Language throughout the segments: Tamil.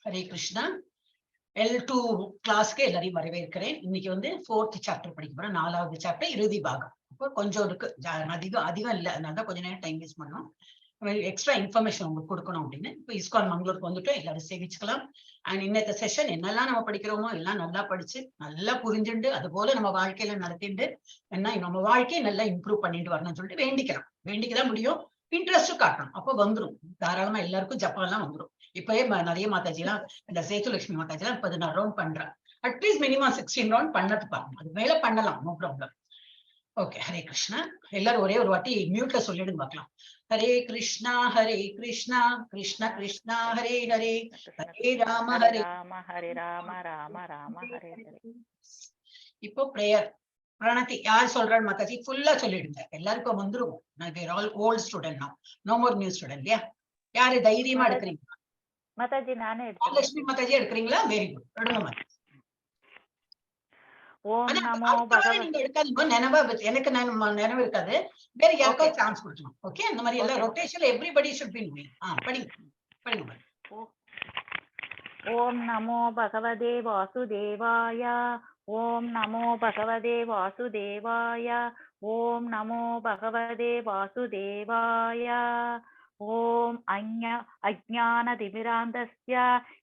Hare Krishna. L2 கிளாஸ்க்கு எல்லாரையும் வரவேற்கிறேன். இன்னைக்கு வந்து 4th சாப்டர் படிக்க போறோம். 4வது சாப்டர் இறுதி பாகம். இப்போ கொஞ்சம் இருக்கு, அதிகம் இல்லை, அதனால தான் கொஞ்ச நேரம் டைம் வேஸ்ட் பண்ணோம். எக்ஸ்ட்ரா இன்ஃபர்மேஷன் உங்களுக்கு கொடுக்கணும் அப்படின்னு இப்போ இஸ்கான் மங்களூருக்கு வந்துட்டு எல்லாரும் சேவிச்சுக்கலாம். அண்ட் இன்னத்த செஷன் என்னெல்லாம் நம்ம படிக்கிறோமோ எல்லாம் நல்லா படிச்சு நல்லா புரிஞ்சுண்டு அது போல நம்ம வாழ்க்கையில நடத்திட்டு என்ன நம்ம வாழ்க்கையை நல்லா இம்ப்ரூவ் பண்ணிட்டு வரணும்னு சொல்லிட்டு வேண்டிக்கலாம். வேண்டிக்கதான் முடியும், இன்ட்ரெஸ்டும் காட்டணும். அப்போ வந்துடும், தாராளமா எல்லாருக்கும் ஜப்பான்லாம் வந்துடும். இப்பவே நிறைய மாதாஜி எல்லாம் இந்த சேதுலட்சுமி மாதாஜி எல்லாம் 16 ரவுண்ட் பண்றாங்க. அட்லீஸ்ட் மினிமம் 16 ரவுண்ட் பண்ணது பாருங்க, அது மேல பண்ணலாம், no problem. Okay, Hare Krishna. எல்லாரும் ஒரே ஒரு வாட்டி மியூட்ல சொல்லிடுங்க பார்க்கலாம். ஹரே கிருஷ்ணா கிருஷ்ணா கிருஷ்ணா ஹரே ஹரே, ஹரே ராம ஹரே ராம ராம ராம ஹரே ஹரே. இப்போ பிரேயர் பிரணதி யார் சொல்றாரு மாதாஜி ஃபுல்லா சொல்லிடுங்க, எல்லாருக்கும் வந்துரும். All old student, no more new student. இல்லையா? யாரு தைரியமா எடுக்கிறீங்க? மாதாஜி நானே எடுக்கிறேன். லட்சுமி மாதாஜி எடுக்கிறீங்களா? வெரி குட், எடுங்க மாதாஜி. ஓம் நமோ பகவதி. நீங்க எடுக்காதீங்க, எனக்கு நினைவு இருக்காது, வேற யாருக்காவது சான்ஸ் கொடுக்கணும். ஓகே, அந்த மாதிரி எல்லாம் ரொட்டேஷன்ல எவ்ரிபடி ஷுட் பீ டூயிங். படிங்க படிங்க. ஓம் நமோ பகவதே வாசுதேவாய. ஓம் நமோ பகவதே வாசுதேவாய. ஓம் நமோ பகவதே வாசுதேவாய. ஓம் அஜ்ஞானதிமிராந்தஸ்ய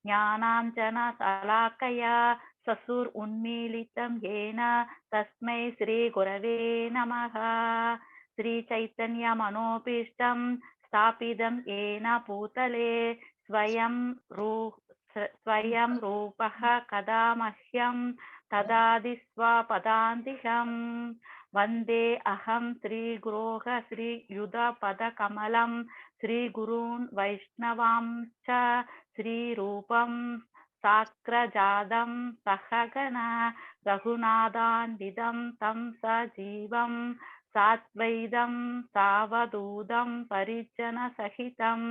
ஞானாஞ்சன சலாக்கயா சசுர் உன்மீலிதம் ஏன தஸ்மை ஸ்ரீ குரவே நமः. ஸ்ரீ சைத்தன்ய மனோபீஷ்டம் ஸ்தாபிதம் ஏன பூதலே ஸ்வயம் ரூபः கதா மஹ்யம் ததாதி ஸ்வபதாந்திகம். வந்தே அகம் ஸ்ரீ குரோஹ ஸ்ரீ யுத பத கமலம் ஸ்ரீ குருன் வைஷ்ணவாம்ச ஸ்ரீ ரூபம் சாக்ரஜாதம் சஹகன ரகுநாதான்விதம் தம் சஜீவம் சாத்வைதம் சாவதூதம் பரிஜன சகிதம்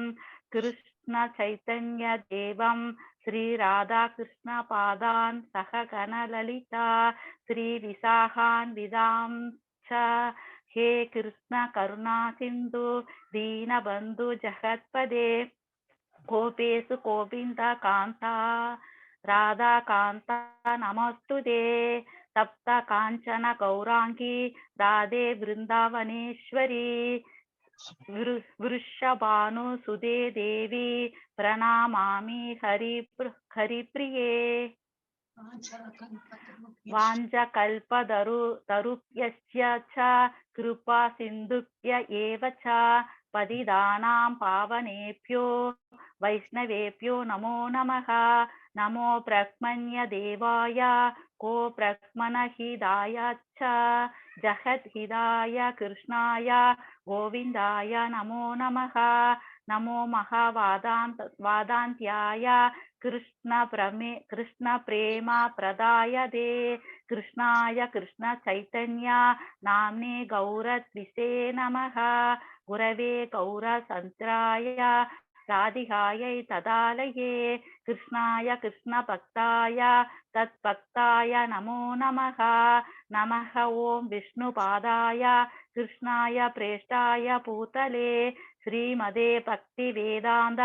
கிருஷ்ண சைத்தன்ய தேவம் ஸ்ரீ ராதா கிருஷ்ண பாதான் சஹகன லலிதா ஸ்ரீ விசாகான் விதாம் ச. ஹே கிருஷ்ண கருணா சிந்து தீனபந்து ஜகத்பதே கோபேசு கோவிந்த காந்தா ராதா காந்தா நமஸ்துதே. தப்த காஞ்சன கௌராங்கி ராதே விருந்தாவனேஸ்வரி விருஷபானு சுதே தேவி பிரணாமாமி ஹரிப்ரியே. வாஞ்சகல்பதருப்யஸ்ய ச கிருபா சிந்துப்ய ஏவ ச பதிதானாம் பாவனேப்யோ வைஷ்ணவேப்யோ நமோ நமः. நமோ பிரக்மண்ய தேவாய கோ பிரக்மணஹிதாய ச ஜகத் ஹிதாய கிருஷ்ணாய கோவிந்தாய நமோ நமः. நமோ மகாவாதாந்த்யாய கிருஷ்ண பிரேம பிரதாயதே கிருஷ்ணாய கிருஷ்ண சைத்தன்ய நாம்னே கௌரத்விசே நமः. குரவே கௌரசந்திராய ராதிகாயை ததாலயே கிருஷ்ணாய கிருஷ்ண பக்தாய தத் பக்தாய நமோ நமः. நமः ஓம் விஷ்ணு பாதாய கிருஷ்ணாய பிரேஷ்டாய பூதலே ஸ்ரீமதே பக்தி வேதாந்த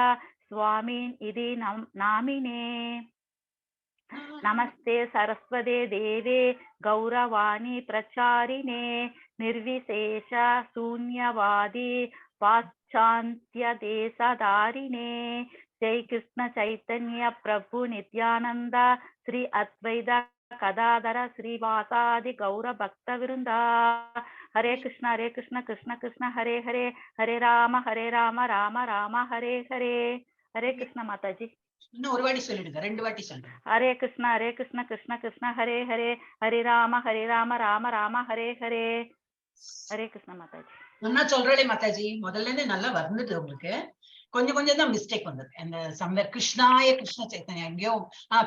சுவாமின் இதி நாமினே. நமஸ்தே சரஸ்வதே தேவே கௌரவாணி பிரச்சாரிணே நிர்விசேஷ சூன்யவாதி பாச்சாந்திய தேசதாரிணே. ஜெய் கிருஷ்ண சைத்தன்ய பிரபு நித்யானந்த ஸ்ரீ அத்வைத கதாதர ஸ்ரீவாசாதி கௌர பக்த விருந்தா. ஹரே கிருஷ்ண கிருஷ்ண கிருஷ்ண ஹரே ஹரே, ஹரே ராம ராம ராம ஹரே ஹரே. ஹரே கிருஷ்ண மாதாஜி. இன்னும் ஒரு வாட்டி சொல்லிடுங்க, 2 வாட்டி சொல்லுங்க. ஹரே கிருஷ்ண கிருஷ்ண ஹரே ஹரே, ஹரே ராம ராம ராம ஹரே ஹரே. ஹரே கிருஷ்ண மாதாஜி. நல்லா சொல்றே மாதாஜி, முதல்ல இருந்து நல்லா வந்துட்டு உங்களுக்கு கொஞ்சம் கொஞ்சம் தான் மிஸ்டேக் வந்தது. அந்த சம்வேர் கிருஷ்ணாய கிருஷ்ண சைத்தன்யா எங்கேயோ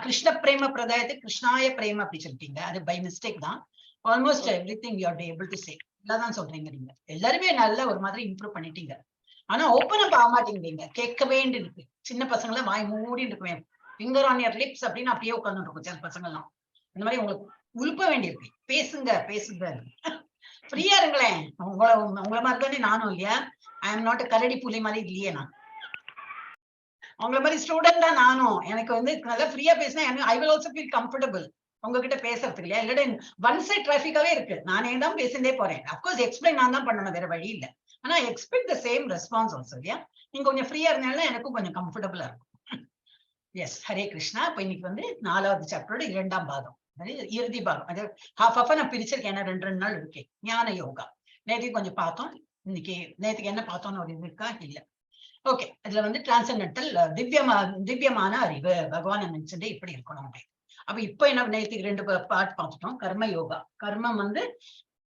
கிருஷ்ண பிரேம பிரதாயத்தை கிருஷ்ணாய பிரேம அப்படி சொல்லிட்டீங்க, அது பை மிஸ்டேக் தான். Almost everything you are able to say, எல்லாம் சொல்றீங்க. நீங்க எல்லாருமே நல்ல ஒரு மாதிரி இம்ப்ரூவ் பண்ணிட்டீங்க. ஆனா ஓப்பன் அப் ஆக மாட்டேங்கிறீங்க, கேட்க வேண்டியிருக்கு. சின்ன பசங்கள வாய் மூடி இருக்குவேன், ஃபிங்கர் ஆன் யர் லிப்ஸ் அப்படின்னு அப்படியே உட்கார்ந்து இருக்கும் சில பசங்க எல்லாம். இந்த மாதிரி உங்களுக்கு உழுப்ப வேண்டியிருக்கு. பேசுங்க ஃப்ரீயா இருங்களேன். உங்களை மாதிரி தானே நானும், இல்லையா? ஐ எம் நாட் கரடி புலி மாதிரி இல்லையே நான். உங்களை மாதிரி ஸ்டூடெண்ட் தான் நானும். எனக்கு வந்து நல்லா ஃப்ரீயா பேசினா I will also feel comfortable உங்ககிட்ட பேசுறதுக்கு இல்லையா. இல்லாட்டி ஒன் சைட் டிராபிக்காவே இருக்கு. நானே தான் பேசிட்டே போறேன். அப்கோர்ஸ் எக்ஸ்பிளைன் நான் தான் பண்ணணும், வேற வழி இல்ல. ஆனா expect the same response also இல்லையா. நீங்க கொஞ்சம் ஃப்ரீயா இருந்தாலும் எனக்கும் கொஞ்சம் கம்ஃபர்டபுளா இருக்கும். எஸ், ஹரே கிருஷ்ணா. இப்ப இன்னைக்கு வந்து 4வது சாப்டரோட 2ஆம் பாகம், இறுதி பாகம். அது ஹாஃப் ஆஃபா நான் பிரிச்சிருக்கேன். ஏன்னா 2 நாள் இருக்கேன். ஞான யோகா நேற்றுக்கு கொஞ்சம் பார்த்தோம். இன்னைக்கு நேற்றுக்கு என்ன பார்த்தோம்னு ஒரு இது இருக்கா இல்ல. ஓகே, இதுல வந்து டிரான்சென்டென்டல் திவ்யமான அறிவு, பகவான் நினைச்சுட்டு இப்படி இருக்கணும் அப்படின்னு. அப்ப இப்ப என்ன, நேற்றுக்கு 2 பார்ட் பார்த்துட்டோம். கர்ம யோகா. கர்மம் வந்து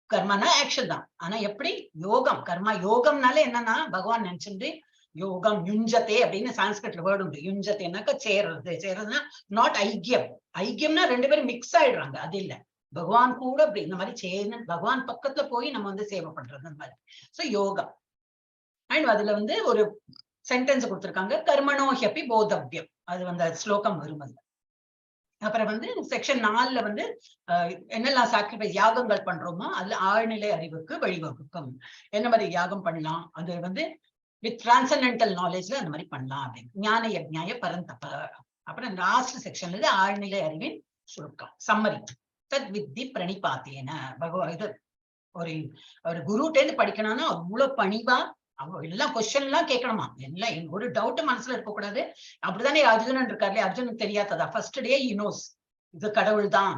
கர்மனா ஆக்ஷன் தான். ஆனா எப்படி யோகம், கர்மா யோகம்னால என்னன்னா பகவான் நினைச்சுட்டு யோகம் யுஞ்சத்தே அப்படின்னு சான்ஸ்கிரிட்ல வேர்டு உண்டு. யுஞ்சத்தேனாக்க சேர்றதுன்னா நாட் ஐக்கியம். ஐக்கியம்னா 2 பேரும் மிக்ஸ் ஆயிடுறாங்க, அது இல்ல. பகவான் கூட அப்படி இந்த மாதிரி சேர்ந்து பகவான் பக்கத்துல போய் நம்ம வந்து சேவை பண்றது அந்த மாதிரி. சோ யோகா. அண்ட் அதுல வந்து ஒரு சென்டென்ஸ் கொடுத்திருக்காங்க, கர்மணோ ஹ்யபி போதவ்யம். அது வந்து ஸ்லோகம் வரும். அது அப்புறம் வந்து செக்ஷன் 4ல வந்து என்னெல்லாம் சாக்ரிஃபைஸ் யாகங்கள் பண்றோமோ அதுல ஆழ்நிலை அறிவுக்கு வழிவகுக்கும். என்ன மாதிரி யாகம் பண்ணலாம், அது வந்து வித் டிரான்சென்டென்டல் நாலேஜ்ல அந்த மாதிரி பண்ணலாம் அப்படின்னு. ஞான யஜ்ஞாய பரந்தப. அப்புறம் லாஸ்ட் செக்ஷன்ல ஆழ்நிலை அறிவின் சுருக்கம், சம்மரி. தத் வித்தி பிரணிபாத்தேன. பகவான் இது ஒரு குருட்டேந்து படிக்கணும்னா அவ்வளவு பணிவா எல்லாம் கொஸ்டின் எல்லாம் கேட்கணுமா, எல்லாம் ஒரு டவுட் மனசுல இருக்கக்கூடாது. அப்படித்தானே அர்ஜுனன் இருக்காரு. அர்ஜுனுக்கு தெரியாததா? ஃபர்ஸ்ட் டே ஹி நோஸ் இது கடவுள் தான்,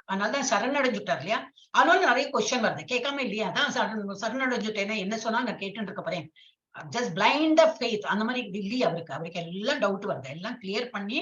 அதனாலதான் சரணடைஞ்சுட்டார் இல்லையா. ஆனாலும் நிறைய கொஸ்டின் வருது, கேட்காம இல்லையா. அதான் சரணடைஞ்சுட்டேன்னா என்ன சொன்னா நான் கேட்டுட்டு இருக்க போறேன். ஜஸ்ட் பிளைண்ட் ஆஃப் ஃபெய்த் அந்த மாதிரி இல்லையா அவருக்கு எல்லாம் டவுட் வருது. எல்லாம் கிளியர் பண்ணி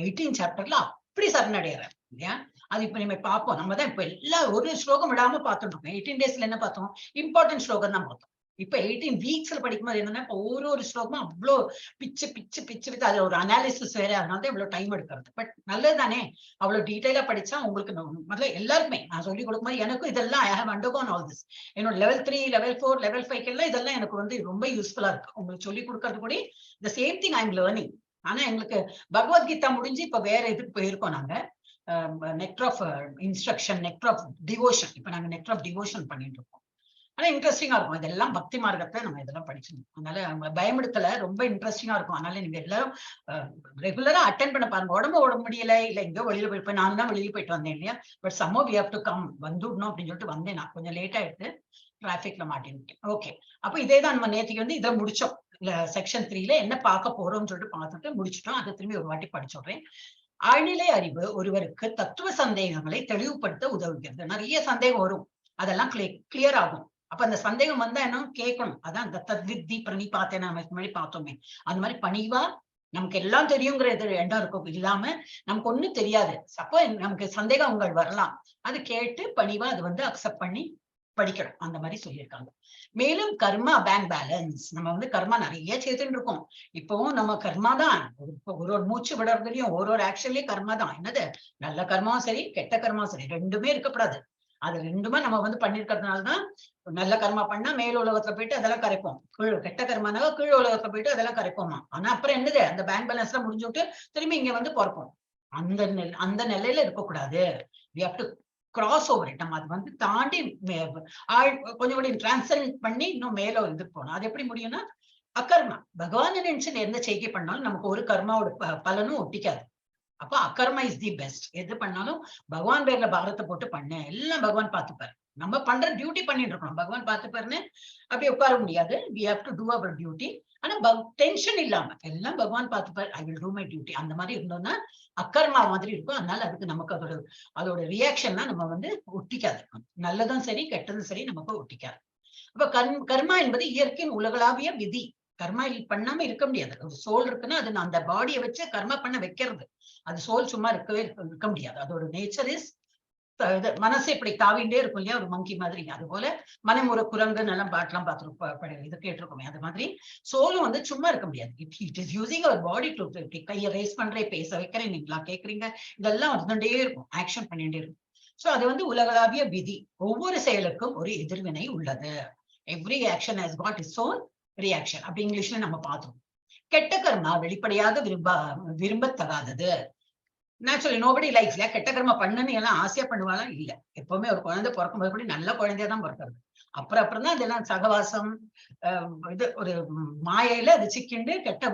18 சாப்டர்ல அப்படி சரணடைகிறார் இல்லையா. அது இப்ப நம்ம பார்ப்போம். நம்ம தான் இப்ப எல்லாம் ஒரு ஸ்லோகம் விடாம பார்த்துட்டு இருக்கோம். 18 டேஸ்ல என்ன பார்த்தோம், இம்பார்ட்டன்ட் ஸ்லோகம் தான் பார்த்தோம். இப்ப 18 வீக்ஸ்ல படிக்கும்போது என்னன்னா, இப்ப ஒரு ஸ்லோகமும் அவ்வளோ பிச்சு பிச்சு பிச்சு பிச்சு அது ஒரு அனாலிசிஸ் வேற. அதனால இவ்வளவு டைம் எடுக்கிறது. பட் நல்லது தானே, அவ்வளவு டீடைலா படிச்சா உங்களுக்கு முதல்ல எல்லாருக்குமே நான் சொல்லி கொடுக்கும்போது எனக்கும் இதெல்லாம் ஐ ஹவ் அண்டர்கோன் ஆல் திஸ். என்னோட லெவல் 3, லெவல் 4, லெவல் 5 எல்லாம் இதெல்லாம் எனக்கு வந்து ரொம்ப யூஸ்ஃபுல்லா இருக்கு. உங்களுக்கு சொல்லி கொடுக்கறது கூட the same thing I am learning. ஆனா எங்களுக்கு பகவத்கீதா முடிஞ்சு இப்ப வேற இதுக்கு போயிருக்கோம். நாங்க nectar of instruction, nectar of devotion. இப்ப நாங்க நெக்டர் ஆஃப் டிவோஷன் பண்ணிட்டு இருக்கோம். ஆனா இன்ட்ரெஸ்டிங்கா இருக்கும். இதெல்லாம் பக்தி மார்க்கத்தை நம்ம இதெல்லாம் படிச்சிடணும். அதனால அவங்க பயமெடுக்கல, ரொம்ப இன்ட்ரெஸ்டிங்கா இருக்கும். அதனால நீங்க எல்லாரும் ரெகுலரா அட்டென்ட் பண்ண பாருங்க. உடம்பு முடியல, இல்ல எங்கோ வெளியில போயிருப்பேன். நானும் தான் வெளியில போயிட்டு வந்தேன் இல்லையா. But somehow we have to come, வந்துடணும் அப்படின்னு சொல்லிட்டு வந்தேன். நான் கொஞ்சம் லேட் ஆயிடுத்து, டிராபிக்ல மாட்டின்ட்டேன். ஓகே, அப்ப இதே தான் நம்ம நேற்றுக்கு வந்து இதை முடிச்சோம். இல்ல செக்ஷன் 3ல என்ன பார்க்க போறோம்னு சொல்லிட்டு பார்த்துட்டு முடிச்சுட்டோம். அதை திரும்பி ஒரு வாட்டி படிச்சுடுறேன். ஆழ்நிலை அறிவு ஒருவருக்கு தத்துவ சந்தேகங்களை தெளிவுபடுத்த உதவுகிறது. நிறைய சந்தேகம் வரும், அதெல்லாம் கிளியர் ஆகும். அப்ப அந்த சந்தேகம் வந்தா என்ன கேட்கணும். அதான் அந்த தத்வித்தி பிரணிபாத்தேன நம்ம முன்னாடி பார்த்தோமே, அந்த மாதிரி பணிவா நமக்கு எல்லாம் தெரியுங்கிற எண்ணம் இருக்கும் இல்லாம நமக்கு ஒண்ணும் தெரியாது. அப்போ நமக்கு சந்தேகங்கள் வரலாம், அது கேட்டு பணிவா அது வந்து அக்செப்ட் பண்ணி படிக்கணும். அந்த மாதிரி சொல்லியிருக்காங்க. மேலும் கர்மா பேங்க் பேலன்ஸ். நம்ம வந்து கர்மா நிறைய சேர்த்துட்டு இருக்கோம். இப்பவும் நம்ம கர்மா தான். ஒரு மூச்சு விடுறதுலயும் ஒரு ஆக்ஷன்லயும் கர்மா தான். என்னது, நல்ல கர்மாவும் சரி கெட்ட கர்மாவும் சரி ரெண்டுமே இருக்கக்கூடாது. அது ரெண்டுமே நம்ம வந்து பண்ணிருக்கிறதுனாலதான் நல்ல கர்மா பண்ணா மேல் உலகத்துல போயிட்டு அதெல்லாம் கரைப்போம், கெட்ட கர்மானால கீழ் உலகத்துல போயிட்டு அதெல்லாம் கரைப்போமா. ஆனா அப்புறம் என்னது, அந்த பேங்க் பேலன்ஸ் எல்லாம் முடிஞ்சு விட்டு திரும்பி இங்க வந்து பிறப்போம். அந்த நிலையில இருக்கக்கூடாது. we have to cross over it. நம்ம அது வந்து தாண்டி கொஞ்சம் கூட டிரான்ஸ்சென்ட் பண்ணி இன்னும் மேல ஒரு இதுக்கு போனோம். அது எப்படி முடியும்னா அகர்மா. பகவான் நினைச்சு எந்த செய்கை பண்ணாலும் நமக்கு ஒரு கர்மாவோட பலனும் ஒட்டிக்காது. அப்ப அகர்மா இஸ் தி பெஸ்ட். எது பண்ணாலும் பகவான் பேர்ல பாரத்தை போட்டு பண்ண எல்லாம் பகவான் பார்த்துப்பாரு. நம்ம பண்ற டியூட்டி பண்ணிட்டு இருக்கணும், பகவான் பார்த்துப்பாருன்னு அப்படி உட்கார முடியாது. we have to do our duty. ஆனா டென்ஷன் இல்லாம எல்லாம் பகவான் பார்த்துப்பாரு, I will do my duty. அந்த மாதிரி இருந்தோம்னா அக்கர்மா மாதிரி இருக்கும். அதனால அதுக்கு நமக்கு அதோட ரியாக்ஷன்னா நம்ம வந்து ஒட்டிக்காது. நல்லதும் சரி கெட்டதும் சரி நமக்கு ஒட்டிக்காது. அப்ப கர்மா என்பது இயற்கையின் உலகளாவிய விதி. கர்மா பண்ணாம இருக்க முடியாது. ஒரு சோல் இருக்குன்னா அது அந்த பாடியை வச்சு கர்மா பண்ண வைக்கிறது. அது சோல் சும்மா இருக்க முடியாது. அதோட நேச்சர் இஸ் மனசு இப்படி தாவிண்டே இருக்கும் இல்லையா, ஒரு மங்கி மாதிரி. அது போல மனம் ஒரு குரங்கு நல்லா பாட்டெல்லாம் பார்த்துருப்போம், இது கேட்டிருக்கோமே. அது மாதிரி சோலும் வந்து சும்மா இருக்க முடியாது. It is using our body to கையை ரேஸ் பண்றேன், பேச வைக்கிறேன், நீங்களா கேட்கறீங்க, இதெல்லாம் வந்துட்டே இருக்கும், ஆக்ஷன் பண்ணிட்டே இருக்கும். சோ அது வந்து உலகளாவிய விதி. ஒவ்வொரு செயலுக்கும் ஒரு எதிர்வினை உள்ளது. Every action has got its own reaction. அப்படி இங்கிலீஷ்ல நம்ம பார்த்தோம். கெட்ட கர்மா வெளிப்படையாக விரும்பத்தகாதது. நேச்சுரலி நோபடி லைக்ஸ் இல்லையா. கெட்ட கர்மா பண்ணுன்னு எல்லாம் ஆசையா பண்ணுவாலாம் இல்ல. எப்பவுமே ஒரு குழந்தை பிறக்கும்போது கூட நல்ல குழந்தையா தான் பிறக்கிறது. அப்புறம் தான் இதெல்லாம் சகவாசம் இது ஒரு மாயையில அது சிக்கிண்டு கெட்ட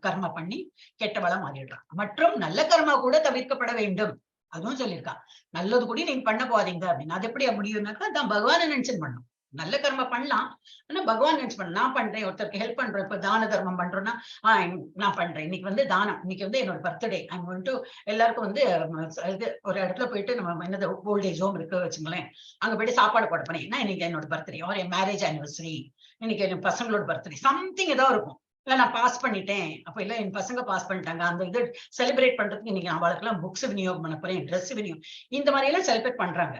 கர்மா பண்ணி கெட்ட வளம் மாறிடுறான். மற்றும் நல்ல கர்மா கூட தவிர்க்கப்பட வேண்டும், அதுவும் சொல்லியிருக்கான். நல்லது கூட நீங்க பண்ண போறீங்க அப்படின்னு. அது எப்படி முடியும்னாக்கா தான் பகவானை நினைச்சு பண்ணணும். நல்ல கர்ம பண்ணலாம், ஆனா பகவான் நினைச்சு பண்ண. நான் பண்றேன், ஒருத்தருக்கு ஹெல்ப் பண்றேன், இப்ப தான தர்மம் பண்றோம்னா நான் பண்றேன், இன்னைக்கு தானம், இன்னைக்கு என்னோட பர்த்டே, ஐம் கோயிங் டு எல்லாருக்கும் இது ஒரு இடத்துல போயிட்டு நம்ம என்னது ஓல்டேஜ் ஹோம் இருக்கு வச்சுங்களேன், அங்க போயிட்டு சாப்பாடு போட போனேன். இன்னைக்கு என்னோட பர்த்டே, ஒரு மேரேஜ் ஆனிவர்சரி, இன்னைக்கு என் பசங்களோட பர்த்டே, சம்திங் ஏதோ இருக்கும். இல்ல நான் பாஸ் பண்ணிட்டேன், அப்ப இல்ல என் பசங்க பாஸ் பண்ணிட்டாங்க, அந்த இது செலிப்ரேட் பண்றதுக்கு இன்னைக்கு அவளுக்கெல்லாம் புக்ஸ் விநியோகம் பண்ண போறேன், ட்ரெஸ் விநியோகம், இந்த மாதிரி எல்லாம் செலிப்ரேட் பண்றாங்க.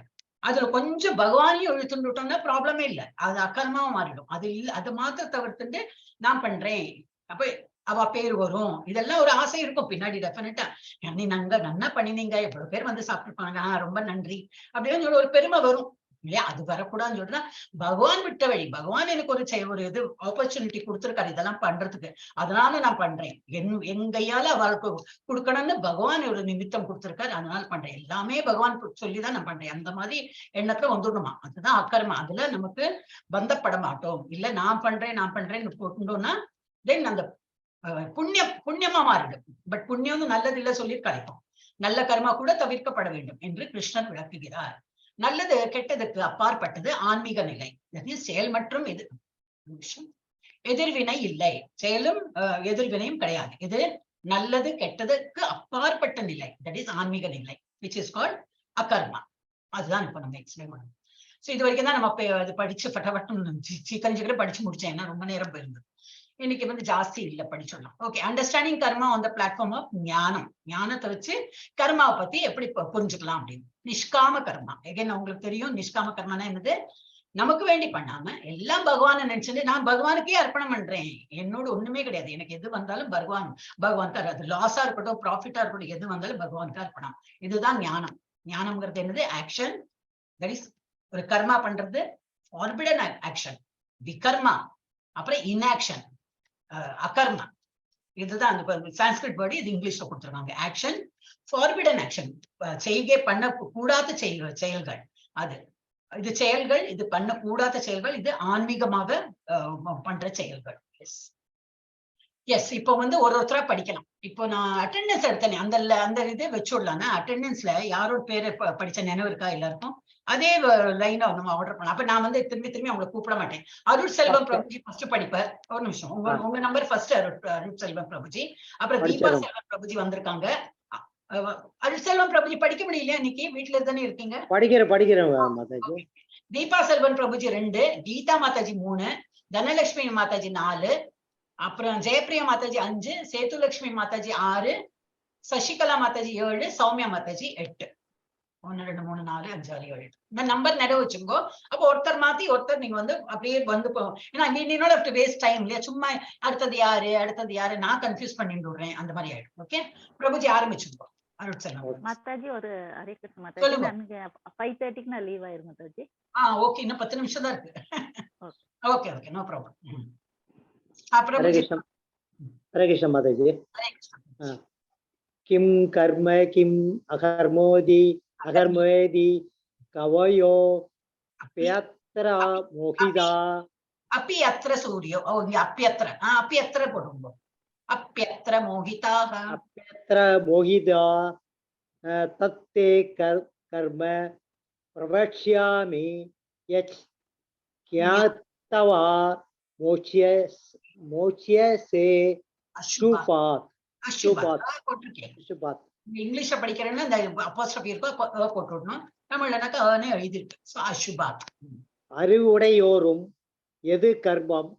அதுல கொஞ்சம் பகவானையும் இழுத்துட்டோம்னா ப்ராப்ளமே இல்லை, அது அக்கர்மாவும் மாறிடும். அது இல்ல, அதை மாத்த தவிர்த்துட்டு நான் பண்றேன், அப்ப அவ பேர் வரும், இதெல்லாம் ஒரு ஆசை இருக்கும் பின்னாடி. டெஃபினட்டா நீ நாங்க நன்னா பண்ணினீங்க, எவ்வளவு பேர் சாப்பிட்டுருப்பாங்க, ரொம்ப நன்றி அப்படின்னு ஒரு பெருமை வரும் இல்லையா? அது வரக்கூடாதுன்னு சொல்லிட்டு பகவான் விட்ட வழி. பகவான் எனக்கு ஒரு இது ஆப்பர்ச்சுனிட்டி கொடுத்துருக்காரு இதெல்லாம் பண்றதுக்கு, அதனால நான் பண்றேன். எங்கையால அவளுக்கு கொடுக்கணும்னு பகவான் ஒரு நிமித்தம் கொடுத்துருக்காரு, அதனால பண்றேன். எல்லாமே பகவான் சொல்லிதான் நான் பண்றேன், அந்த மாதிரி எண்ணத்துல வந்துடணுமா. அதுதான் அக்கர்மா. அதுல நமக்கு பந்தப்பட மாட்டோம். இல்ல நான் பண்றேன்னு போட்டோம்னா தென் அந்த புண்ணியமா மாறிடும். பட் புண்ணியம் நல்லது இல்ல சொல்லி கிடைக்கும். நல்ல கர்மா கூட தவிர்க்கப்பட வேண்டும் என்று கிருஷ்ணன் விளக்குகிறார். நல்லது கெட்டதுக்கு அப்பாற்பட்டது ஆன்மீக நிலை. செயல் மற்றும் எதிர்வினை இல்லை, செயலும் எதிர்வினையும் கிடையாது. இது நல்லது கெட்டதுக்கு அப்பாற்பட்ட நிலை, தட் இஸ் ஆன்மீக நிலை, which is called அகர்மா. அதுதான் இப்ப நம்ம எக்ஸ்பிளைன் பண்ணணும். சோ இது வரைக்கும் தான் நம்ம படிச்சு பட்டவட்டம் சீக்கிரம் படிச்சு முடிச்சேன், ஏன்னா ரொம்ப நேரம் போயிருந்தது. இன்னைக்கு ஜாஸ்தி இல்ல படிச்சிடலாம். Okay, understanding karma on the platform of gnanam. ஞானத்தை வச்சு கர்மாவை பத்தி எப்படி புரிஞ்சுக்கலாம் அப்படின்னு. நிஷ்காம கர்மா, எகைன் உங்களுக்கு தெரியும் நிஷ்காம கர்மானா என்னது? நமக்கு வேண்டி பண்ணாம எல்லாம் பகவானை நினைச்சுட்டு நான் பகவானுக்கே அர்ப்பணம் பண்றேன், என்னோட ஒண்ணுமே கிடையாது, எனக்கு எது வந்தாலும் பகவான் தராது, லாஸா இருக்கட்டும் ப்ராஃபிட்டா இருக்கட்டும், எது வந்தாலும் பகவானுக்கு அர்ப்பணம். இதுதான் ஞானம். ஞானம்ங்கிறது என்னது? ஆக்ஷன், தட் இஸ் ஒரு கர்மா பண்றது, ஃபார்பிடன் ஆக்ஷன், விகர்மா, அப்புறம் இன்ஆக்ஷன், அகர்மா. இதுதான் அந்த சான்ஸ்கிரிட் வேர்டு, இது இங்கிலீஷ்ல கொடுத்துருக்காங்க. ஆக்ஷன், ஃபார்பிடன் ஆக்ஷன், செய்கை பண்ண கூடாத செயல்கள், அது இது செயல்கள், இது பண்ணக்கூடாத செயல்கள், இது ஆன்மீகமாக பண்ற செயல்கள். எஸ் இப்போ ஒருத்தரா படிக்கலாம். இப்போ நான் அட்டெண்டன்ஸ் எடுத்தேன், அந்த இதை வச்சுடலாம்னா அட்டெண்டன்ஸ்ல யாரோட பேரை படிச்ச நினைவு இருக்கா எல்லாருக்கும்? அதே லைனா நம்ம ஆர்டர் பண்ணலாம். அப்ப நான் திரும்பி அவங்களை கூப்பிட மாட்டேன். அருள் செல்வம் பிரபுஜி ஃபர்ஸ்ட் படிப்பார். ஒரு நிமிஷம், உங்க நம்பர் ஃபர்ஸ்ட் அருள் செல்வம் பிரபுஜி, அப்புறம் தீபா செல்வம் பிரபுஜி வந்திருக்காங்க. அருள் செல்வம் பிரபுஜி படிக்க முடியலையா? இன்னைக்கு வீட்டுல தானே இருக்கீங்க? படிக்கிறேன். தீபா செல்வன் பிரபுஜி 2, கீதா மாதாஜி 3, தனலட்சுமி மாதாஜி 4, அப்புறம் ஜெயப்பிரியா மாதாஜி 5, சேதுலட்சுமி மாதாஜி 6, சசிகலா மாதாஜி 7, சௌமியா மாதாஜி 8. 1 2 3 4 5 6 7 8. இந்த நம்பர் நிறைய வச்சுக்கோ. அப்போ ஒருத்தர் மாத்தி ஒருத்தர் நீங்க அப்படியே ஏன்னா நீனோட வேஸ்ட் டைம் இல்லையா? சும்மா அடுத்தது யாரு நான் கன்ஃபியூஸ் பண்ணிட்டு விடுறேன், அந்த மாதிரி ஆயிடும். ஓகே பிரபுஜி ஆரம்பிச்சுக்கோ. மாதாஜி ஒரு ஹரே கிருஷ்ண மாதாஜி, ನನಗೆ 5:30க்கு நான் லீவ் ஆயிரும் மாதாஜி. ஓகே, இன்னும் 10 நிமிஷம் தான் இருக்கு. Okay no problem. Hare Krishna Mataji. किम कर्म किम अकर्मोदि कवयो अप्यत्र मोहिता अप्यत्र सूर्यो अप्यत्र போடுங்க. अप्यत्र मोहिता तत्ते कर्म प्रवक्ष्यामि यत् ज्ञात्वा मोक्ष्य से अशुभात्. இங்கிலீஷ்ல படிக்கிறேன்னா இந்த அப்போஸ்ட்ரோபி இருக்கோ போட்டுடணும், தமிழ்லனாக்கா அனே எழுதிருக்கு. சோ அசுபாத். அறிவுடையோரும் எது கர்மம்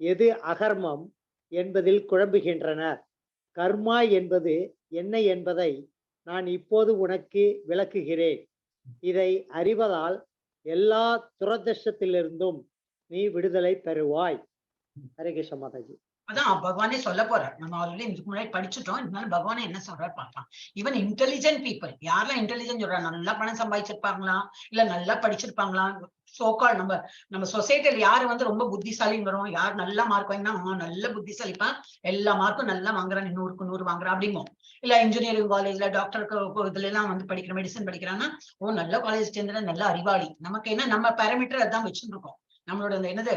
எது அகர்மம் என்பதில் குழம்புகின்றனர். கர்மா என்பது என்ன என்பதை நான் இப்போது உனக்கு விளக்குகிறேன். இதை அறிவதால் எல்லா துரதிர்ஷ்டத்திலிருந்தும் நீ விடுதலை பெறுவாய். ஹரே கிருஷ்ண மாதாஜி. அதான் பகவானே சொல்ல போறார். நம்ம ஆல்ரெடி இதுக்கு முன்னாடி படிச்சுட்டோம், இருந்தாலும் பகவானே என்ன சொல்றாரு பார்க்கலாம். ஈவன் இன்டெலிஜென்ட் பீப்புள், யாரெல்லாம் இன்டெலிஜென்ட் சொல்றாங்க, நல்லா பணம் சம்பாதிச்சிருப்பாங்களா, இல்ல நல்லா படிச்சிருப்பாங்களா, சோகால் நம்ம சொசைட்டில யாரு ரொம்ப புத்திசாலின்னு வரும், யார் நல்ல மார்க் வாங்கினா நல்ல புத்திசாலிப்பா, எல்லா மார்க்கும் நல்லா வாங்குறான், 100க்கு 100 வாங்குறான் அப்படிங்கும். இல்ல இன்ஜினியரிங் காலேஜ்ல டாக்டருக்கு இதுல எல்லாம் படிக்கிற மெடிசன் படிக்கிறாங்கன்னா நல்ல காலேஜ் சேர்ந்து நல்ல அறிவாளி. நமக்கு என்ன நம்ம பேராமீட்டர் அதான் வச்சுட்டு இருக்கோம். நம்மளோட அந்த என்னது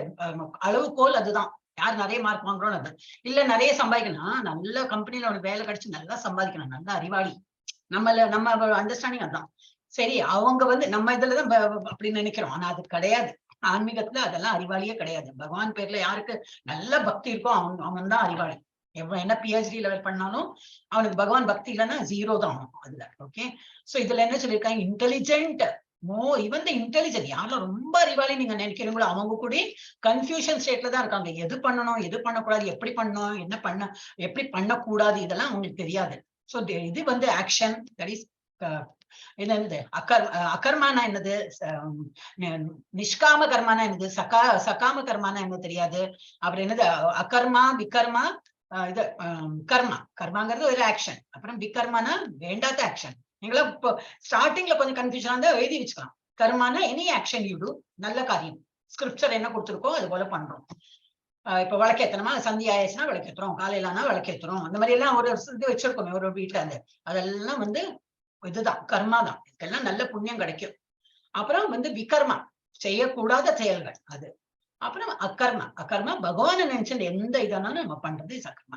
அளவுகோல் அதுதான். யார் நிறைய மார்க் வாங்குறோம் அது இல்ல, நிறைய சம்பாதிக்கணும், நல்ல கம்பெனில உனக்கு வேலை கிடைச்சு நல்லா சம்பாதிக்கணும், நல்ல அறிவாளி, நம்ம அண்டர்ஸ்டாண்டிங் அதுதான். சரி, அவங்க வந்து நம்ம இதுலதான் அப்படின்னு நினைக்கிறோம், ஆனா அது கிடையாது. ஆன்மீகத்துல அதெல்லாம் அறிவாளியே கிடையாது. பகவான் பேர்ல யாருக்கு நல்ல பக்தி இருக்கோ அவன் தான் அறிவாளி. எவ்வளவு என்ன பிஹெச்டி லெவல் பண்ணாலும் அவனுக்கு பகவான் பக்தி இல்லைன்னா ஜீரோ தான் அதுல. ஓகே, சோ இதுல என்ன சொல்லியிருக்காங்க, இன்டெலிஜென்ட் இவன் தான் இன்டெலிஜென்ட். யாரும் ரொம்ப அறிவாளி நீங்க நினைக்கிறீங்களோ அவங்க கூட கன்ஃபியூஷன் ஸ்டேட்ல தான் இருக்காங்க. எது பண்ணணும், எது பண்ணக்கூடாது, எப்படி பண்ணணும், என்ன பண்ண, எப்படி பண்ணக்கூடாது, இதெல்லாம் அவங்களுக்கு தெரியாது. சோ இது வந்து ஆக்ஷன், தட் இஸ் என்னது அகர்மானா என்னது, நிஷ்காம கர்மானா என்னது, சகாம கர்மானா என்ன தெரியாது. அப்புறம் என்னது அகர்மா விகர்மா, இது கர்மாங்கிறது ஒரு ஆக்ஷன். அப்புறம் விகர்மானா வேண்டாத ஆக்ஷன். நீங்களா இப்போ ஸ்டார்டிங்ல கொஞ்சம் கன்ஃபியூஷனா இருந்தா எழுதி வச்சுக்கலாம். கர்மானா எனி ஆக்ஷன் யூ டு, நல்ல காரியம். ஸ்கிரிப்சர் என்ன கொடுத்துருக்கோ அது போல பண்றோம். இப்ப விளக்கேத்தனமா, சந்தியா ஆயிடுச்சுன்னா விளக்கேத்துறோம், காலையில ஆனா விளக்கேத்துறோம், அந்த மாதிரி எல்லாம் ஒரு இது வச்சிருக்கோம் ஒரு வீட்டுல இருந்து. அதெல்லாம் வந்து இதுதான் கர்மா தான். இதுக்கெல்லாம் நல்ல புண்ணியம் கிடைக்கும். அப்புறம் வந்து விகர்மா, செய்யக்கூடாத செயல்கள் அது. அப்புறம் அகர்மா பகவானை நினைச்சு எந்த இதனாலும் நம்ம பண்றது அகர்மா.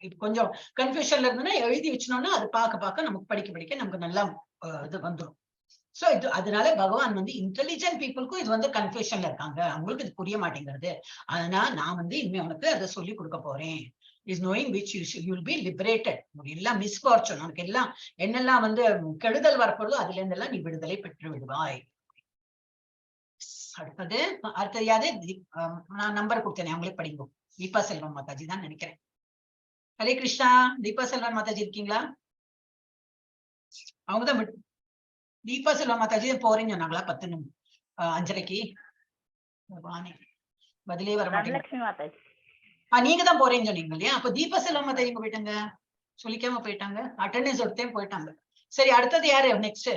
இது கொஞ்சம் கன்ஃபியூஷன்ல இருந்ததுன்னா எழுதி வச்சோம்னா அது பார்க்க நமக்கு படிக்க நமக்கு நல்லா இது வந்துடும். சோ இது அதனால பகவான் வந்து இன்டெலிஜென்ட் பீப்புளுக்கும் இது வந்து கன்ஃபியூஷன்ல இருக்காங்க, அவங்களுக்கு இது புரிய மாட்டேங்கிறது. அதனால நான் வந்து இனிமே உனக்கு அதை சொல்லி கொடுக்க போறேன். Is knowing which you will be liberated. எல்லாம் மிஸ்ஃபார்ச்சூன், உனக்கு எல்லாம் என்னெல்லாம் வந்து கெடுதல் வரப்போறதோ அதுல இருந்தெல்லாம் நீ விடுதலை பெற்று விடுவாய். அடுத்தது யாரு, நான் நம்பர் கொடுத்தேன், அவங்களே படிங்க. தீபா செல்வம் மாதாஜி தான் நினைக்கிறேன். ஹரே கிருஷ்ணா. தீபா செல்வம் மாதாஜி இருக்கீங்களா? அவங்கதான் தீபா செல்வம் மாதாஜி போறேன்னு சொன்னாங்களா 5:30க்கு? பதிலே வர மாட்டேங்க. நீங்க தான் போறேன்னு சொன்னீங்க இல்லையா? அப்ப தீபா செல்வம் மாதாஜி எங்க போயிட்டாங்க? சொல்லிக்காம போயிட்டாங்க, அட்டெண்டன்ஸ் எடுத்தே போயிட்டாங்க. சரி, அடுத்தது யாரு நெக்ஸ்ட்?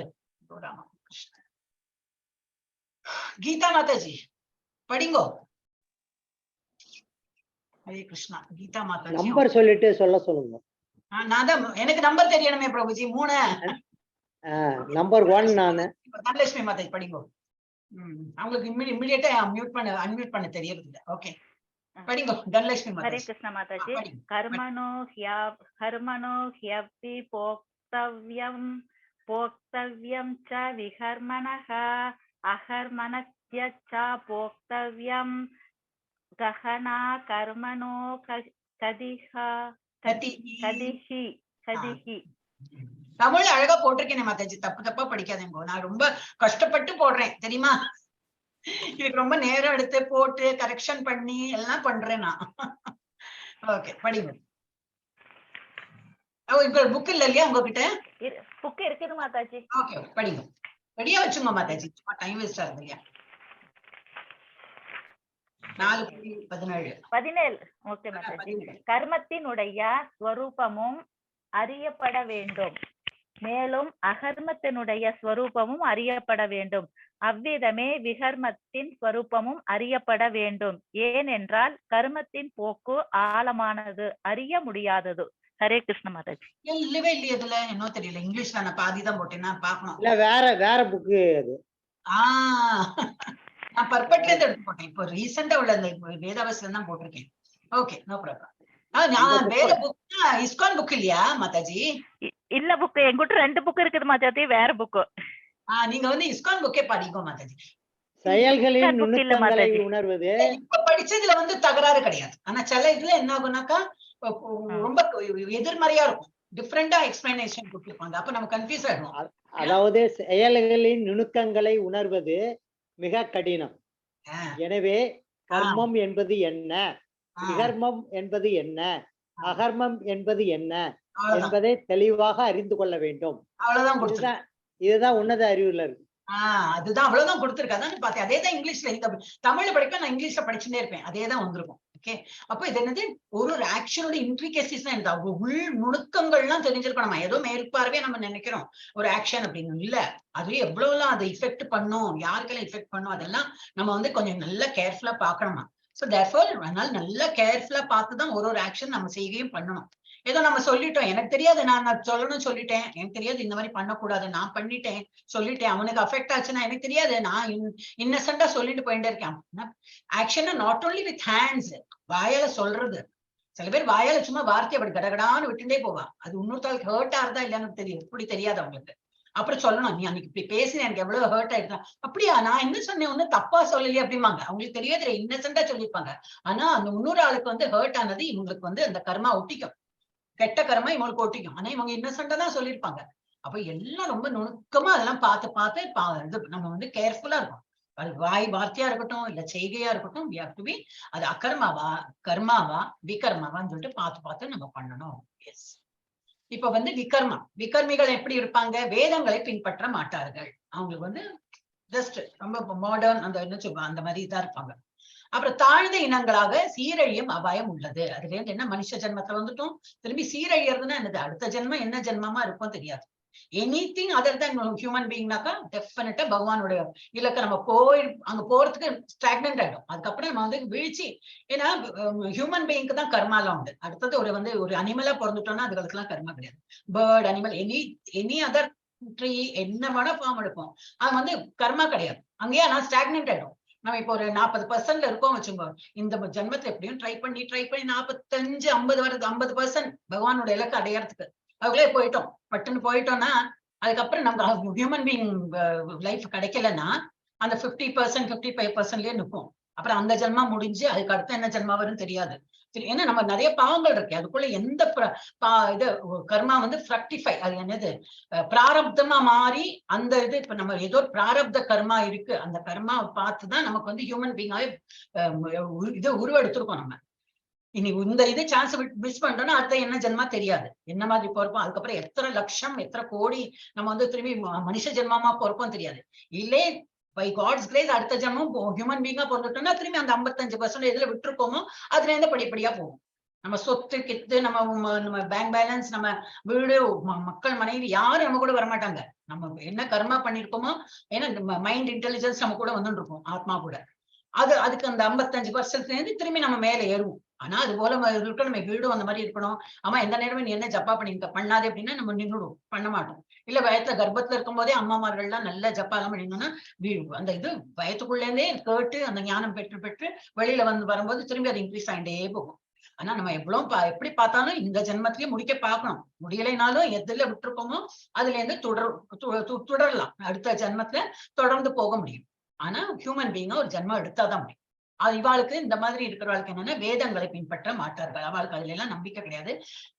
கீதா மாதாஜி படிங்கோ. ஹரே கிருஷ்ணா. கீதா மாதாஜி நம்பர் சொல்லிட்டு சொல்லுங்க. நான் தான், எனக்கு நம்பர் தெரியணுமே பிரபுஜி. 3 நம்பர் 1 நானு. தனலட்சுமி மாதாஜி படிங்கோ. அவங்களுக்கு இமிடியேட்டா அன்மியூட் பண்ண தெரியறது இல்ல. ஓகே, படிங்கோ தனலட்சுமி மாதாஜி. ஹரே கிருஷ்ண மாதாஜி. கர்மணோ ஹ்யபி போக்தவ்யம் ச விகர்மணஹ அகர்மணஸ்ய ச போக்தவ்யம் கஹனா கர்மணோ கதிஹி. தமிழ் அழகா போட்டிருக்கேன் மாதாஜி, தப்பா படிக்காதீங்க. நான் ரொம்ப கஷ்டப்பட்டு போடுறேன் தெரியுமா. இதுக்கு ரொம்ப நேரம் எடுத்து போட்டு கரெக்ஷன் பண்ணி எல்லாம் பண்றேன் நான். ஓகே, படிங்க. இப்ப புக் இல்ல இல்லையா உங்ககிட்ட? புக் இருக்குது மாதாஜி. ஓகே, படிங்க. ரெடியா வச்சுங்க மாதாஜி, டைம் வேஸ்ட் ஆகுது இல்லையா? 4:17. ஓகே மாதாஜி. கர்மத்தினுடைய ஸ்வரூபமும் அறியப்பட வேண்டும், மேலும் அகர்மத்தினுடைய ஸ்வரூபமும் அறியப்பட வேண்டும். அவ்விதமே விகர்மத்தின் ஸ்வரூபமும் அறியப்பட வேண்டும். ஏனென்றால் கர்மத்தின் போக்கு ஆழமானது, அறிய முடியாதது. ஹரே கிருஷ்ண மாதாஜி. இல்லவே இல்லையே, இதுல என்ன தெரியல. இங்கிலீஷ்ல நான் பாதிதான் போட்டேன், நான் பாக்கணும். இல்ல வேற புக்கு அது. நான் பர்பட்ல இருந்து எடுத்து போட்டேன். இப்போ ரீசெண்டா உள்ள அந்த வேதாவசில தான் போட்டிருக்கேன். Okay, no problem. நான் வேற புக், இஸ்கான் புக் இல்லையா மாதாஜி? இல்ல, புக் என்கிட்ட 2 புக் இருக்குது மாதாஜி, வேற புக். நீங்க வந்து இஸ்கான் புக்கே படிங்க மாதாஜி. செயல்களின் நுணுக்கங்களை உணர்வது. இப்ப படிச்சதுல வந்து தகராறு கிடையாது. ஆனா சில இதுல என்ன ஆகுனாக்கா ரொம்ப எதிர்மறையா இருக்கும், டிஃபரெண்டா எக்ஸ்பிளனேஷன் கொடுத்திருப்பாங்க. அப்ப நம்ம கன்ஃபியூஸ் ஆயிடும். அதாவது செயல்களின் நுணுக்கங்களை உணர்வது மிக கடினம். எனவே கர்மம் என்பது என்ன, விகர்மம் என்பது என்ன, அகர்மம் என்பது என்ன என்பதை தெளிவாக அறிந்து கொள்ள வேண்டும். அவ்வளவுதான், இதுதான் உன்னத அறிவுல இருக்கு. அதுதான், அவ்வளவுதான் கொடுத்திருக்கு. அதான் பார்த்தேன். அதேதான் இங்கிலீஷ்ல, தமிழ்ல படிப்பேன் நான், இங்கிலீஷ்ல படிச்சுட்டே இருப்பேன், அதேதான் வந்திருக்கும். ஓகே, அப்ப இது என்னது, ஒரு ஆக்ஷனோட இன்ட்ரிகேசிஸ் தான் எனக்கு உள் நுணுக்கங்கள்லாம் தெரிஞ்சிருக்கணும். ஏதோ மேற்பார்வையா நம்ம நினைக்கிறோம் ஒரு ஆக்ஷன் அப்படின்னு இல்ல, அதுவே எவ்வளவுலாம் அதை இஃபெக்ட் பண்ணும், யாருக்கெல்லாம் இஃபெக்ட் பண்ணும், அதெல்லாம் நம்ம வந்து கொஞ்சம் நல்லா கேர்ஃபுல்லா பாக்கணுமா. ஸோ தேர்ஃபோர் அதனால நல்லா கேர்ஃபுல்லா பார்த்துதான் ஒரு ஆக்ஷன் நம்ம செய்கையும் பண்ணணும். ஏதோ நம்ம சொல்லிட்டோம், எனக்கு தெரியாது, நான் சொல்லணும்னு சொல்லிட்டேன், எனக்கு தெரியாது இந்த மாதிரி பண்ணக்கூடாது, நான் பண்ணிட்டேன் சொல்லிட்டேன், அவனுக்கு அஃபெக்ட் ஆச்சுன்னா எனக்கு தெரியாது, நான் இன்னசென்டா சொல்லிட்டு போயிட்டே இருக்கேன். Action not only with hands, வாயால சொல்றது. சில பேர் வாயால சும்மா வார்த்தை அப்படி கடகடான்னு விட்டுட்டே போவா, அது இன்னொருத்தாளுக்கு ஹர்ட் ஆகுதா இல்லைன்னு தெரியும், இப்படி தெரியாது அவங்களுக்கு. அப்புறம் சொல்லணும், நீ அன்னைக்கு இப்படி பேசின எனக்கு எவ்வளவு ஹர்ட் ஆயிடுதான். அப்படியா, நான் என்ன சொன்னேன், ஒன்னும் தப்பா சொல்லலையே அப்படிம்பாங்க. அவங்களுக்கு தெரியவே இன்னசென்டா சொல்லியிருப்பாங்க. ஆனா அந்த இன்னொரு ஆளுக்கு வந்து ஹர்ட் ஆனது இவங்களுக்கு வந்து அந்த கர்மா ஒட்டிக்கும், கெட்ட கர்மா இவங்களுக்கு ஒட்டிக்கும். ஆனா இவங்க இன்னசென்டா தான் சொல்லியிருப்பாங்க. அப்ப எல்லாம் ரொம்ப நுணுக்கமா அதெல்லாம் பார்த்து பார்த்து நம்ம வந்து கேர்ஃபுல்லா இருக்கும். அது வாய் வார்த்தையா இருக்கட்டும் இல்ல செய்கையா இருக்கட்டும், we have to be அது அகர்மாவா கர்மாவா விகர்மாவான்னு சொல்லிட்டு பார்த்து பார்த்து நம்ம பண்ணணும். எஸ். இப்ப வந்து விகர்மிகள் எப்படி இருப்பாங்க, வேதங்களை பின்பற்ற மாட்டார்கள். அவங்களுக்கு வந்து ஜஸ்ட் ரொம்ப மாடர்ன் அந்த என்ன சொல்லுவாங்க அந்த மாதிரி தான் இருப்பாங்க. அப்புறம் தாழ்ந்த இனங்களாக சீரழியும் அபாயம் உள்ளது. அதுல இருந்து என்ன, மனுஷ ஜென்மத்துல வந்துட்டோம், திரும்பி சீரழியறதுன்னா என்னது, அடுத்த ஜென்மம் என்ன ஜென்மமா இருக்கும் தெரியாது. எனிதிங் அதர் தன் ஹியூமன் பீயிங்னாக்கா டெஃபினட்டா பகவானுடைய இலக்க நம்ம அங்க போறதுக்கு ஸ்டாக்னன்ட் ஆயிடும். அதுக்கப்புறம் நம்ம வந்து வீழ்ச்சி. ஏன்னா ஹியூமன் பீயிங்க்கு தான் கர்மாலாம் உண்டு. அடுத்தது ஒரு அனிமலா பிறந்துட்டோம்னா அதுகளுக்கெல்லாம் கர்மா கிடையாது. Bird, animal, any other tree என்ன வேணா ஃபார்ம் எடுப்போம், அது வந்து கர்மா கிடையாது. அங்கேயே நான் ஸ்டாக்னன்ட் ஆயிடும். நம்ம இப்போ ஒரு 40% இருக்கோம் வச்சுக்கோ, இந்த ஜென்மத்தை எப்படியும் ட்ரை பண்ணி 45 50 வருது, 50% பகவானோட இலக்கு அடையறதுக்கு அவங்களே போயிட்டோம். பட்டுன்னு போயிட்டோம்னா அதுக்கப்புறம் நம்ம ஹியூமன் பீயிங் லைஃப் கிடைக்கலன்னா அந்த 50% 55%லயே நிற்கும். அப்புறம் அந்த ஜென்மா முடிஞ்சு அதுக்கு அடுத்த என்ன ஜென்மா வரும்னு தெரியாது. ஏன்னா நம்ம நிறைய பாவங்கள் இருக்கு, அதுக்குள்ள எந்த இது கர்மா வந்து ஃப்ரக்டிஃபை, அது என்னது பிராரப்தமா மாறி அந்த இது இப்ப நம்ம ஏதோ பிராரப்த கர்மா இருக்கு, அந்த கர்மா பார்த்துதான் நமக்கு வந்து ஹியூமன் பீயிங்காவே இது உருவெடுத்திருக்கோம். நம்ம இனி இந்த இது சான்ஸ் மிஸ் பண்றோம்னா அடுத்த என்ன ஜென்மா தெரியாது, என்ன மாதிரி போறப்போம், அதுக்கப்புறம் எத்தனை லட்சம் எத்தனை கோடி நம்ம வந்து திரும்பி மனுஷ ஜென்மமா போறப்போம் தெரியாது. இல்லே பை காட்ஸ் கிரேஸ் அடுத்த ஜென்மம் ஹியூமன் பீங்கா பிறந்துட்டோம்னா திரும்பி அந்த 55% எதுல விட்டுருக்கோமோ அதுல இருந்து படிப்படியா போகும். நம்ம சொத்து கித்து நம்ம பேங்க் பேலன்ஸ் நம்ம வீடு மக்கள் மனைவி யாரும் நம்ம கூட வரமாட்டாங்க. நம்ம என்ன கர்மா பண்ணிருக்கோமோ, ஏன்னா மைண்ட் இன்டெலிஜென்ஸ் நம்ம கூட வந்துட்டு இருக்கோம், ஆத்மா கூட. அதுக்கு அந்த 55% திரும்பி நம்ம மேல ஏறுவோம். ஆனா அது போல இருக்கணும், நம்ம வீடும் அந்த மாதிரி இருக்கணும். ஆமா எந்த நேரமே நீ என்ன ஜப்பா பண்ணிருக்க பண்ணாதே அப்படின்னா நம்ம நின்றுடும், பண்ண மாட்டோம். இல்ல வயத்துல கர்ப்பத்துல இருக்கும் போதே அம்மாமார்கள்லாம் நல்ல ஜப்பா எல்லாம் பண்ணிருந்தோம்னா அந்த இது வயத்துக்குள்ளே இருந்தே கேட்டு அந்த ஞானம் பெற்று வெளியில வரும்போது திரும்பி அது இன்க்ரீஸ் ஆகிட்டே போகும். ஆனா நம்ம எப்படி பார்த்தாலும் இந்த ஜென்மத்திலேயே முடிக்க பார்க்கணும். முடியலைனாலும் எதுல விட்டுருக்கோமோ அதுல இருந்து தொடரலாம், அடுத்த ஜென்மத்துல தொடர்ந்து போக முடியும். ஆனா ஹியூமன் பீயிங்கா ஒரு ஜென்மம் எடுத்தாதான் முடியும். இவாளுக்கு இந்த மாதிரி இருக்கிறவளுக்கு என்னன்னா வேதங்களை பின்பற்ற மாட்டார்கள், அவளுக்கு அதுல எல்லாம் நம்பிக்கை கிடையாது.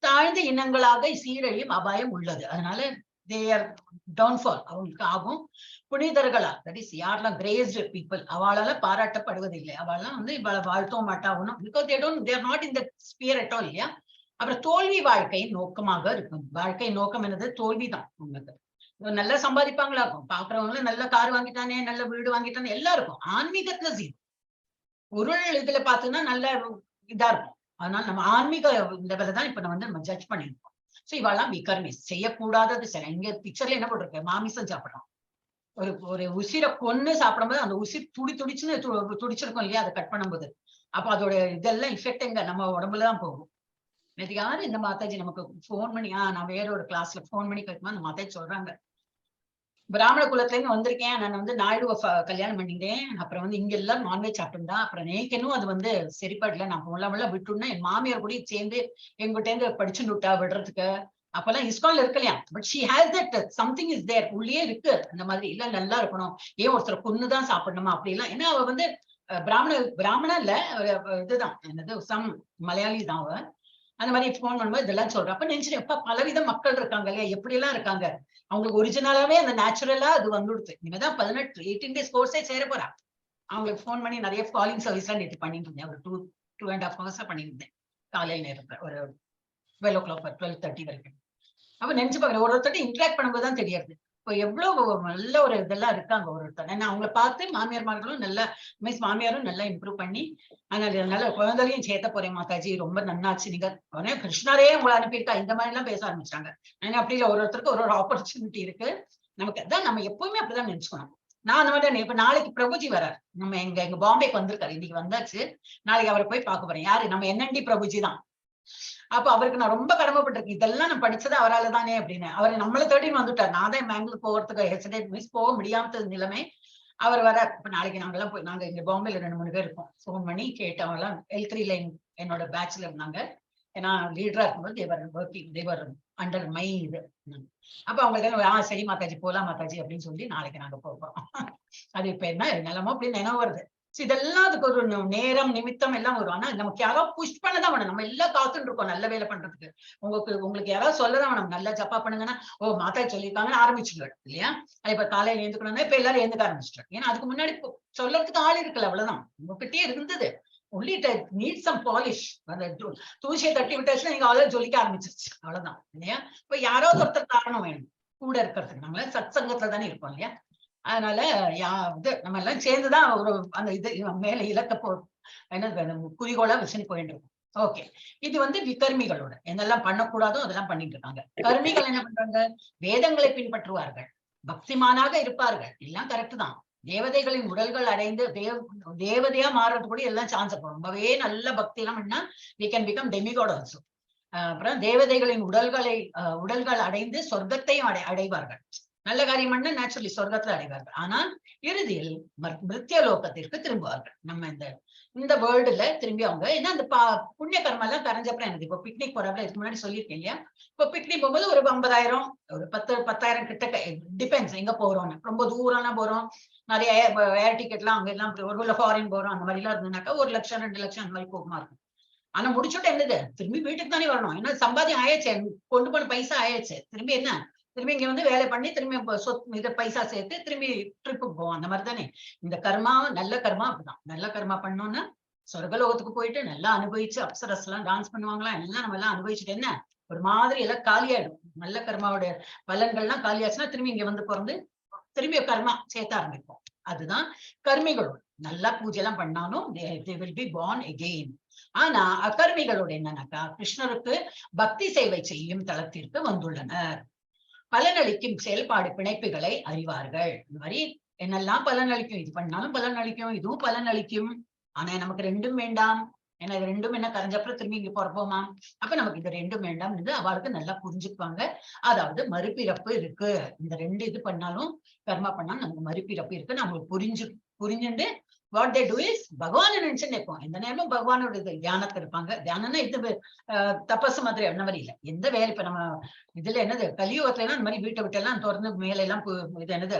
தாழ்ந்த இனங்களாக சீரழியும் அபாயம் உள்ளது. அதனால தேர் டவுன்ஃபால் அவங்களுக்கு ஆகும். புனிதர்களா, தட் இஸ் யாரெல்லாம் கிரேஸ்டு பீப்புள், அவளால பாராட்டப்படுவதில்லை. அவள்லாம் வந்து இவளை வாழ்த்தவும் மாட்டாகணும், because they're not in the sphere at all, இல்லையா. அப்புறம் தோல்வி வாழ்க்கையின் நோக்கமாக இருக்கும். வாழ்க்கை நோக்கம் என்னது, தோல்விதான். உங்களுக்கு நல்லா சம்பாதிப்பாங்களா இருக்கும், பாக்குறவங்களும் நல்ல கார் வாங்கிட்டானே நல்ல வீடு வாங்கிட்டானே எல்லாம் இருக்கும். ஆன்மீகத்துல ஜீரோ. பொருள் இதுல பாத்தீங்கன்னா நல்ல இதா இருக்கும். அதனால நம்ம ஆன்மீக லெவல தான் இப்ப நம்ம ஜட்ஜ் பண்ணிருக்கோம். சோ இவெல்லாம் விகர்மிஸ், செய்யக்கூடாதது. சரி, இங்க பிக்சர்ல என்ன போட்டிருக்கு, மாமிசம் சாப்பிடறோம். ஒரு உசிரை கொன்னு சாப்பிடும்போது அந்த உசிர் துடிச்சுன்னு துடிச்சிருக்கும் இல்லையா, அதை கட் பண்ணும்போது அப்ப அதோட இதெல்லாம் இஃபெக்ட் எங்க நம்ம உடம்புலதான் போகும். நேற்று யாரு இந்த மாதாஜி நமக்கு போன் பண்ணி, நான் வேற ஒரு கிளாஸ்ல போன் பண்ணி கேட்கும்போது அந்த மாதாஜி சொல்றாங்க, பிராமண குலத்துல இருந்து வந்திருக்கேன், நான் வந்து நாயுடுவ கல்யாணம் பண்ணிட்டேன், அப்புறம் வந்து இங்க எல்லாம் நான்வெஜ் சாப்பிட்டுருந்தா, அப்புறம் நேக்கனும் அது வந்து சரிப்படல, நான் முள்ள விட்டுன்னா என் மாமியார் கூட சேர்ந்து எங்கிட்ட இருந்து படிச்சுட்டு விட்டா விடுறதுக்கு. அப்பெல்லாம் இஸ்கான்ல இருக்கலையா, but she has that something is there, உள்ளே இருக்கு அந்த மாதிரி. இல்ல நல்லா இருக்கணும், ஏன் ஒருத்தர் கொன்னுதான் சாப்பிடணுமா அப்படி எல்லாம். ஏன்னா அவ வந்து பிராமண இல்ல, இதுதான் என்னது சம் மலையாளி தான் அவ. அந்த மாதிரி போன் பண்ணும்போது இதெல்லாம் சொல்றேன். அப்ப நினைச்சிட்டு எப்ப பலவித மக்கள் இருக்காங்க இல்லையா, எப்படி எல்லாம் இருக்காங்க. அவங்களுக்கு ஒரிஜினலாவே அந்த நேச்சுரலா அது வந்துடுது. இனிமேதான் 18 days கோர்ஸே சேர போறா. அவங்களுக்கு போன் பண்ணி நிறைய காலிங் சர்வீஸ் எல்லாம் நேற்று பண்ணிட்டு இருந்தேன். ஒரு 2.5 hours பண்ணிட்டு இருந்தேன் காலையில் நேரத்துல, ஒரு 12 o'clock 12:30 வரைக்கும். அப்ப நினைச்சு பாக்குறேன், ஒருத்தர் இன்டராக்ட் பண்ணும்போதுதான் தெரியாது இப்போ எவ்வளவு நல்ல ஒரு இதெல்லாம் இருக்காங்க ஒருத்தர். ஏன்னா அவங்களை பார்த்து மாமியார்மார்களும் நல்லா மாமியாரும் நல்லா இம்ப்ரூவ் பண்ணி அதனால நல்ல குழந்தையும் சேர்த்த போறேன் மாதாஜி, ரொம்ப நன்னாச்சு, நீங்க உடனே கிருஷ்ணரே உங்களை அனுப்பியிருக்கா, இந்த மாதிரி எல்லாம் பேச ஆரம்பிச்சாங்க. ஏன்னா அப்படி இல்லை, ஒருத்தருக்கு ஒரு ஆப்பர்ச்சுனிட்டி இருக்கு நமக்கு. அதான் நம்ம எப்பவுமே அப்படிதான் நினைச்சுக்கணும். நான் அந்த மாதிரி இப்ப நாளைக்கு பிரபுஜி வர்றார், நம்ம எங்க பாம்பேக்கு வந்திருக்காரு, இன்னைக்கு வந்தாச்சு, நாளைக்கு அவரை போய் பார்க்க போறேன். யாரு? நம்ம NND பிரபுஜி தான். அப்ப அவருக்கு நான் ரொம்ப கடமைப்பட்டிருக்கேன், இதெல்லாம் நான் படிச்சது அவரால் தானே அப்படின்னு. அவர் நம்மளை தேடின்னு வந்துட்டார். நான் தான் பெங்களூர் போகிறதுக்கு ஹெசிடேட் மிஸ் போக முடியாம நிலைமை. அவர் வர இப்ப நாளைக்கு நாங்கெல்லாம் போய், நாங்க இங்க பாம்பேல 2-3 பேர் இருக்கோம், ஃபோன் பண்ணி கேட்டவங்க எல்லாம் L3 லைன் என்னோட பேட்ச்ல இருந்தாங்க. ஏன்னா லீடரா இருக்கும்போது தேவர் அண்டர் மை இது. அப்ப அவங்க சரி மாதாஜி போலாம் மாதாஜி அப்படின்னு சொல்லி நாளைக்கு நாங்க போறோம். அது இப்ப என்ன நிலமோ அப்படின்னு நினைவு வருது. இதெல்லாம் அதுக்கு ஒரு நேரம் நிமித்தம் எல்லாம் வரும். ஆனா நமக்கு யாராவது புஷ் பண்ணதான் வேணும். நம்ம எல்லாம் காத்துட்டு இருக்கோம் நல்ல வேலை பண்றதுக்கு. உங்களுக்கு யாராவது சொல்லதான் வேணும், நல்லா ஜப்பா பண்ணுங்கன்னா, ஓ மாதாஜி சொல்லியிருக்காங்கன்னு ஆரம்பிச்சுடுவாரு இல்லையா? அது இப்ப காலையில எழுந்துக்கணும்னா இப்ப எல்லாரும் எழுந்துக்க ஆரம்பிச்சிட்டாரு. ஏன்னா அதுக்கு முன்னாடி சொல்லறதுக்கு ஆள் இருக்குல்ல, அவ்வளவுதான். உங்ககிட்டயே இருந்தது, only need some polish. அந்த தூசியை தட்டி விட்டாச்சுன்னா நீங்க அவ்வளவு ஜொலிக்க ஆரம்பிச்சிருச்சு, அவ்வளவுதான் இல்லையா? இப்ப யாராவது ஒருத்தர் காரணம் வேணும் கூட இருக்கிறதுக்கு. நம்மள சத் சங்கத்துல தானே இருப்போம் இல்லையா? அதனால நம்ம எல்லாம் சேர்ந்துதான் ஒரு அந்த இது மேல இலக்க என்ன குறிக்கோளா வச்சுன்னு போயிட்டு இருக்கோம். ஓகே, இது விகர்மிகளோட என்னெல்லாம் பண்ணக்கூடாதோ அதெல்லாம் பண்ணிட்டு இருக்காங்க. கர்மிகள் என்ன பண்றாங்க? வேதங்களை பின்பற்றுவார்கள், பக்திமானாக இருப்பார்கள், எல்லாம் கரெக்ட் தான். தேவதைகளின் உடல்கள் அடைந்து தேவதையா மாறுறது கூட எல்லாம் சான்ஸ் இருக்கும். ரொம்பவே நல்ல பக்தி எல்லாம் பண்ணா we can become demigod also. அப்புறம் தேவதைகளின் உடல்கள் அடைந்து சொர்க்கத்தையும் அடைவார்கள். நல்ல காரியம் பண்ண நேச்சுரலி சொர்க்கத்துல அடைவார்கள். ஆனால் இறுதியில் மிருத்திய லோகத்திற்கு திரும்புவார்கள். நம்ம இந்த வேர்ல்டுல திரும்பி அவங்க ஏன்னா அந்த புண்ணிய கர்ம எல்லாம் கரைஞ்சப்பறம் எனக்கு இப்போ பிக்னிக் போறப்ப இதுக்கு முன்னாடி சொல்லியிருக்கேன் இல்லையா? இப்போ பிக்னிக் போகும்போது ஒரு 50,000 ஒரு 10,000 கிட்ட டிபெண்ட்ஸ் எங்க போறோம்னு. ரொம்ப தூரம்லாம் போறோம், நிறைய ஏர் டிக்கெட் எல்லாம் அங்க எல்லாம் ஒரு ஃபாரின் போறோம், அந்த மாதிரி எல்லாம் இருந்ததுனாக்கா 1 லட்சம் 2 லட்சம் அந்த மாதிரி போகுமா இருக்கும். ஆனா முடிச்சுட்டு என்னது, திரும்பி வீட்டுக்கு தானே வரணும். ஏன்னா சம்பாதியம் ஆயாச்சு, கொண்டு போன பைசா ஆயாச்சு, திரும்பி என்ன திரும்பி இங்க வேலை பண்ணி திரும்பி இதை பைசா சேர்த்து திரும்பி ட்ரிப்புக்கு போவோம். அந்த மாதிரி தானே இந்த கர்மா. நல்ல கர்மா அப்படிதான். நல்ல கர்மா பண்ணோம்னா சொர்க்கலோகத்துக்கு போயிட்டு நல்லா அனுபவிச்சு அப்சரஸ் எல்லாம் டான்ஸ் பண்ணுவாங்களாம், எல்லாம் நம்ம எல்லாம் அனுபவிச்சுட்டு என்ன ஒரு மாதிரி எல்லாம் காலியாயிடும். நல்ல கர்மாவோட பலன்கள்லாம் காலியாச்சுன்னா திரும்பி இங்க பிறந்து திரும்பி கர்மா சேர்த்த ஆரம்பிப்போம். அதுதான் கர்மிகளோட. நல்லா பூஜை எல்லாம் பண்ணாலும் they will be born again. ஆனா அகர்மிகளோட என்னன்னாக்கா கிருஷ்ணருக்கு பக்தி சேவை செய்யும் தளத்திற்கு வந்துள்ளனர். பலனளிக்கும் செயல்பாடு பிணைப்புகளை அறிவார்கள். இந்த மாதிரி என்னெல்லாம் பலனளிக்கும், இது பண்ணாலும் பலனளிக்கும், இதுவும் பலனளிக்கும். ஆனா நமக்கு ரெண்டும் வேண்டாம். ஏன்னா இது ரெண்டும் என்ன கரைஞ்சப்பறம் திரும்பி இங்க பிறப்போமா? அப்ப நமக்கு இது ரெண்டும் வேண்டாம் என்று அவளுக்கு நல்லா புரிஞ்சுக்குவாங்க. அதாவது மறுபிறப்பு இருக்கு. இந்த 2 இது பண்ணாலும் கர்மா பண்ணாலும் நமக்கு மறுபிறப்பு இருக்கு. நம்மளுக்கு புரிஞ்சுட்டு what they do is பகவானை நினைச்சுன்னு இருப்போம். எந்த நேரமும் பகவானோட தியானத்துல இருப்பாங்க. தியானம்னா இது தபசு மாதிரி அந்த மாதிரி இல்லை. எந்த வேலை இப்ப நம்ம இதுல என்னது கலியுகத்துல எல்லாம் அந்த மாதிரி வீட்டை விட்டெல்லாம் திறந்து மேல எல்லாம் இது என்னது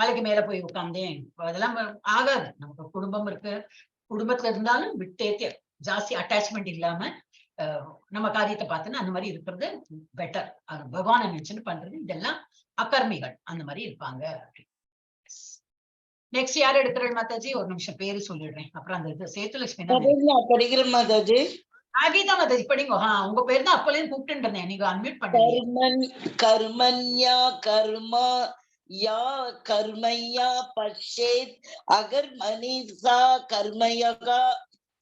மலைக்கு மேல போய் உட்கார்ந்தேன், அதெல்லாம் ஆகாது. நமக்கு குடும்பம் இருக்கு, குடும்பத்துல இருந்தாலும் விட்டேத்தே ஜாஸ்தி அட்டாச்மெண்ட் இல்லாம நம்ம காரியத்தை பார்த்துன்னு அந்த மாதிரி இருக்கிறது பெட்டர். அது பகவானை நினைச்சுன்னு பண்றது. இதெல்லாம் அகர்மிகள் அந்த மாதிரி இருப்பாங்க. நெக்ஸ்ட் யார் எடுக்கிறேன் மாதாஜி? ஒரு நிமிஷம் பேரு சொல்லிடுறேன், அப்புறம் அந்த சேத்துலட்சுமி படிக்கிறேன் மாதாஜி. கீதா மாதாஜி படிங்க. உங்க பேர் தான் அப்பலேயும் கூப்பிட்டு இருந்தேன், நீங்க அன்மியூட் பண்ணுங்க. கர்மன்யா கர்மா யா கர்மயா பஷ்யேத் அகர் மனிஷா கர்மயகா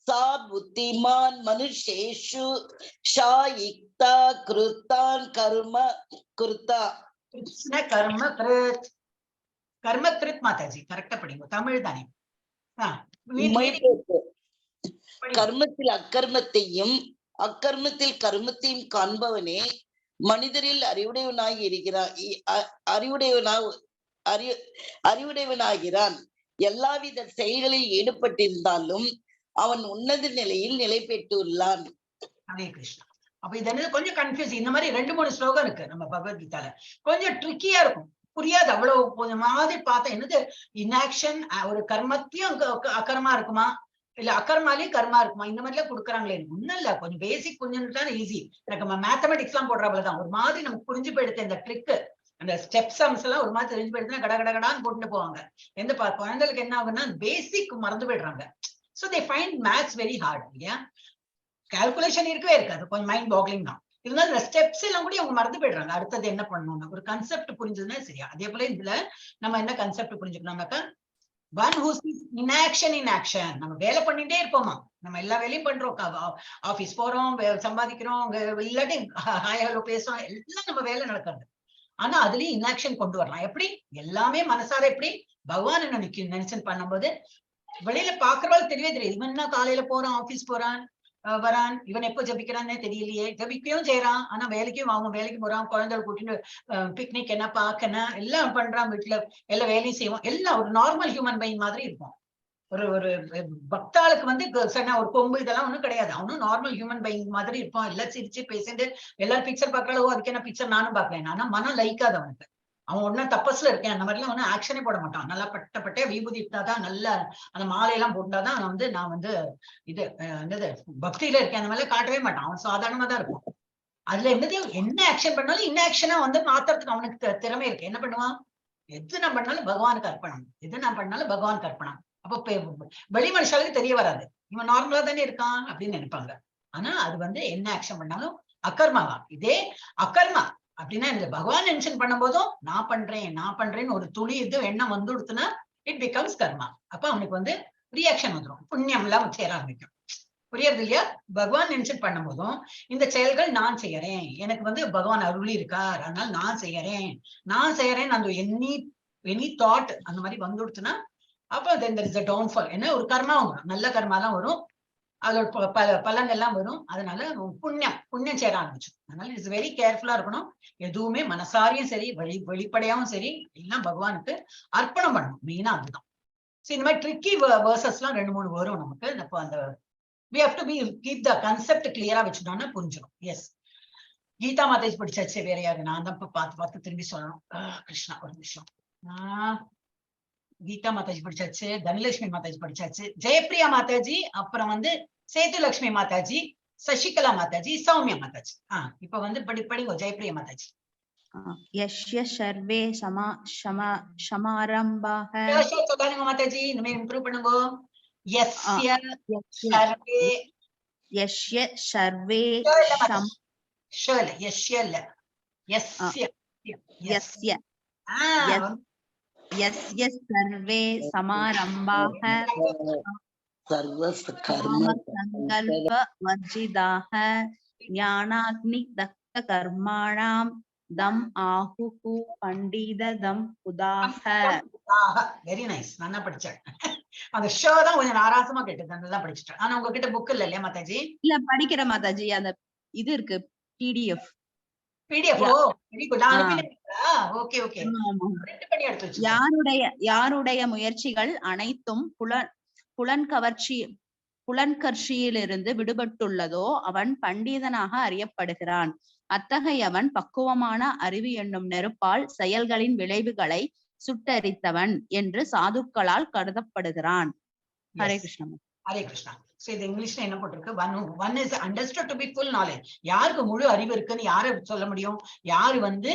சா புத்திமான் மனுஷேஷு ஷாயிக்தா கிருத்தான் கர்ம கிருத்தா. கிருஷ்ண கர்ம கிருத். கர்ம கிருத் மாதாஜி கரெக்டா படிங்க, தமிழ் தானே? கர்மத்தில் அக்கர்மத்தையும் அக்கர்மத்தில் கர்மத்தையும் காண்பவனே மனிதரில் அறிவுடையவனாகிறான். எல்லாவித செயல்களில் ஈடுபட்டிருந்தாலும் அவன் உன்னத நிலையில் நிலை பெற்றுள்ளான். ஹரே கிருஷ்ணா. அப்ப இது என்ன கொஞ்சம் கன்ஃபியூஸ். இந்த மாதிரி 2-3 ஸ்லோகம் இருக்கு நம்ம பகவத்கீதால, கொஞ்சம் ட்ரிக்கியா இருக்கும், புரியாது. அவ்வளவு கொஞ்சம் மாதிரி பார்த்தா என்னது இன்ஆக்ஷன், ஒரு கர்மத்தையும் அகர்மா இருக்குமா, இல்ல அகர்மாலையும் கர்மா இருக்குமா, இந்த மாதிரி எல்லாம் கொடுக்குறாங்களே. ஒண்ணும் இல்ல, கொஞ்சம் பேசிக் புரிஞ்சுட்டாலும் ஈஸி. எனக்கு நம்ம மேத்தமெட்டிக்ஸ் எல்லாம் போடுறப்பதான் ஒரு மாதிரி நமக்கு புரிஞ்சு போயிடுது. இந்த ட்ரிக், அந்த ஸ்டெப் சம்ஸ் எல்லாம் ஒரு மாதிரி தெரிஞ்சு போயிடுதுன்னா கடகடான்னு போட்டுட்டு போவாங்க. எந்த குழந்தைகளுக்கு என்ன ஆகுன்னா பேசிக் மறந்து போயிடுறாங்க. So they find maths very hard. இல்லையா? கால்குலேஷன் இருக்கவே இருக்காது, கொஞ்சம் மைண்ட் பாக்லிங் தான். இருந்தாலும் இந்த ஸ்டெப்ஸ் எல்லாம் கூட அவங்க மறந்து போயிடுறாங்க. அடுத்தது என்ன பண்ணணும்னா ஒரு கான்செப்ட் புரிஞ்சதுன்னா சரியா. அதே போல இதுல நம்ம என்ன concept புரிஞ்சுக்கணும்னாக்கா one who sees inaction in action. நம்ம வேலை பண்ணிட்டே இருப்போமா, நம்ம எல்லா வேலையும் பண்றோம், ஆபீஸ் போறோம், சம்பாதிக்கிறோம், இல்லாட்டி ஹாயோ பேசுறோம், எல்லாம் நம்ம வேலை நடக்கிறது. ஆனா அதுலயும் இன்ஆக்ஷன் கொண்டு வரலாம். எப்படி? எல்லாமே மனசார எப்படி பகவான் நினைச்சு பண்ணும்போது வெளியில பாக்குறவாள் தெரியவே தெரியாது. இவன் என்ன காலையில போறான், ஆபீஸ் போறான், வரான், இவன் எப்போ ஜபிக்கிறான்னே தெரியலையே. ஜபிக்கையும் செய்யறான், ஆனா வேலைக்கும் அவங்க வேலைக்கு போறான், குழந்தைகள் கூட்டிட்டு பிக்னிக் என்ன பார்க்கணும் எல்லாம் பண்றான், வீட்டுல எல்லா வேலையும் செய்வோம், எல்லாம் ஒரு நார்மல் ஹியூமன் பீயிங் மாதிரி இருக்கும். ஒரு ஒரு பக்தாளுக்கு வந்து ஒரு கொம்பு இதெல்லாம் ஒண்ணும் கிடையாது. அவனும் நார்மல் ஹியூமன் பீயிங் மாதிரி இருப்பான். எல்லாம் சிரிச்சு பேசிட்டு எல்லாரும் பிக்சர் பார்க்கறோ, அதுக்கு என்ன பிக்சர் நானும் பாக்குறேன். ஆனா மனம் லைக்காது அவனுக்கு. அவன் ஒன்னும் தப்பஸ்ல இருக்கேன் அந்த மாதிரிலாம் ஒன்னும் ஆக்ஷனே போட மாட்டான். நல்லா பட்ட விபூதி இட்டாதான், நல்ல அந்த மாலையெல்லாம் போட்டாதான் நான் வந்து இது என்னது பக்தியில இருக்கேன் அந்த மாதிரிலாம் காட்டவே மாட்டான். அவன் சாதாரணமா தான் இருக்கும். அதுல என்ன ஆக்ஷன் பண்ணாலும் இன்ஆக்ஷனா வந்து மாத்துறதுக்கு அவனுக்கு திறமை இருக்கு. என்ன பண்ணுவான், எது நான் பண்ணாலும் பகவானுக்கு அர்ப்பணம், எது நான் பண்ணாலும் பகவானுக்கு அர்ப்பணம். அப்ப வெளி மனுஷாலுக்கு தெரிய வராது, இவன் நார்மலா தானே இருக்கான் அப்படின்னு நினைப்பாங்க. ஆனா அது வந்து என்ன ஆக்ஷன் பண்ணாலும் அக்கர்மாவா. இதே அக்கர்மா அப்படின்னா இந்த பகவான் மென்ஷன் பண்ணும் போதும் நான் பண்றேன்னு ஒரு துளி இது எண்ணம் வந்து கொடுத்துனா இட் பிகம்ஸ் கர்மா. அப்ப அவனுக்கு வந்து ரியாக்ஷன் வந்துடும், புண்ணியம் எல்லாம் சேர ஆரம்பிக்கும். புரியுறது இல்லையா? பகவான் மென்ஷன் பண்ணும் போதும் இந்த செயல்கள் நான் செய்யறேன், எனக்கு வந்து பகவான் அருளி இருக்கார், அதனால நான் செய்யறேன் அந்த எனி தாட் அந்த மாதிரி வந்து கொடுத்துனா அப்ப then there is a downfall. என்ன ஒரு கர்மா வரும், நல்ல கர்மா தான் வரும், அதோட பலன் எல்லாம் வரும். அதனால புண்ணியம் சேர ஆரம்பிச்சு. அதனால இட்ஸ் வெரி கேர்ஃபுல்லா இருக்கணும். எதுவுமே மனசாரியும் சரி வெளிப்படையாவும் சரி எல்லாம் பகவானுக்கு அர்ப்பணம் பண்ணணும். மெயினா அதுதான். சோ இந்த மாதிரி ட்ரிக்கி வேர்சஸ் எல்லாம் 2-3 வரும் நமக்கு. அப்போ அந்த we have to keep the concept கிளியரா வச்சுட்டோம்னா புரிஞ்சிடும். எஸ், கீதா மாதாஜி படிச்சாச்சு. வேற யாரு? நான் தான் பார்த்து திரும்பி சொல்லணும். கிருஷ்ணா ஒரு நிமிஷம். கீதா மாதாஜி படிச்சாச்சு, தனலட்சுமி மாதாஜி படிச்சாச்சு, ஜெயப்பிரியா மாதாஜி, அப்புறம் வந்து சேதுலட்சுமி மாதாஜி, சசிகலா மாதாஜி, சௌமியா மாதாஜி. இப்ப வந்து படிங்க ஜெயப்பிரியா மாதாஜி. யஸ்ய சர்வே சமாரம்பாஹ. சொல்லுங்க மாதாஜி, இனிமே இம்ப்ரூவ் பண்ணுங்க. யஸ்ய சர்வே यस्य सर्वे समारम्भाः सर्वसङ्कल्पवर्जिताः ज्ञानाग्निदग्धकर्माणां दम् आहुः पण्डितदम् उदाह. வெரி நைஸ், நல்லா படிச்சேன். அந்த ஷோ தான் கொஞ்சம் நாராசமா கேட்டது, நல்லா படிச்சுட்டேன். ஆனா உங்ககிட்ட புக் இல்லையா மாதாஜி? இல்ல படிக்கிற மாதாஜி, அந்த இது இருக்கு PDF. யாருடைய முயற்சிகள் அனைத்தும் புலன்கர்ஷியிலிருந்து விடுபட்டுள்ளதோ அவன் பண்டிதனாக அறியப்படுகிறான். அத்தகையவன் பக்குவமான அறிவு என்னும் நெருப்பால் செயல்களின் விளைவுகளை சுட்டரித்தவன் என்று சாதுக்களால் கருதப்படுகிறான். ஹரே கிருஷ்ணா. ஹரே கிருஷ்ணா. சோ இது இங்கிலீஷ்ல என்ன போட்டிருக்கு? one is understood to be full knowledge. யாருக்கு முழு அறிவு இருக்குன்னு யாரு சொல்ல முடியும்? யாரு வந்து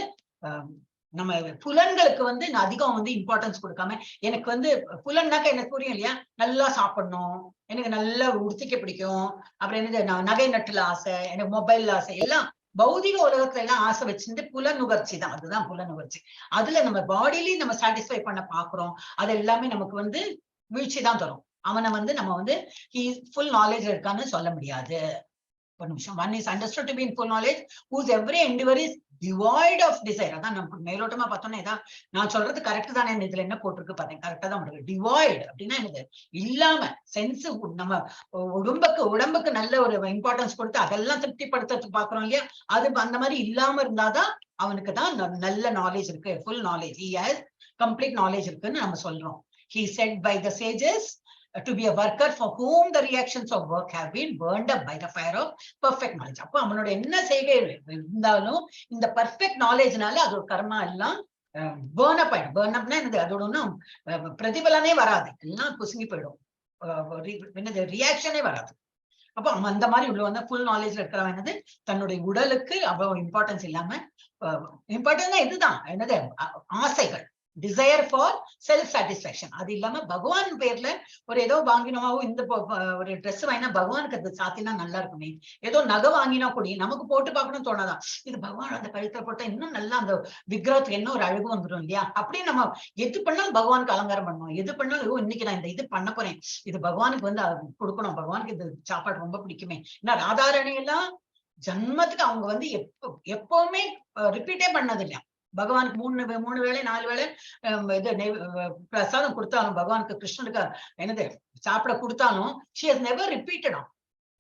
நம்ம புலன்களுக்கு வந்து அதிகம் வந்து இம்பார்ட்டன்ஸ் கொடுக்காம, எனக்கு வந்து புலன்னாக்க எனக்கு புரியும் இல்லையா, நல்லா சாப்பிடணும், எனக்கு நல்லா உடுத்திக்க பிடிக்கும், அப்புறம் என்னது நகை நட்டுல ஆசை, எனக்கு மொபைல் ஆசை, எல்லாம் பௌதிக உலகத்துல எல்லாம் ஆசை வச்சிருந்து புலனுகர்ச்சி தான். அதுதான் புலனுகர்ச்சி. அதுல நம்ம பாடியிலையும் நம்ம சாட்டிஸ்ஃபை பண்ண பாக்குறோம். அது எல்லாமே நமக்கு வந்து வீழ்ச்சி தான் தரும். அவனை வந்து நம்ம வந்து full knowledge இருக்கான்னு சொல்ல முடியாது. ஒரு நிமிஷம். One is understood to be in full knowledge whose every endeavor is devoid of desire. அதான் நம்ம மேலோட்டமா பார்த்தோம்னா இதான் நான் சொல்றது கரெக்ட் தானே. இதுல என்ன போட்டிருக்கு பாத்தீங்க, கரெக்டா தான் இருக்கு. டிவாய்டு அப்படின்னா என்னது? இல்லாம சென்ஸ், நம்ம உடம்புக்கு நல்ல ஒரு இம்பார்ட்டன்ஸ் கொடுத்து அதெல்லாம் திருப்திப்படுத்துறதுக்கு பாக்குறோம் இல்லையா, அது அந்த மாதிரி இல்லாம இருந்தாதான் அவனுக்கு தான் நல்ல நாலேஜ் இருக்கு, full knowledge. He has complete knowledge இருக்குன்னு நம்ம சொல்றோம். He said by the sages to be a worker for whom the reactions of work have been burned up by the fire of perfect knowledge. அப்போ அவனோட என்ன செய்கை இருந்தாலும் இந்த பர்ஃபெக்ட் நாலேஜ்னால அதோட கர்மா எல்லாம் பேர்ன் அப் ஆயிடும். பேர்ன் அப்னா என்னது? அதோட ஒன்றும் பிரதிபலனே வராது, எல்லாம் குசுங்கி போயிடும், என்னது ரியாக்ஷனே வராது. அப்போ அவன் அந்த மாதிரி உள்ள வந்து ஃபுல் நாலேஜ்ல இருக்கிறவன் என்னது, தன்னுடைய உடலுக்கு அவ்வளவு இம்பார்ட்டன்ஸ் இல்லாம, இம்பார்ட்டன்ஸ் இதுதான் என்னது, ஆசைகள், டிசைர் ஃபார் செல்ஃப் சாட்டிஸ்பாக்சன். அது இல்லாம பகவான் பேர்ல ஒரு ஏதோ வாங்கினோமோ, இந்த ஒரு ட்ரெஸ் வாங்கினா பகவானுக்கு அது சாத்தினா நல்லா இருக்குமே, ஏதோ நகை வாங்கினா கூட நமக்கு போட்டு பார்க்கணும்னு தோணாதான், இது பகவான் அந்த கழுத்தை போட்டா இன்னும் நல்லா அந்த விக்கிரகத்துக்கு என்ன ஒரு அழகு வந்துடும் இல்லையா. அப்படியே நம்ம எது பண்ணாலும் பகவானுக்கு அலங்காரம் பண்ணணும், எது பண்ணாலும் இன்னைக்கு நான் இந்த இது பண்ண போறேன், இது பகவானுக்கு வந்து கொடுக்கணும், பகவானுக்கு இது சாப்பாடு ரொம்ப பிடிக்குமே. ஏன்னா ராதாராணி எல்லாம் ஜன்மத்துக்கு அவங்க வந்து எப்பவுமே ரிப்பீட்டே பண்ணது இல்லையா, பகவானுக்கு மூணு வேளை 4 வேளை இது பிரசாதம் கொடுத்தாலும், பகவானுக்கு கிருஷ்ணனுக்கு என்னது சாப்பிட கொடுத்தாலும் she has never repeated on.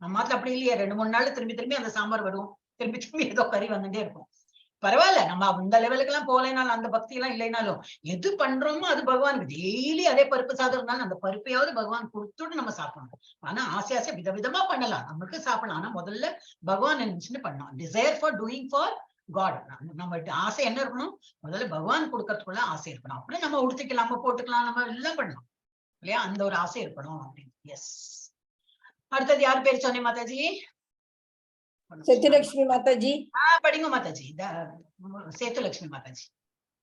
நம்ம மாத்திர அப்படி இல்லையா, 2-3 நாள் திரும்பி அந்த சாம்பார் வரும், திரும்பி ஏதோ கறி வந்துட்டே இருக்கும். பரவாயில்ல, நம்ம அந்த லெவலுக்கு எல்லாம் போகலைனாலும், அந்த பக்தி எல்லாம் இல்லைனாலும் எது பண்றோமோ அது பகவானுக்கு. டெய்லி அதே பருப்பு சாதம் இருந்தாலும் அந்த பருப்பையாவது பகவான் கொடுத்துட்டு நம்ம சாப்பிடணும். ஆனா ஆசை விதவிதமா பண்ணலாம், நமக்கு சாப்பிடலாம். ஆனா முதல்ல பகவான் நினைச்சுட்டு பண்ணணும். Desire for doing for God. நம்ம ஆசை என்ன இருக்கணும், முதல்ல பகவான் கொடுக்கறதுக்குள்ள ஆசை இருக்கணும். அப்படி நம்ம உடுத்திக்கலாம், நம்ம போட்டுக்கலாம், நம்ம எல்லாம் பண்ணலாம் இல்லையா, அந்த ஒரு ஆசை இருக்கணும் அப்படின்னு. எஸ். அடுத்தது யார் பேர் சொன்னேன் மாதாஜி? सेतुलक्ष्मी माताजी. படிங்க மாதாஜி. சேதுலக்ஷ்மி மாதாஜி.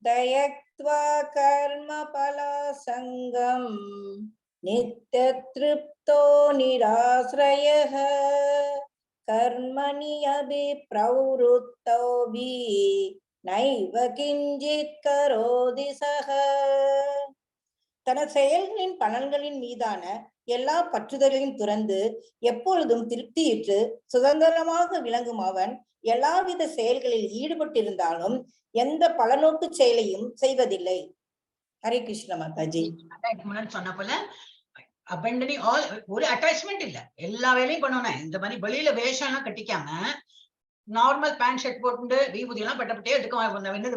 दयक्त्वा कर्म फल संगम नित्य तृप्तो निराश्रयः कर्मणि अभिप्रवृत्तो भी नैव किंचित् करोति सः. தன செயல்களின் பலன்களின் மீதான எல்லா பற்றுதலையும் துறந்து எப்பொழுதும் திருப்தியிட்டு சுதந்திரமாக விளங்கும் அவன் எல்லாவித செயல்களில் ஈடுபட்டிருந்தாலும் எந்த பலநோக்கு செயலையும் செய்வதில்லை. ஹரே கிருஷ்ண மாதாஜி. சொன்ன போல abandoning all, ஒரு அட்டாச்மெண்ட் இல்ல, எல்லா வேலையும் பண்ணணும். இந்த மாதிரி வெளியில வேஷம் எல்லாம் கட்டிக்காம நார்மல் பேண்ட் ஷர்ட் போட்டு விபூதி எல்லாம் பட்டப்பட்டே எடுக்க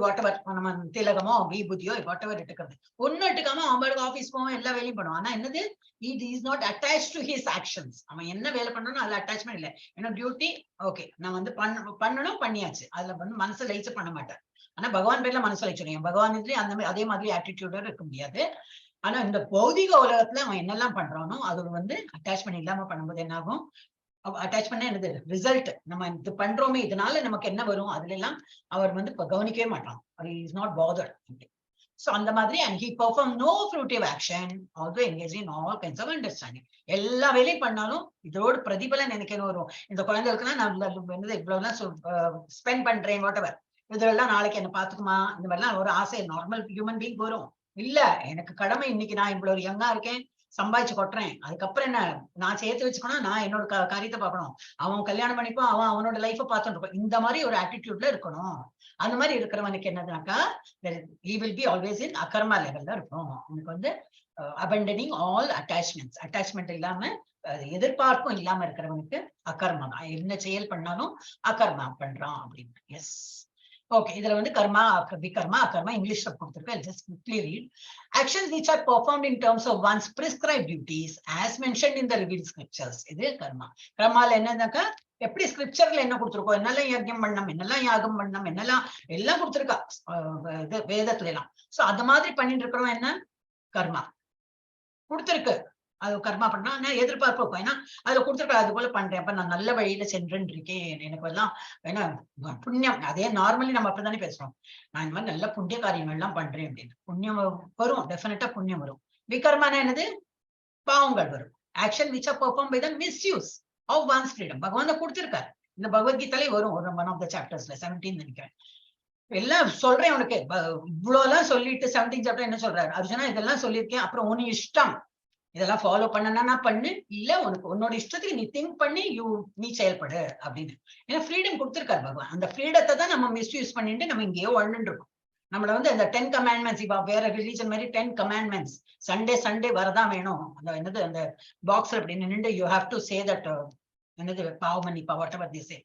வாட்டவர் நம்ம திலகமோ விபூதியோ வாட்டவர் எடுக்கிறது ஒண்ணு எடுக்காம அவன் ஆபீஸ் போவோம், எல்லா வேலையும் பண்ணுவான். ஆனா என்னது, it is not attached to his actions. அவன் என்ன வேலை பண்ணணும் அதுல அட்டாச்மெண்ட் இல்லை. ஏன்னா டியூட்டி ஓகே நான் வந்து பண்ணணும், பண்ணியாச்சு, அதுல வந்து மனசு லைச்சு பண்ண மாட்டேன். ஆனா பகவான் பேர்ல மனசு லைச்சுடுவேன். பகவான் அந்த மாதிரி அதே மாதிரி ஆட்டிடியூடோட இருக்க முடியாது. ஆனா இந்த பௌதிக உலகத்துல அவன் என்னெல்லாம் பண்றானோ அது வந்து அட்டாச்மெண்ட் இல்லாம பண்ணும்போது என்ன ஆகும், அட்டாச் பண்ண என்னது ரிசல்ட், நம்ம இது பண்றோமே இதனால நமக்கு என்ன வரும், அதுல எல்லாம் அவர் வந்து கவனிக்கவே மாட்டான். Is not bothered. சோ அந்த மாதிரி and he performed no fruitive action although engaged in all kinds of understanding. எல்லா வேலையும் பண்ணாலும் இதோட பிரதிபலன் எனக்கு என்ன வரும், இந்த குழந்தைகளுக்குலாம் நான் என்னது இவ்வளவுலாம் ஸ்பெண்ட் பண்றேன் வாட்டவர், இதெல்லாம் நாளைக்கு என்ன பாத்துக்குமா, இந்த மாதிரிலாம் ஒரு ஆசை நார்மல் ஹியூமன் பீங் வரும். இல்ல எனக்கு கடமை, இன்னைக்கு நான் இவ்வளவு யங்கா இருக்கேன், சம்பாதிச்சு கொட்டுறேன், அதுக்கப்புறம் என்ன நான் சேர்த்து வச்சுக்கணும், நான் என்னோட காரியத்தை பார்க்கணும், அவன் கல்யாணம் பண்ணிப்போம், அவன் அவனோட லைஃப பார்த்துட்டு இருப்பான். இந்த மாதிரி ஒரு ஆட்டிடியூட்ல இருக்கணும். அந்த மாதிரி இருக்கிறவனுக்கு என்னதுனாக்கா he will be always in அகர்மா லெவல்ல இருக்கும். அவனுக்கு வந்து abandoning all attachments, அட்டாச்மெண்ட் இல்லாம எதிர்பார்ப்பும் இல்லாம இருக்கிறவனுக்கு அகர்மா தான். என்ன செயல் பண்ணாலும் அகர்மா பண்றான் அப்படின்னு. எஸ். ஓகே, இதுல வந்து கர்மா, விகர்மா, அகர்மா இங்கிலீஷ்ல கொடுத்திருக்கேன். I'll just quickly read. Actions which are performed in terms of one's prescribed duties as mentioned in the revealed scriptures. இது கர்மா. கர்மால என்னன்னாக்கா எப்படி ஸ்கிரிப்சர்ல என்ன கொடுத்திருக்கோம், என்னெல்லாம் யஜ்ஞம் பண்ணணும், என்னெல்லாம் யாகம் பண்ணணும், எல்லாம் கொடுத்திருக்கா இது வேதத்துல எல்லாம். சோ அந்த மாதிரி பண்ணிட்டு இருக்கிறோம். என்ன கர்மா கொடுத்திருக்கு, அது கர்மா பண்ணா எதிர்பார்ப்பு இருக்கும். ஏன்னா அதுல கொடுத்துருக்க அது போல பண்றேன், அப்ப நான் நல்ல வழியில சென்றுன்னு இருக்கேன், எனக்கு எல்லாம் ஏன்னா புண்ணியம். அதே நார்மலி நம்ம அப்படித்தானே பேசுறோம், நான் இந்த மாதிரி நல்ல புண்ணிய காரியங்கள் எல்லாம் பண்றேன் அப்படின்னு. புண்ணியம் வரும், டெஃபினட்டா புண்ணியம் வரும். விகர்மான என்னது, பாவங்கள் வரும். Action which are perform by the misuse of one's freedom. பகவான் கொடுத்திருக்காரு, இந்த பகவத்கீதையிலே வரும் ஒரு ஒன் ஆஃப் த சாப்டர்ஸ்ல 17 நினைக்கிறேன். எல்லாம் சொல்றேன் உனக்கு, இவ்வளவு எல்லாம் சொல்லிட்டு 17 சாப்டர் என்ன சொல்றாரு, அர்ஜுனா இதெல்லாம் சொல்லியிருக்கேன், அப்புறம் உன் இஷ்டம், இதெல்லாம் ஃபாலோ பண்ணனா பண்ணு, இல்ல உனக்கு உன்னோட இஷ்டத்துக்கு நீ திங்க் பண்ணி நீ செயல்படு அப்படின்னு. ஏன்னா ஃப்ரீடம் கொடுத்திருக்காரு பகவான். அந்த ஃப்ரீடத்தை தான் நம்ம மிஸ்யூஸ் பண்ணிட்டு நம்ம இங்கேயோ வாழ்ந்துட்டு இருக்கோம். நம்மள வந்து அந்த 10 commandments, இப்ப வேற ரிலீஜன் மாதிரி 10 commandments சண்டே வரதான் வேணும், அந்த என்னது அந்த பாக்ஸ் அப்படி நின்று you have to say that என்னது பாவமணி வாட்டவர் தி சே.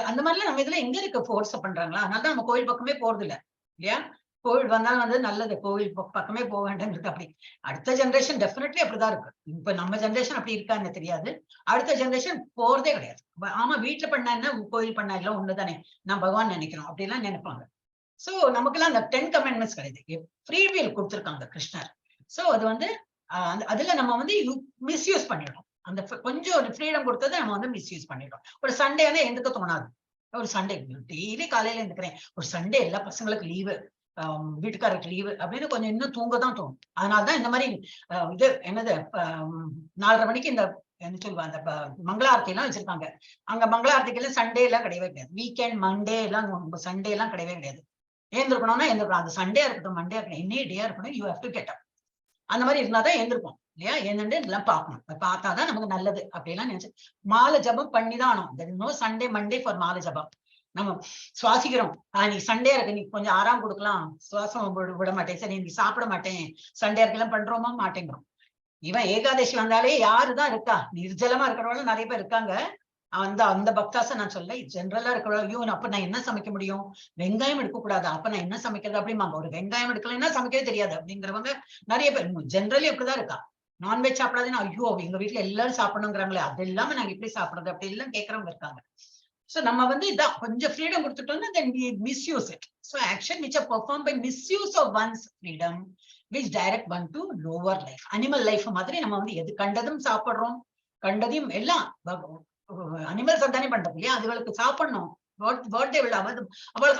அந்த மாதிரிலாம் நம்ம இதுல எங்க இருக்கு ஃபோர்ஸ் பண்றாங்களா, அதனாலதான் நம்ம கோயில் பக்கமே போறது இல்ல இல்லையா. கோவிட் வந்தாலும் வந்து நல்லது, கோவில் பக்கமே போக வேண்டாம் இருக்கு. அப்படி அடுத்த ஜென்ரேஷன் டெஃபினெட்லி அப்படிதான் இருக்கு. இப்ப நம்ம ஜென்ரேஷன் அப்படி இருக்கான்னு தெரியாது, அடுத்த ஜென்ரேஷன் போறதே கிடையாது. ஆமா வீட்டுல பண்ணா என்ன, கோயில் பண்ணா இல்ல ஒண்ணுதானே, நான் பகவான் நினைக்கிறோம் அப்படி எல்லாம் நினைப்பாங்க. சோ நமக்குலாம் அந்த 10 commandments கிடையாது, ஃப்ரீ வில் கொடுத்திருக்காங்க கிருஷ்ணர். சோ அது வந்து அதுல நம்ம வந்து மிஸ்யூஸ் பண்ணிடுறோம். அந்த கொஞ்சம் ஒரு ஃப்ரீடம் கொடுத்ததை நம்ம வந்து மிஸ்யூஸ் பண்ணிடுறோம். ஒரு சண்டே வந்து எதுக்கு தோணாது, ஒரு சண்டே டெய்லி காலையில இருந்துக்கிறேன், ஒரு சண்டே எல்லா பசங்களுக்கு லீவு, வீட்டுக்காரருக்கு லீவு அப்படின்னு கொஞ்சம் இன்னும் தூங்கதான் தோணும். அதனாலதான் இந்த மாதிரி இது என்னது 4:30 மணிக்கு இந்த என்ன சொல்லுவா அந்த மங்களாரத்தி எல்லாம் வச்சிருக்காங்க. அங்க மங்களாரத்திக்கு எல்லாம் சண்டே எல்லாம் கிடையவே கிடையாது, வீக்கெண்ட் மண்டே எல்லாம் சண்டே எல்லாம் கிடையவே கிடையாது. ஏந்திருக்கணும்னா எழுந்திருக்கணும், அந்த சண்டே இருக்கட்டும் மண்டே இருக்கணும், என்ன டேயா இருக்கணும், you have to get up. அந்த மாதிரி இருந்தாதான் எழுந்திருப்போம் இல்லையா. என்னண்டு இதெல்லாம் பார்க்கணும், பார்த்தாதான் நமக்கு நல்லது அப்படிலாம் நினைச்சு மாலை ஜபம் பண்ணிதான் ஆனோம். There is no Sunday Monday for மாலை ஜபம். நம்ம சுவாசிக்கிறோம். நீ சண்டே இருக்கு, நீ கொஞ்சம் ஆறாம் கொடுக்கலாம், சுவாசம் விட மாட்டேன், சரி நீ சாப்பிட மாட்டேன், சண்டே இருக்கலாம் பண்றோமா மாட்டேங்கிறோம். இவன் ஏகாதசி வந்தாலே யாருதான் இருக்கா, நிர்ஜலமா இருக்கிறவங்க நிறைய பேர் இருக்காங்க. அந்த பக்தாச நான் சொல்ல, ஜென்ரலா இருக்கிறவங்க, ஐயோ அப்ப நான் என்ன சமைக்க முடியும், வெங்காயம் எடுக்கக்கூடாது, அப்ப நான் என்ன சமைக்கிறது அப்படிம்பாங்க. ஒரு வெங்காயம் எடுக்கலன்னா சமைக்கவே தெரியாது அப்படிங்கிறவங்க நிறைய பேர் ஜென்ரலி அப்படிதான் இருக்கா. நான்வெஜ் சாப்பிடாதுன்னா ஐயோ எங்க வீட்டுல எல்லாரும் சாப்பிடணுங்கிறாங்களே, அது இல்லாம நாங்க எப்படி சாப்பிடுறது அப்படி எல்லாம் கேட்கறவங்க இருக்காங்க. So நம்ம வந்து இதான் கொஞ்சம் ஃப்ரீடம் கொடுத்துட்டோம்னா then we misuse it. So action which are performed by misuse of one's freedom which direct one to lower life. Animal life மாதிரி நம்ம வந்து எது கண்டதும் சாப்பிடுறோம், கண்டதையும் எல்லாம் அனிமல்ஸ் தானே பண்றது இல்லையா, அதுகளுக்கு சாப்பிடணும், அவளுக்கு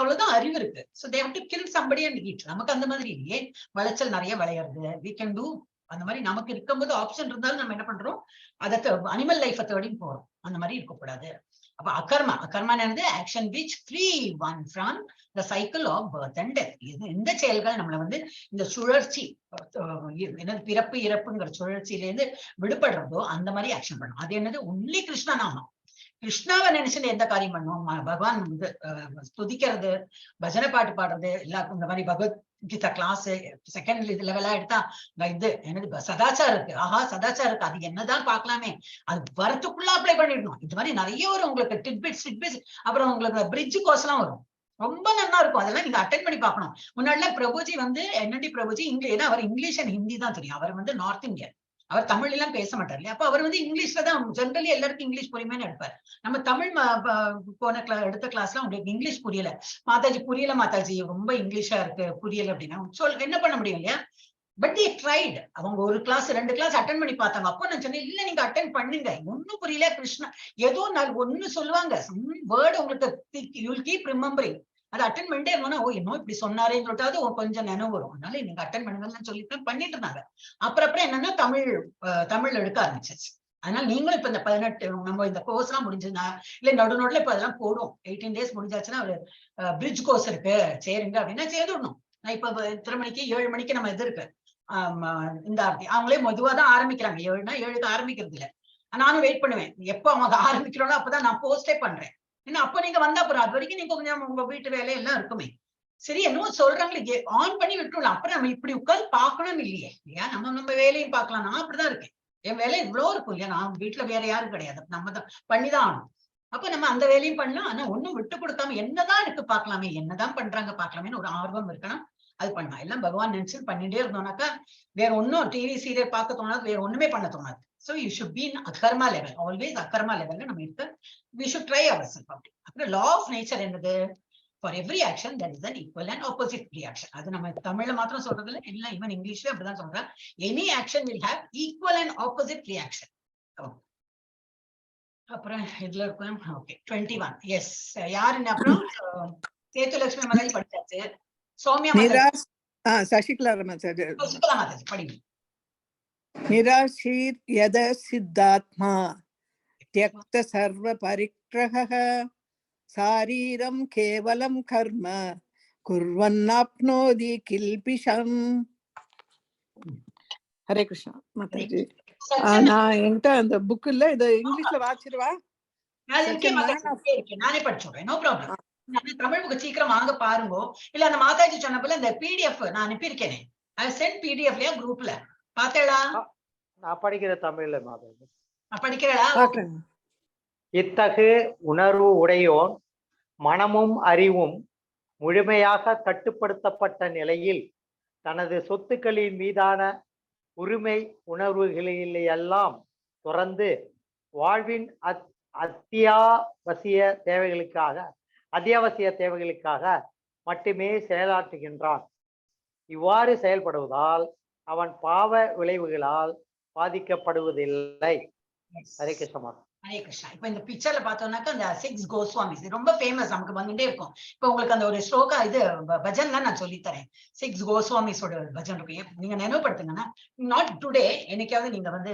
அவ்வளவுதான் அறிவு இருக்கு. So they have to kill somebody and eat. நமக்கு அந்த மாதிரி இல்லையே, விளைச்சல் நிறைய விளையிறது, we can do அந்த மாதிரி. நமக்கு இருக்கும்போது ஆப்ஷன் இருந்தாலும் நம்ம என்ன பண்றோம், அதை அனிமல் லைஃபை தேடியும் போறோம். அந்த மாதிரி இருக்கக்கூடாது. அப்ப அகர்மா, அகர்மா என்னது, action which free one from the cycle of birth and death. எந்த செயல்கள் நம்மளை வந்து இந்த சுழற்சி, என்னது பிறப்பு இறப்புங்கிற சுழற்சியில இருந்து விடுபடுறதோ அந்த மாதிரி ஆக்ஷன் பண்ணும். அது என்னது, ஒன்லி கிருஷ்ண நாமம். கிருஷ்ணாவை நினைச்சுட்டு எந்த காரியம் பண்ணுவோம், பகவான் வந்து துதிக்கிறது, பஜனை பாட்டு பாடுறது, எல்லாம் இந்த மாதிரி பகவத்கீதா கிளாஸ் செகண்ட் லெவலா எடுத்தா இது என்னது சதாச்சாரம் இருக்கு, சதாச்சாரம் இருக்கு, அது என்னதான் பாக்கலாமே, அது வரத்துக்குள்ள அப்ளை பண்ணிடணும். இது மாதிரி நிறைய வரும் உங்களுக்கு டிட்பிட்ஸ். அப்புறம் உங்களுக்கு பிரிட்ஜ் கோர்ஸ் எல்லாம் வரும், ரொம்ப நல்லா இருக்கும். அதெல்லாம் நீங்க அட்டென்ட் பண்ணி பார்க்கணும். முன்னாடிலாம் பிரபுஜி வந்து என்னடி பிரபுஜி இங்கிலீஷ், ஏன்னா அவர் இங்கிலீஷ் அண்ட் ஹிந்தி தான் தெரியும், அவர் வந்து நார்த் இந்தியன், அவர் தமிழ் எல்லாம் பேச மாட்டார் இல்லையா. அப்ப அவர் வந்து இங்கிலீஷ்ல தான் ஜென்ரலி எல்லாருக்கும் இங்கிலீஷ் புரியுமேன்னு எடுப்பார். நம்ம தமிழ் போன எடுத்த கிளாஸ்ல உங்களுக்கு இங்கிலீஷ் புரியல, மாதாஜி புரியல, மாதாஜி ரொம்ப இங்கிலீஷா இருக்கு புரியல அப்படின்னா என்ன பண்ண முடியும் இல்லையா. But they tried. அவங்க ஒரு கிளாஸ் 2 கிளாஸ் அட்டென்ட் பண்ணி பார்த்தாங்க. அப்போ நான் சொன்னேன், இல்ல நீங்க அட்டென்ட் பண்ணுங்க, ஒன்னும் புரியல கிருஷ்ணா ஏதோ ஒன்னு சொல்லுவாங்க, வேர்டு உங்களுக்கு யூ வில் கீப் ரிமெம்பரிங். அதை அட்டென்ட் பண்ணிட்டே இருந்தோம்னா, ஓ இன்னும் இப்படி சொன்னாரேன்னு சொல்லிட்டு கொஞ்சம் நினைவு வரும். அதனால நீங்க அட்டென்ட் பண்ணுங்கன்னு சொல்லிட்டு பண்ணிட்டு இருந்தாங்க. அப்புறம் என்னன்னா தமிழ் எடுக்க ஆரம்பிச்சிச்சு. அதனால நீங்களும் இப்ப இந்த 18 நம்ம இந்த கோர்ஸ் எல்லாம் முடிஞ்சுன்னா, இல்ல நடுநோட்ல இப்ப அதெல்லாம் போடும், 18 days முடிஞ்சாச்சுன்னா ஒரு பிரிட்ஜ் கோர்ஸ் இருக்கு சேருங்க அப்படின்னா சேர்ந்துடணும். நான் இப்ப 3 மணிக்கு 7 மணிக்கு நம்ம இது இருக்கு இந்த அவங்களே மெதுவா தான் ஆரம்பிக்கிறாங்க, 7னா 7க்கு ஆரம்பிக்கிறது இல்ல. நானும் வெயிட் பண்ணுவேன், எப்ப அவங்க ஆரம்பிக்கிறோம் அப்பதான் நான் போஸ்டே பண்றேன். ஏன்னா அப்ப நீங்க வந்தா அப்புறம் அது வரைக்கும் நீங்க கொஞ்சம் உங்க வீட்டு வேலையெல்லாம் இருக்குமே. சரி என்னவோ சொல்றாங்களே ஆன் பண்ணி விட்டுருலாம், அப்புறம் நம்ம இப்படி உட்காந்து பாக்கணும் இல்லையே இல்லையா, நம்ம வேலையும் பார்க்கலாம். நான் அப்படிதான் இருக்கேன், என் வேலை இவ்வளவு இருக்கும் இல்லையா, நான் வீட்டுல வேற யாரும் கிடையாது, நம்ம தான் பண்ணிதான் ஆகணும். அப்ப நம்ம அந்த வேலையும் பண்ணலாம், ஆனா ஒண்ணும் விட்டு கொடுக்காம என்னதான் இருக்கு பாக்கலாமே, என்னதான் பண்றாங்க பாக்கலாமேன்னு ஒரு ஆர்வம் இருக்கணும், அது பண்ணலாம். எல்லாம் பகவான் நினைச்சு பண்ணிட்டே இருந்தோம்னாக்கா வேற ஒன்னும் டிவி சீரியல் பார்க்க தோணாது, வேற ஒண்ணுமே பண்ண தோணாது. So you should be in akarma level, always akarma level நம்ம இருக்க, we should try ourselves. அப்புறம் law of nature என்னது, for every action there is an equal and opposite reaction. அது நம்ம தமிழ்ல மாத்திரம் சொல்றது இல்ல, எல்லாம் ஈவன் இங்கிலீஷ்ல அப்படிதான் சொல்றேன். Any action will have equal and opposite reaction. அப்புறம் இதுல இருக்கும் ஓகே 21. எஸ் யாரு அப்புறம் சேத்துலட்சுமி மகாஜி படிச்சாச்சு. சௌமியா நிராஷ் சசிகலா மாதாஜி படிங்க. நிராஷீர் யத சித்தாத்மா த்யக்த சர்வ பரிக்ரஹ சாரீரம் கேவலம் கர்ம குர்வன்னாப்னோதி கில்பிஷம். ஹரே கிருஷ்ணா மாதாஜி. நான் என்கிட்ட அந்த புக் இல்ல, இத இங்கிலீஷ்ல வாசிடுவா, நானே படிச்சுடுறேன், நோ ப்ராப்ளம். தமிழ் புக்கு சீக்கிரம் வாங்க பாருங்க. இல்ல அந்த மாதாஜி சொன்னப்பல இந்த பிடிஎஃப் நான் அனுப்பியிருக்கேனே, I sent பிடிஎஃப்லயா குரூப்ல பாத்தேடா. நான் படிக்கிற தமிழ்ல மாதாஜி படிக்கிறடா. இத்தகு உணர்வு உடையோன் மனமும் அறிவும் முழுமையாக கட்டுப்படுத்தப்பட்ட நிலையில் தனது சொத்துக்களின் மீதான உரிமை உணர்வுகளெல்லாம் துறந்து வாழ்வின் அத்தியாவசிய தேவைகளுக்காக மட்டுமே செயலாற்றுகின்றான். இவ்வாறு செயல்படுவதால் அவன் பாவ விளைவுகளால் பாதிக்கப்படுவதில்லை. ஹரே கிருஷ்ணா. ஹரே கிருஷ்ணா. இப்ப இந்த பிக்சர்ல பார்த்தோம்னாக்கா அந்த 6 கோஸ்வாமிஸ் ரொம்ப ஃபேமஸ், நமக்கு வந்துட்டே இருக்கும். இப்ப உங்களுக்கு அந்த ஒரு ஸ்லோகா இது பஜன்லாம் நான் சொல்லித்தரேன். 6 கோஸ்வாமிஸோட பஜன் இருக்கு, நீங்க நினைவுபடுத்துங்கன்னா, நாட் டுடே என்னைக்காவது நீங்க வந்து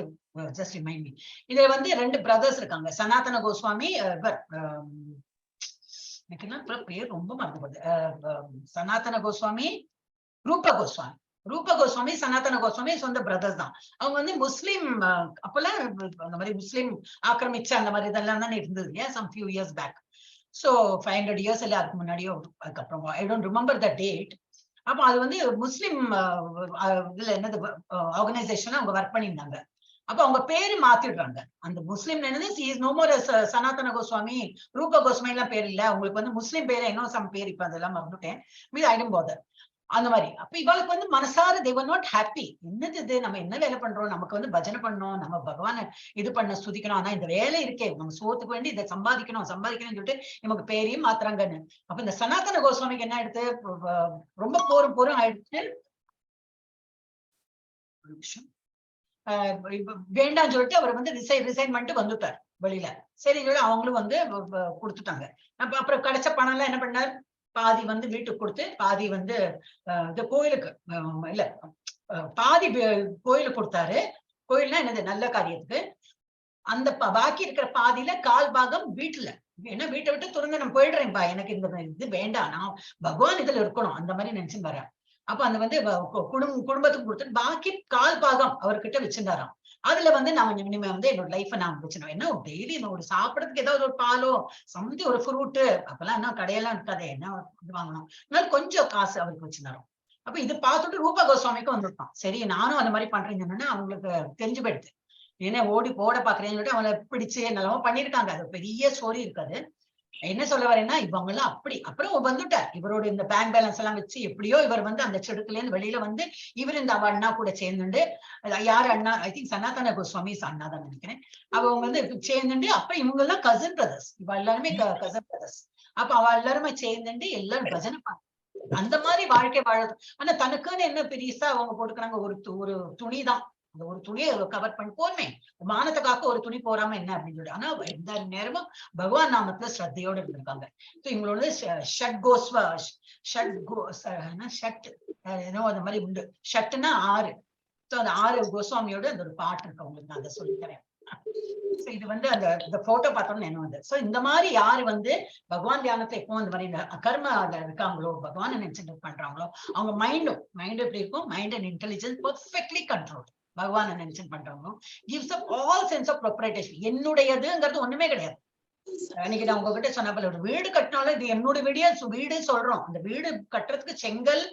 ஜஸ்ட் ரிமைண்ட் மீ. இதுல வந்து 2 பிரதர்ஸ் இருக்காங்க, சனாதன கோஸ்வாமி, எனக்கு பேர் ரொம்ப மறந்து போகுது, சனாதன கோஸ்வாமி, ரூப கோஸ்வாமி சனாதன கோஸ்வாமி சொந்த பிரதர்ஸ் தான். அவங்க வந்து முஸ்லீம், அப்பெல்லாம் அந்த மாதிரி முஸ்லீம் ஆக்கிரமிச்ச அந்த மாதிரி இதெல்லாம் தானே இருந்தது இல்லையா, some few years back. So 500 years இல்ல அதுக்கு முன்னாடியோ அதுக்கப்புறம் I don't remember the date. அப்ப அது வந்து முஸ்லிம் இதுல என்னது ஆர்கனைசேஷன் அவங்க ஒர்க் பண்ணியிருந்தாங்க. அப்ப அவங்க பேரு மாத்திடுறாங்க. அந்த முஸ்லிம் என்னது நோ மோர் சனாதன கோஸ்வாமி, ரூப கோஸ்வாமி எல்லாம் பேர் இல்ல, உங்களுக்கு வந்து முஸ்லிம் பேரு என்ன சம் பேர் இப்ப அதெல்லாம் மறந்துட்டேன். மீது ஐ டோன்ட் பாதர் அந்த மாதிரி. அப்ப இவளுக்கு வந்து மனசார they were not happy. என்னது இது, நம்ம என்ன வேலை பண்றோம், நமக்கு வந்து பஜனை பண்ணணும், நம்ம பகவான இது பண்ண ஸ்துதிக்கணும், ஆனா இந்த வேலை இருக்கே நம்ம சோத்துக்கு வேண்டி இதை சம்பாதிக்கணும்னு சொல்லிட்டு நமக்கு பேரையும் மாத்துறாங்கன்னு. அப்ப இந்த சனாதன கோஸ்வாமிக்கு என்ன ஆயிடுத்து, ரொம்ப போரும் ஆயிடுச்சு. வேண்டாம்னு சொல்லிட்டு அவர் வந்து ரிசைன் பண்ணிட்டு வந்துட்டார் வெளியில. சரி அவங்களும் வந்து கொடுத்துட்டாங்க. அப்புறம் கிடைச்ச பணம் எல்லாம் என்ன பண்ணார், பாதி வந்து வீட்டுக்கு கொடுத்து பாதி வந்து இந்த கோயிலுக்கு இல்ல பாதி கோயிலுக்கு கொடுத்தாரு. கோயில்னா என்னது, நல்ல காரியத்துக்கு. அந்த பாக்கி இருக்கிற பாதியில 1/4 பாகம் வீட்டுல, ஏன்னா வீட்டை விட்டு துறந்து நான் போயிடுறேன்பா, எனக்கு இந்த இது வேண்டாம், நான் பகவான் இதுல இருக்கணும் அந்த மாதிரி நினைச்சுன்னு வரேன். அப்ப அந்த வந்து குடும்பத்துக்கு கொடுத்து பாக்கி 1/4 பாகம் அவர்கிட்ட வச்சிருந்தாராம். அதுல வந்து நான் இனிமே வந்து என்னோட லைஃபை நான் வச்சுனோம். என்ன டெய்லி ஒரு சாப்பிடறதுக்கு ஏதாவது ஒரு பாலோ சம்தி ஒரு ஃப்ரூட்டு, அப்பெல்லாம் என்ன கடையெல்லாம் இருக்காதே, என்ன வாங்கணும், அதனால கொஞ்சம் காசு அவருக்கு வச்சிருந்தாரோம். அப்ப இது பார்த்துட்டு ரூபா கோஸ்வாமிக்கும் வந்துருப்பான். சரி நானும் அந்த மாதிரி பண்றீங்கன்னா அவங்களுக்கு தெரிஞ்சு போயிடுது, ஏன்னா ஓட பாக்குறேன்னு சொல்லிட்டு அவங்களை பிடிச்சு என்னெல்லாமோ பண்ணிருக்காங்க. அது பெரிய ஸ்டோரி இருக்காது. என்ன சொல்ல வரேன்னா இவங்க எல்லாம் அப்படி அப்புறம் வந்துட்டார். இவரோட இந்த பேங்க் பேலன்ஸ் எல்லாம் வச்சு எப்படியோ இவர் வந்து அந்த செடுக்குல இருந்து வெளியில வந்து இவர் இந்த அண்ணா கூட சேர்ந்துட்டு, யாரு அண்ணா, ஐ திங்க் சனாதன கோஸ்வாமி அண்ணா தான் நினைக்கிறேன். அவங்க வந்து சேர்ந்துட்டு, அப்ப இவங்க எல்லாம் கசின் பிரதர்ஸ், இவ எல்லாருமே கசின் பிரதர்ஸ். அப்ப அவ எல்லாருமே சேர்ந்துட்டு எல்லாரும் பஜனை பண்ண அந்த மாதிரி வாழ்க்கை வாழது. ஆனா தனக்குன்னு என்ன பெரியசா அவங்க போட்டுக்கிறாங்க, ஒரு துணி தான், அந்த ஒரு துணியை கவர் பண்ணி போருமே, மானத்துக்காக ஒரு துணி போறாம என்ன அப்படின்னு சொல்லி. ஆனா எந்த நேரமும் பகவான் நாமத்துல ஸ்ரத்தையோட இருந்திருக்காங்க. இவங்களோட ஷட் ஏதோ அந்த மாதிரி உண்டு. ஷட்டுன்னா 6. அந்த 6 கோஸ்வாமியோட அந்த ஒரு பாட்டு இருக்கு, அவங்களுக்கு நான் அதை சொல்லித்தரேன். இது வந்து அந்த போட்டோ பார்த்தோம்னு என்ன வந்து. சோ இந்த மாதிரி யாரு வந்து பகவான் தியானத்தை எப்போ இந்த மாதிரி கர்ம இருக்காங்களோ, பகவான் நினைச்சு பண்றாங்களோ, அவங்க மைண்டும் எப்படி இருக்கும், mind and intelligence perfectly control. பகவான் நினைச்சு பண்றாங்களோ gives up all sense of proprietorship. என்னுடையதுங்கிறது ஒண்ணுமே கிடையாது. அன்னைக்கு நான் உங்ககிட்ட சொன்ன ஒரு வீடு கட்டினாலும் இது என்னோட வீடு சொல்றோம். அந்த வீடு கட்டுறதுக்கு செங்கல்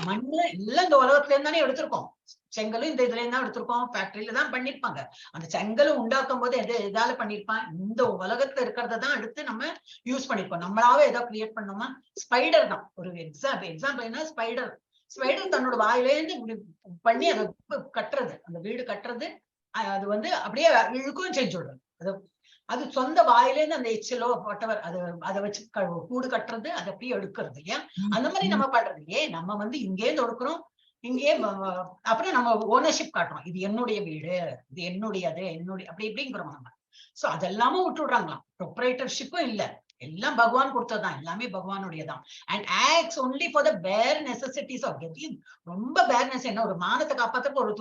மண்ணு எல்லாம் இந்த உலகத்துல இருந்து தானே எடுத்திருக்கோம். செங்கலும் இந்த இதுல இருந்தா எடுத்திருக்கோம், ஃபேக்டரியில தான் பண்ணிருப்பாங்க. அந்த செங்கலும் உண்டாக்கும் போது எதால பண்ணிருப்பான், இந்த உலகத்துல இருக்கிறத தான் எடுத்து நம்ம யூஸ் பண்ணிருப்போம். நம்மளாவே ஏதாவது கிரியேட் பண்ணோமா, ஸ்பைடர் தான் ஒரு எக்ஸாம்பிள் என்ன, ஸ்பைடர் தன்னோட வாயிலேருந்து பண்ணி அதை கட்டுறது, அந்த வீடு கட்டுறது. அது வந்து அப்படியே இழுக்கும் செஞ்சு விடுறது. அது சொந்த வாயிலேருந்து அந்த எச்சிலோ whatever அதை வச்சு கூடு கட்டுறது, அதை அப்படியே எடுக்கிறது இல்லையா. அந்த மாதிரி நம்ம பண்றது இல்லையே. நம்ம வந்து இங்கேருந்து எடுக்கிறோம், இங்கே அப்புறம் நம்ம ஓனர்ஷிப் காட்டுறோம், இது என்னுடைய வீடு, இது என்னுடையது, அப்படி இப்படிங்கிறோம் நம்ம. சோ அதெல்லாமும் விட்டு விடுறாங்களாம். ப்ரொப்ரைட்டர்ஷிப்பும் இல்ல, எல்லாம் பகவான் கொடுத்ததுதான், எல்லாமே பகவானுடையதான். And acts only for the bare necessities of getting. ரொம்ப பேர்னஸ் என்ன, ஒரு மானத்தை காப்பாத்துக்கு ஒரு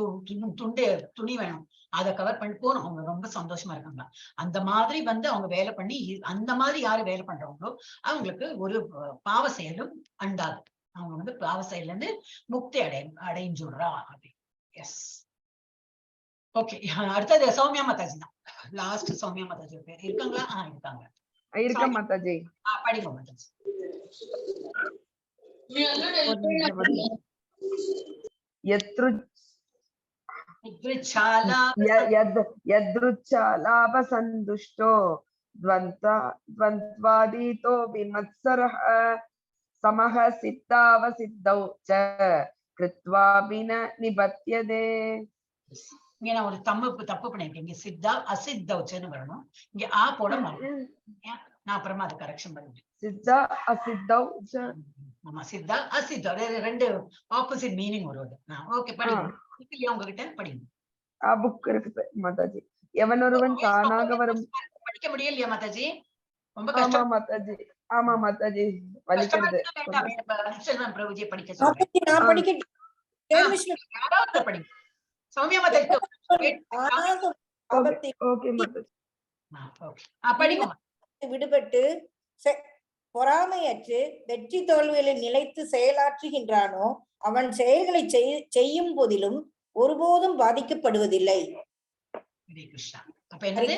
துணி வேணும், அதை கவர் பண்ணி போகணும். அவங்க ரொம்ப சந்தோஷமா இருக்காங்க. அந்த மாதிரி வந்து அவங்க வேலை பண்ணி, அந்த மாதிரி யாரு வேலை பண்றவங்களோ அவங்களுக்கு ஒரு பாவ செயலும் அண்டாது. அவங்க வந்து பாவ செயல்ல இருந்து முக்தி அடைஞ்சுடுறா அப்படி. Yes, okay. அடுத்தது சௌமியா மாதாஜி தான். லாஸ்ட் சௌமியா மாதாஜி பேர் இருக்காங்களா? இருக்காங்க. மாதாஜி. படிங்க மாதாஜி. यदृच्छालाभसन्तुष्टो द्वन्द्वादीतो विमत्सरः समः सिद्धावसिद्धौ च कृत्वापि न निबध्यते. இங்க நான் ஒரு தப்பு பண்ணிருக்கேன். இங்க சித்தா அசித்தௌச்சன்னு வரணும், இங்க ஆ போட மாட்டேன். நான் அப்புறமா அது கரெக்ஷன் பண்ணுவேன். சித்தா அசித்தௌ. ஆமா, சித்தா அசித்தௌ ரெண்டு ஆப்போசிட் மீனிங் வருது. ஓகே, படிங்க. இல்லையா உங்ககிட்ட படிங்க. புக் இருக்கு மாதாஜி. எவனொருவன் தானாக வரும். படிக்க முடியலையா மாதாஜி? ரொம்ப கஷ்டம். ஆமா மாதாஜி, ஆமா மாதாஜி, வலிக்கிறது. பிரபுஜி படிக்க சொல்றேன். நான் படிக்க படிங்க சௌமியா மாதாஜி. விடுபட்டு பொறாமையற்று வெற்றி தோல்விகளில் நிலைத்து செயலாற்றுகின்றானோ அவன் செயல்களை செய்யும் போதிலும் ஒருபோதும் பாதிக்கப்படுவதில்லை. ஹரே கிருஷ்ணா. அப்ப என்னது,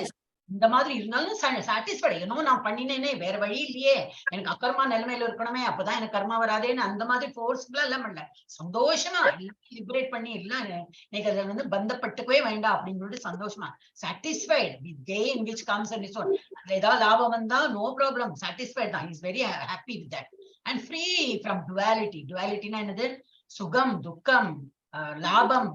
இந்த மாதிரி இருந்தாலும் சாட்டிஸ்ஃபைடு. என்னமோ நான் பண்ணினேனே, வேற வழி இல்லையே, எனக்கு அக்கர்மா நிலைமையில இருக்கணுமே, அப்பதான் எனக்கு கர்மா வராதேன்னு அந்த மாதிரி ஃபோர்ஸ்ஃபுல்லா எல்லாம் பண்ணல. சந்தோஷமா எல்லாம் லிபரேட் பண்ணி எல்லாம் எனக்கு அதுல வந்து பந்தப்பட்டுக்கவே வேண்டாம் அப்படின்னு சொல்லிட்டு சந்தோஷமா satisfied with gain which comes and is. அதுல ஏதாவது லாபம் வந்தா நோ ப்ராப்ளம், சாட்டிஸ்ஃபைட் தான். Is very happy with that and free from duality. டுவாலிட்டினா என்னது? சுகம் துக்கம், லாபம்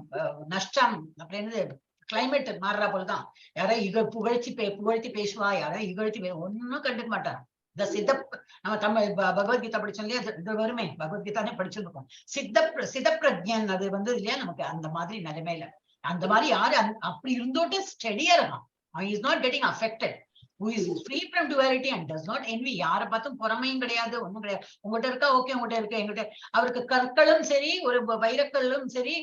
நஷ்டம் அப்படின்னு. கிளைமேட் மாறுறா போலதான். யாராவது புகழ்ச்சி பேசுவா, யாராவது இகழ்ச்சி ஒன்னும் கண்டுக்க மாட்டார். இந்த சிதப் நம்ம தமிழ் பகவத்கீதா படிச்சோம் இல்லையா, இது வருமே பகவத்கீதானே படிச்சிருக்கோம். சிதப்பிரஜன் அது வந்து இல்லையா நமக்கு அந்த மாதிரி நிலைமையில. அந்த மாதிரி யாரு அப்படி இருந்தோட்டு ஸ்டெடியா இருக்கான். Is not getting affected, who is free from duality and does not envy. யாரை பார்த்தும் பொறாமையும் கிடையாது, ஒண்ணும் கிடையாது. உங்ககிட்ட இருக்கா ஓகே, உங்ககிட்ட இருக்கு எங்கிட்ட. அவருக்கு கற்களும் சரி ஒரு வைரக்கல்லும் சரி,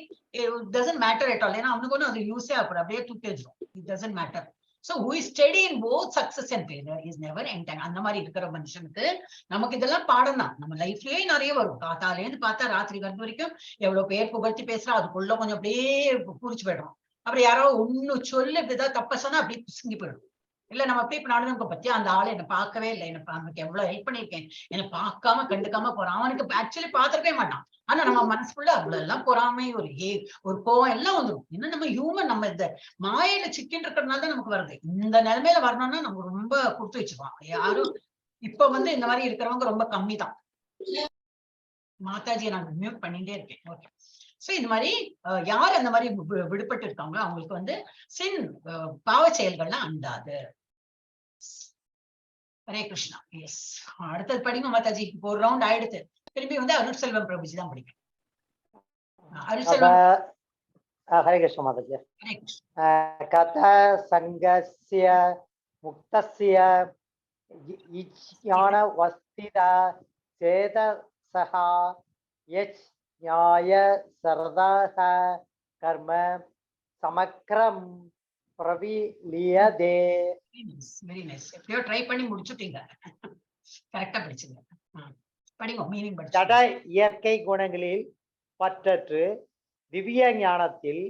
doesn't matter at all. ஏன்னா அவனுக்கு ஒன்றும் அது யூஸே ஆகக்கூடாது, அப்படியே தூக்கி வச்சிடும். It doesn't matter. So who is steady in both success and failure is never entangled. அந்த மாதிரி இருக்கிற மனுஷனுக்கு நமக்கு இதெல்லாம் பாடம் தான். நம்ம லைஃப்லயே நிறைய வரும். காத்தாலேருந்து பார்த்தா ராத்திரி வரைக்கும் வரைக்கும் எவ்வளவு பேர் புகழ்ச்சி பேசுறா, அதுக்குள்ள கொஞ்சம் அப்படியே பூரிச்சு போயிடும். அப்புறம் யாரோ ஒன்னு சொல்லு இப்படிதான் தப்ப சொன்னா அப்படியே பிசுங்கி போயிடும். இல்ல நம்ம அப்படியே நடந்துக்க பத்தியா, அந்த ஆளை என்ன பார்க்கவே இல்லை, எனக்கு அவனுக்கு எவ்வளவு ஹெல்ப் பண்ணிருக்கேன், என்னை பார்க்காம கண்டுக்காம போறான். அவனுக்கு ஆக்சுவலி பார்த்துருக்கவே மாட்டான். ஆனா நம்ம மனசுக்குள்ள அவ்வளவு எல்லாம் பொறாமை, ஒரு கோவம் எல்லாம் வந்துடும். இன்னும் நம்ம ஹியூமன், நம்ம இந்த மாயில சிக்கின்னு இருக்கிறதுனால தான் நமக்கு வருது. இந்த நிலைமையில வரணும்னா நம்ம ரொம்ப கொடுத்து வச்சுப்பான். யாரும் இப்ப வந்து இந்த மாதிரி இருக்கிறவங்க ரொம்ப கம்மி தான். மாதாஜியை நான் மியூட் பண்ணிட்டே இருக்கேன். ஓகே. சோ இந்த மாதிரி யார் அந்த மாதிரி விடுபட்டு இருக்காங்களோ அவங்களுக்கு வந்து பாவ செயல்கள்லாம் அண்டாது. ஹரே கிருஷ்ணா. எஸ், அடுத்தது படிங்க மாதாஜி. இப்போ ஒரு ரவுண்ட் ஆயிடுத்து. திரும்பி வந்து அருட்செல்வம் பிரபுஜி தான் படிக்கும். அருட்செல்வம். ஹரே கிருஷ்ண மாதாஜி. ஹரே கிருஷ்ண. கத சங்கஸ்ய முக்தஸ்ய ஞான வஸ்திதா சேதசஹா யச் ஞாய சரதாஹ கர்ம சமக்ரம் பிரவிலியதே. Very nice. எப்படியோ ட்ரை பண்ணி முடிச்சுட்டீங்க. கரெக்டா படிச்சுங்க. படிங்க, மீனிங் படிச்சு. ஜட இயற்கை குணங்களில் பற்றற்று திவ்ய ஞானத்தில்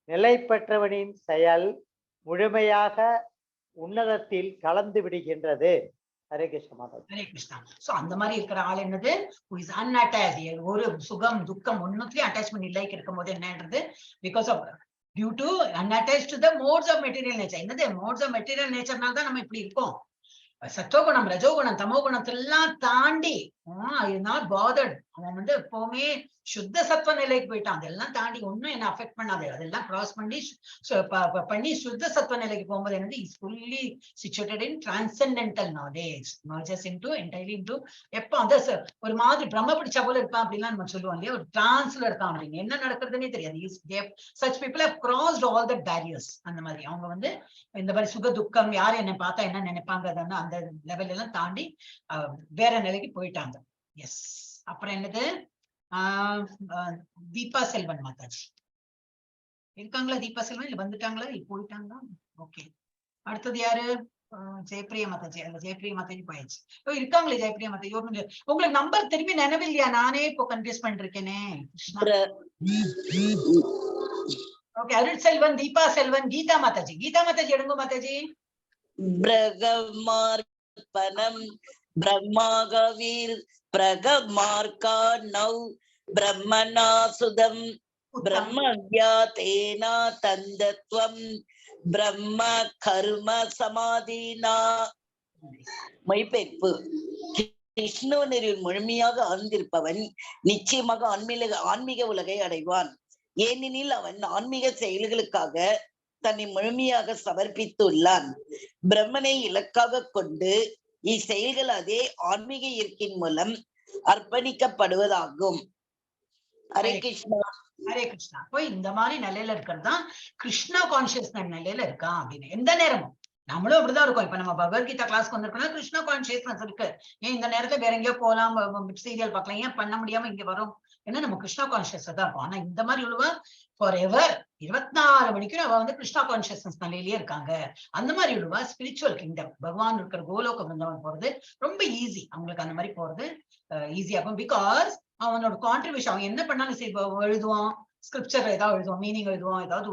நிலை பெற்றவனின் செயல் முழுமையாக உன்னதத்தில் கலந்து விடுகின்றது. ஹரே கிருஷ்ண மாதாஜி. ஹரே கிருஷ்ணா. சோ அந்த மாதிரி இருக்கிற ஆள் என்னது? ஒரு சுகம் துக்கம் ஒண்ணுத்துலயும் அட்டாச்மெண்ட் இல்லை இருக்கும் போது என்னன்றது, because of due to unattached to the modes of material nature. என்னது modes of material natureனால தான் நம்ம இப்படி இருக்கோம். சத்தோகுணம் ரஜோகுணம் தமோ குணத்தெல்லாம் தாண்டி not bothered. அவன் வந்து எப்பவுமே சுத்த சத்துவ நிலைக்கு போயிட்டான். அதெல்லாம் தாண்டி ஒன்னும் என்ன அஃபெக்ட் பண்ணாது. அதெல்லாம் கிராஸ் பண்ணி சுத்த சத்துவ நிலைக்கு போகும்போது என்னது, is fully situated in transcendental knowledge, merges into entirely into. எப்ப அந்த ஒரு மாதிரி பிரம்ம பிடிச்சா போல இருப்பான் அப்படிலாம் நம்ம சொல்லுவோம் இல்லையா, ஒரு டிரான்ஸ்ல இருக்கான் அப்படின்னு. என்ன நடக்கிறதுனே தெரியாது. such people have crossed all the barriers. அந்த மாதிரி அவங்க வந்து இந்த மாதிரி சுக துக்கம் யார் என்னை பார்த்தா என்ன நினைப்பாங்க அந்த லெவல் எல்லாம் தாண்டி வேற நிலைக்கு போயிட்டாங்க. எஸ். அப்புறம் என்னது, தீபா செல்வன் மாதாஜி இருக்காங்களா? தீபா செல்வன் இல்ல வந்துட்டாங்களா, போயிட்டாங்களா? ஓகே. அடுத்தது யாரு? ஜெயப்பிரியா மாதாஜி. அல்ல, ஜெயப்பிரியா மாதாஜி போயாச்சு. இருக்காங்களே ஜெயப்பிரியா மாதாஜி. உங்களுக்கு நம்பர் திரும்பி நினைவில்லையா? நானே இப்போ கன்ஃபியூஸ் பண்ணிருக்கேனே. ஓகே. அருள் செல்வன், தீபா செல்வன், கீதா மாதாஜி. கீதா மாதாஜி எடுங்க மாதாஜி. பிரகமார்ப்பணம் பிரம்மாகவீர் பிரகமார்க்கா நௌ பிரம்மணாசுதம் பிரம்மவ்யாதேனா தந்தத்வம் பிரம்ம கர்ம சமாதினா. மொழிபெயர்ப்பு. கிருஷ்ண நெறியில் முழுமையாக ஆழ்ந்திருப்பவன் நிச்சயமாக ஆன்மீக உலகை அடைவான். ஏனெனில் அவன் ஆன்மீக செயல்களுக்காக தன்னை முழுமையாக சமர்ப்பித்துள்ளான். பிரம்மனை இலக்காக கொண்டு இச்செயல்கள் அதே ஆன்மீக இயற்கையின் மூலம் அர்ப்பணிக்கப்படுவதாகும். ஹரே கிருஷ்ணா. ஹரே கிருஷ்ணா. அப்போ இந்த மாதிரி நிலையில இருக்கிறது தான் கிருஷ்ணா கான்சியஸ்னஸ் நிலையில இருக்கான் அப்படின்னு. எந்த நேரமும் நம்மளும் அப்படிதான் இருக்கும். இப்ப நம்ம பகவத்கீதா கிளாஸ்க்கு வந்திருக்கோம்னா கிருஷ்ணா கான்சியஸ்னஸ் இருக்கு. ஏன் இந்த நேரத்துல வேற எங்கேயோ போலாம், சீரியல் பார்க்கலாம், ஏன் பண்ண முடியாம இங்க வரும்? ஏன்னா நம்ம கிருஷ்ணா கான்சியஸ் தான் இருக்கும். ஆனா இந்த மாதிரி உள்ளவா ஃபார் எவர் 24 மணிக்கும் அவ வந்து கிருஷ்ணா கான்சியஸ்னஸ் நிலையிலேயே இருக்காங்க. அந்த மாதிரி உள்ளவா ஸ்பிரிச்சுவல் கிங்டம், பகவான் இருக்கிற கோலோக பிருந்தாவன் போறது ரொம்ப ஈஸி. அவங்களுக்கு அந்த மாதிரி போறது ஈஸியா இருக்கும். பிகாஸ் அவனோட கான்ட்ரிபியூஷன், அவன் என்ன பண்ணாலும் சரி, எழுதுவான், ஸ்கிரிப்சர் ஏதாவது எழுதுவோம், மீனிங் எழுதுவோம், ஏதாவது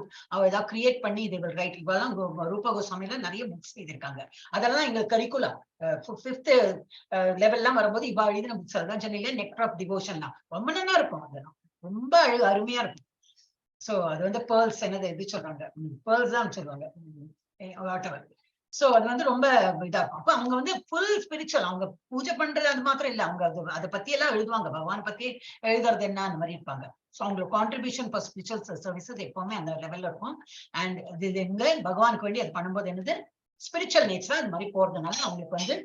ஏதாவது கிரியேட் பண்ணி இது ரைட். இவெல்லாம் ரூப கோஸ்வாமியில நிறைய புக்ஸ் எழுதியிருக்காங்க. அதெல்லாம் எங்க கரிக்குலம் 5th லெவல்லாம் வரும்போது இவ எழுதின புக்ஸ் அதான் சொன்னீங்க. நெக்டர் ஆஃப் டிவோஷன்லாம் ரொம்ப நல்லா இருக்கும். அதெல்லாம் ரொம்ப அருமையா இருக்கும். சோ அது வந்து பேர்ல்ஸ் என்னது எது சொல்றாங்க, பேர்ல்ஸ் தான் சொல்லுவாங்க. சோ அது வந்து ரொம்ப இதா இருக்கும். அப்ப அவங்க வந்து ஃபுல் ஸ்பிரிச்சுவல். அவங்க பூஜை பண்றது அது மாத்திரம் இல்ல, அவங்க அதை பத்தி எல்லாம் எழுதுவாங்க. பகவான் பத்தி எழுதுறது என்ன அந்த மாதிரி இருப்பாங்க. ஸோ அவங்களோட கான்ட்ரிபியூஷன் ஃபார் ஸ்பிரிச்சுவல் சர்வீசஸ் எப்பவுமே அந்த லெவல்ல இருக்கும். அண்ட் இது எங்க பகவானுக்கு வேண்டி அது பண்ணும்போது என்னது ஸ்பிரிச்சுவல் நேச்சரா அது மாதிரி போறதுனால அவங்களுக்கு வந்து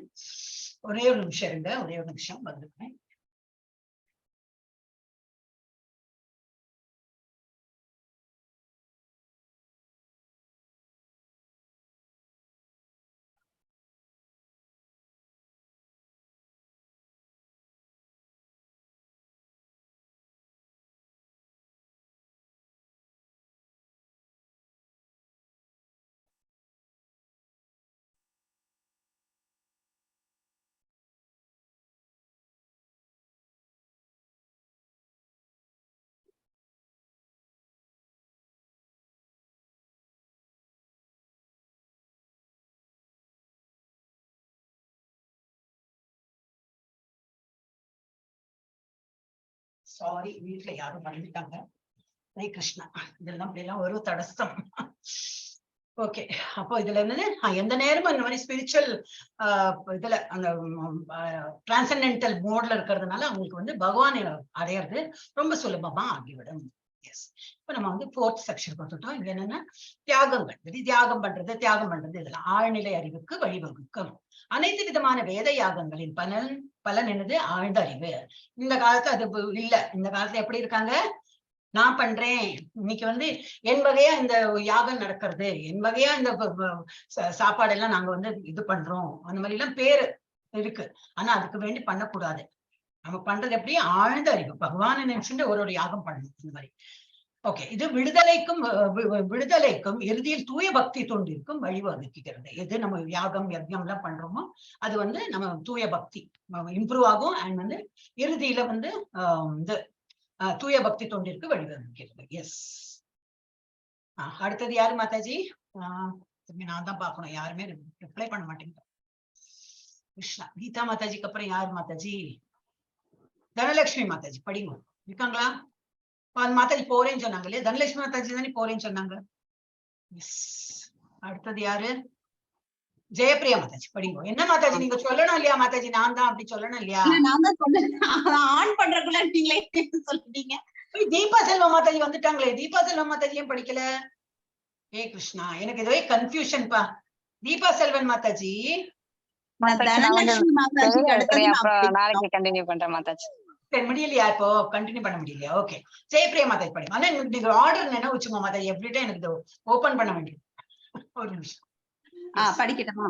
ஒரே ஒரு நிமிஷம் இருங்க, ஒரே ஒரு நிமிஷம் வந்திருக்கேன். சாரி, வீட்டுல யாரும் பண்ணிட்டாங்க. ஹரே கிருஷ்ணா. இதெல்லாம் அப்படியெல்லாம் ஒரு தடஸ்தம். ஓகே, அப்போ இதுல என்னது எந்த நேரமும் இந்த மாதிரி ஸ்பிரிச்சுவல் இதுல அந்த டிரான்சென்டென்டல் மோட்ல இருக்கிறதுனால அவங்களுக்கு வந்து பகவான் அடையிறது ரொம்ப சுலபமா ஆகிவிடும். எஸ், இப்ப நம்ம வந்து 4th செக்ஷன் கொடுத்துட்டோம். இங்க என்னன்னா தியாகங்கள், தியாகம் பண்றது இதெல்லாம் ஆழ்நிலை அறிவுக்கு வழிவகுக்கும். அனைத்து விதமான வேத யாகங்களின் பலன் என்னது ஆழ்ந்த அறிவு. இந்த காலத்துல அது இல்ல. இந்த காலத்துல எப்படி இருக்காங்க, நான் பண்றேன் இன்னைக்கு வந்து என் வகையா இந்த யாகம் நடக்கிறது, என் வகையா இந்த சாப்பாடு எல்லாம் நாங்க வந்து இது பண்றோம், அந்த மாதிரி எல்லாம் பேரு இருக்கு. ஆனா அதுக்கு வேண்டி பண்ணக்கூடாது. நம்ம பண்றது எப்படி ஆழ்ந்த அறிவு, பகவானை நினைச்சுட்டு ஒரு யாகம் பண்ணணும் இந்த மாதிரி. ஓகே, இது விடுதலைக்கும் இறுதியில் தூய பக்தி தொண்டிற்கும் வழிவகுக்கிறது. எது நம்ம யாகம் யஜ்ஞம் எல்லாம் பண்றோமோ அது வந்து நம்ம தூய பக்தி இம்ப்ரூவ் ஆகும். அண்ட் வந்து இறுதியில வந்து இது தூய பக்தி தொண்டிற்கு வழிவகுக்கிறது. எஸ், அடுத்தது யாரு மாதாஜி? நான் தான் பாக்கணும், யாருமே ரிப்ளை பண்ண மாட்டேங்க. கிருஷ்ணா. கீதா மாதாஜிக்கு அப்புறம் யாரு மாதாஜி? தனலட்சுமி மாதாஜி படிங்க, இருக்காங்களா? மாதாஜி போறேன்னு சொன்னாங்க இல்லையா? தனலட்சுமி மாதாஜி தானே போறேன்னு சொன்னாங்க. அடுத்தது யாரு? ஜெயப்பிரியா மாதாஜி படிங்க. என்ன மாதாஜி நீங்க சொல்லணும் இல்லையா மாதாஜி? நான் தான் அப்படி சொல்லணும் இல்லையா? நான் தான் சொன்னேன், ஆன் பண்றதுக்குள்ள நீங்களே சொல்லிட்டீங்க. தீபா செல்வா மாதாஜி வந்துட்டாங்களே, தீபா செல்வா மாதாஜி ஏன் படிக்கல? ஏ கிருஷ்ணா, எனக்கு இதுவே கன்ஃபியூஷன் பா. தீபா செல்வன் மாதாஜி, தனலட்சுமி மாதாஜிக்கு அடுத்தது நாளைக்கு கண்டினியூ பண்றேன் மாதாஜி. முடியலையா? இப்போ கண்டினியூ பண்ண முடியலையா? ஓகே, ஜெயப்பிரியா மாதாஜி படிங்க. ஆனா எனக்கு நீங்க ஆர்டர் என்ன வச்சுக்கோ மாதாஜி, எவ்ரிடே எனக்கு ஓபன் பண்ண வேண்டியது. ஒரு நிமிஷம் படிக்கட்டுமா?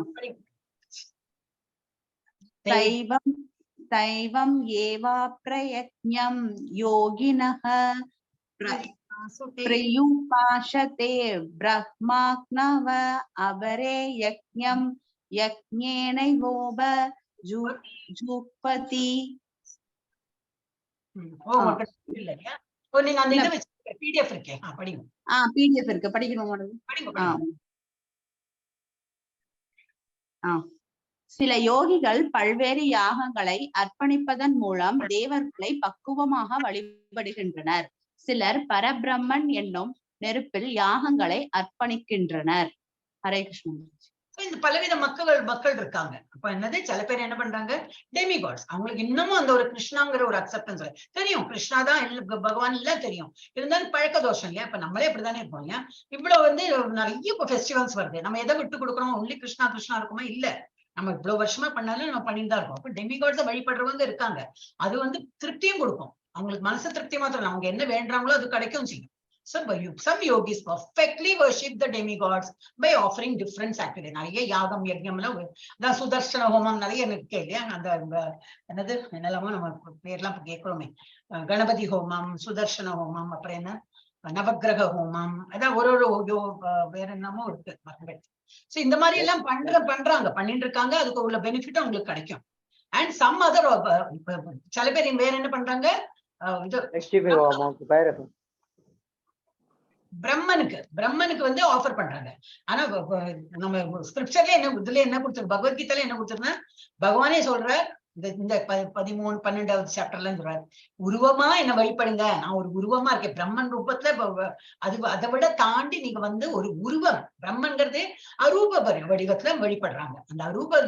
தைவம் ஏவா பிரயத்னம் யோகினஹ பிரயுபாஷதே பிரஹ்மாக்னவ அபரே யக்ஞம் யக்ஞேனைவோப ஜுக்பதி. நீங்க அந்த இதை வச்சு பிடிஎஃப் இருக்கே, படிங்க. பிடிஎஃப் இருக்கு, படிக்கணும். சில யோகிகள் பல்வேறு யாகங்களை அர்ப்பணிப்பதன் மூலம் தேவர்களை பக்குவமாக வழிபடுகின்றனர். சிலர் பரபிரம்மன் என்னும் நெருப்பில் யாகங்களை அர்ப்பணிக்கின்றனர். ஹரே கிருஷ்ணன். இந்த பலவித மக்கள் இருக்காங்க. அப்ப என்னது, சில பேர் என்ன பண்றாங்க, டெமிகாட்ஸ். அவங்களுக்கு இன்னமும் அந்த ஒரு கிருஷ்ணாங்கிற ஒரு அக்செப்டன்ஸ் தெரியும். கிருஷ்ணா தான் பகவான் எல்லாம் தெரியும். இருந்தாலும் பழக்க தோஷம் இல்லையா? இப்ப நம்மளே இப்படிதானே இருப்போம் இல்லையா? இவ்வளவு வந்து நிறைய இப்ப ஃபெஸ்டிவல்ஸ் வருது. நம்ம எதை விட்டு கொடுக்குறோம்? ஒன்லி கிருஷ்ணா இருக்குமா? இல்ல, நம்ம இவ்வளவு வருஷமா பண்ணாலும் நம்ம பண்ணிட்டு தான் இருக்கோம். அப்ப டெமிகாட்ஸை வழிபடுறவங்க இருக்காங்க. அது வந்து திருப்தியும் கொடுக்கும். அவங்களுக்கு மனசு திருப்தி மாத்திரம் அவங்க என்ன வேண்டாங்களோ அது கிடைக்கும் செய்யும். So some yogis perfectly worship the demigods by offering different sacrifices. நிறைய யாகம் யஜ்ஞம் எல்லாம் சுதர்சன ஹோமம் நிறைய இருக்கு இல்லையா? அந்த என்னது என்னெல்லாமோ நம்ம பேர்லாம் கேட்கிறோமே, கணபதி ஹோமம், சுதர்சன ஹோமம், அப்புறம் என்ன நவக்கிரக ஹோமம், அதான் ஒரு வேற என்னமோ இருக்கு மறந்து. சோ இந்த மாதிரி எல்லாம் பண்ணிட்டு இருக்காங்க. அதுக்கு உள்ள பெனிஃபிட் அவங்களுக்கு கிடைக்கும். அண்ட் சம் அதர் சில பேர் வேற என்ன பண்றாங்க, இது பிரம்மனுக்கு வந்து ஆஃபர் பண்றாங்க. ஆனா நம்ம ஸ்கிரிப்சர்ல என்ன இதுல என்ன கொடுத்துருக்கு, பகவத்கீதையில என்ன கொடுத்துருக்குன்னா பகவானே சொல்ற இந்த 13, 12வது சாப்டர்ல சொல்றாரு, உருவமா என்ன வழிபடுங்க, நான் ஒரு உருவமா இருக்கேன் பிரம்மன் ரூபத்துல. அதை விட தாண்டி நீங்க வந்து ஒரு உருவம், பிரம்மன்கிறது அரூப வடிவத்துல வழிபடுறாங்க. அந்த அரூப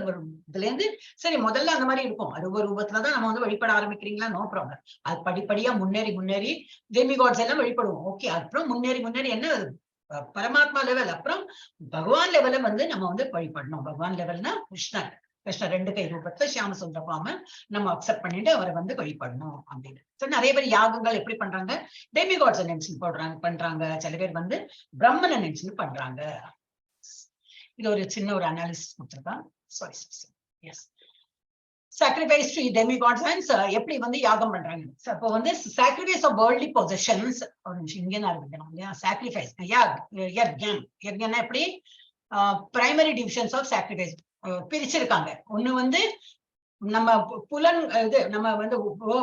இதுல இருந்து சரி முதல்ல அந்த மாதிரி இருக்கும், அரூப ரூபத்துலதான் நம்ம வந்து வழிபட ஆரம்பிக்கிறீங்களா, நோ ப்ராப்ளம். அது படிப்படியா முன்னேறி டெமிகாட்ஸ் எல்லாம் வழிபடுவோம். ஓகே, அப்புறம் முன்னேறி என்ன பரமாத்மா லெவல், அப்புறம் பகவான் லெவல வந்து நம்ம வந்து வழிபடணும். பகவான் லெவல்னா கிருஷ்ணன் 2 கை ரூபத்துல சியாம சுந்தரபாம நம்ம அக்செப்ட் பண்ணிட்டு அவரை வந்து வழிபடணும் அப்படின்னு. நிறைய பேர் யாகங்கள் எப்படி பண்றாங்க, டெமிகாட்ஸ் நினைச்சு பண்றாங்க. சில பேர் வந்து பிரம்மனை நினைச்சு பண்றாங்க. இது ஒரு சின்ன ஒரு அனாலிசிஸ் கொடுத்துருக்கான். Sorry, yes. sacrifice to demigods and எப்படி வந்து யாகம் பண்றாங்க. அப்போ வந்து sacrifice of worldly possessions, இங்கே நான் இருக்கணும், sacrifice யஜ்ஞம் எப்படி பிரைமரி டிவிஷன்ஸ் ஆஃப் சாக்ரிஃபைஸ் பிரிச்சிருக்காங்க. ஒண்ணு வந்து நம்ம புலன் இது, நம்ம வந்து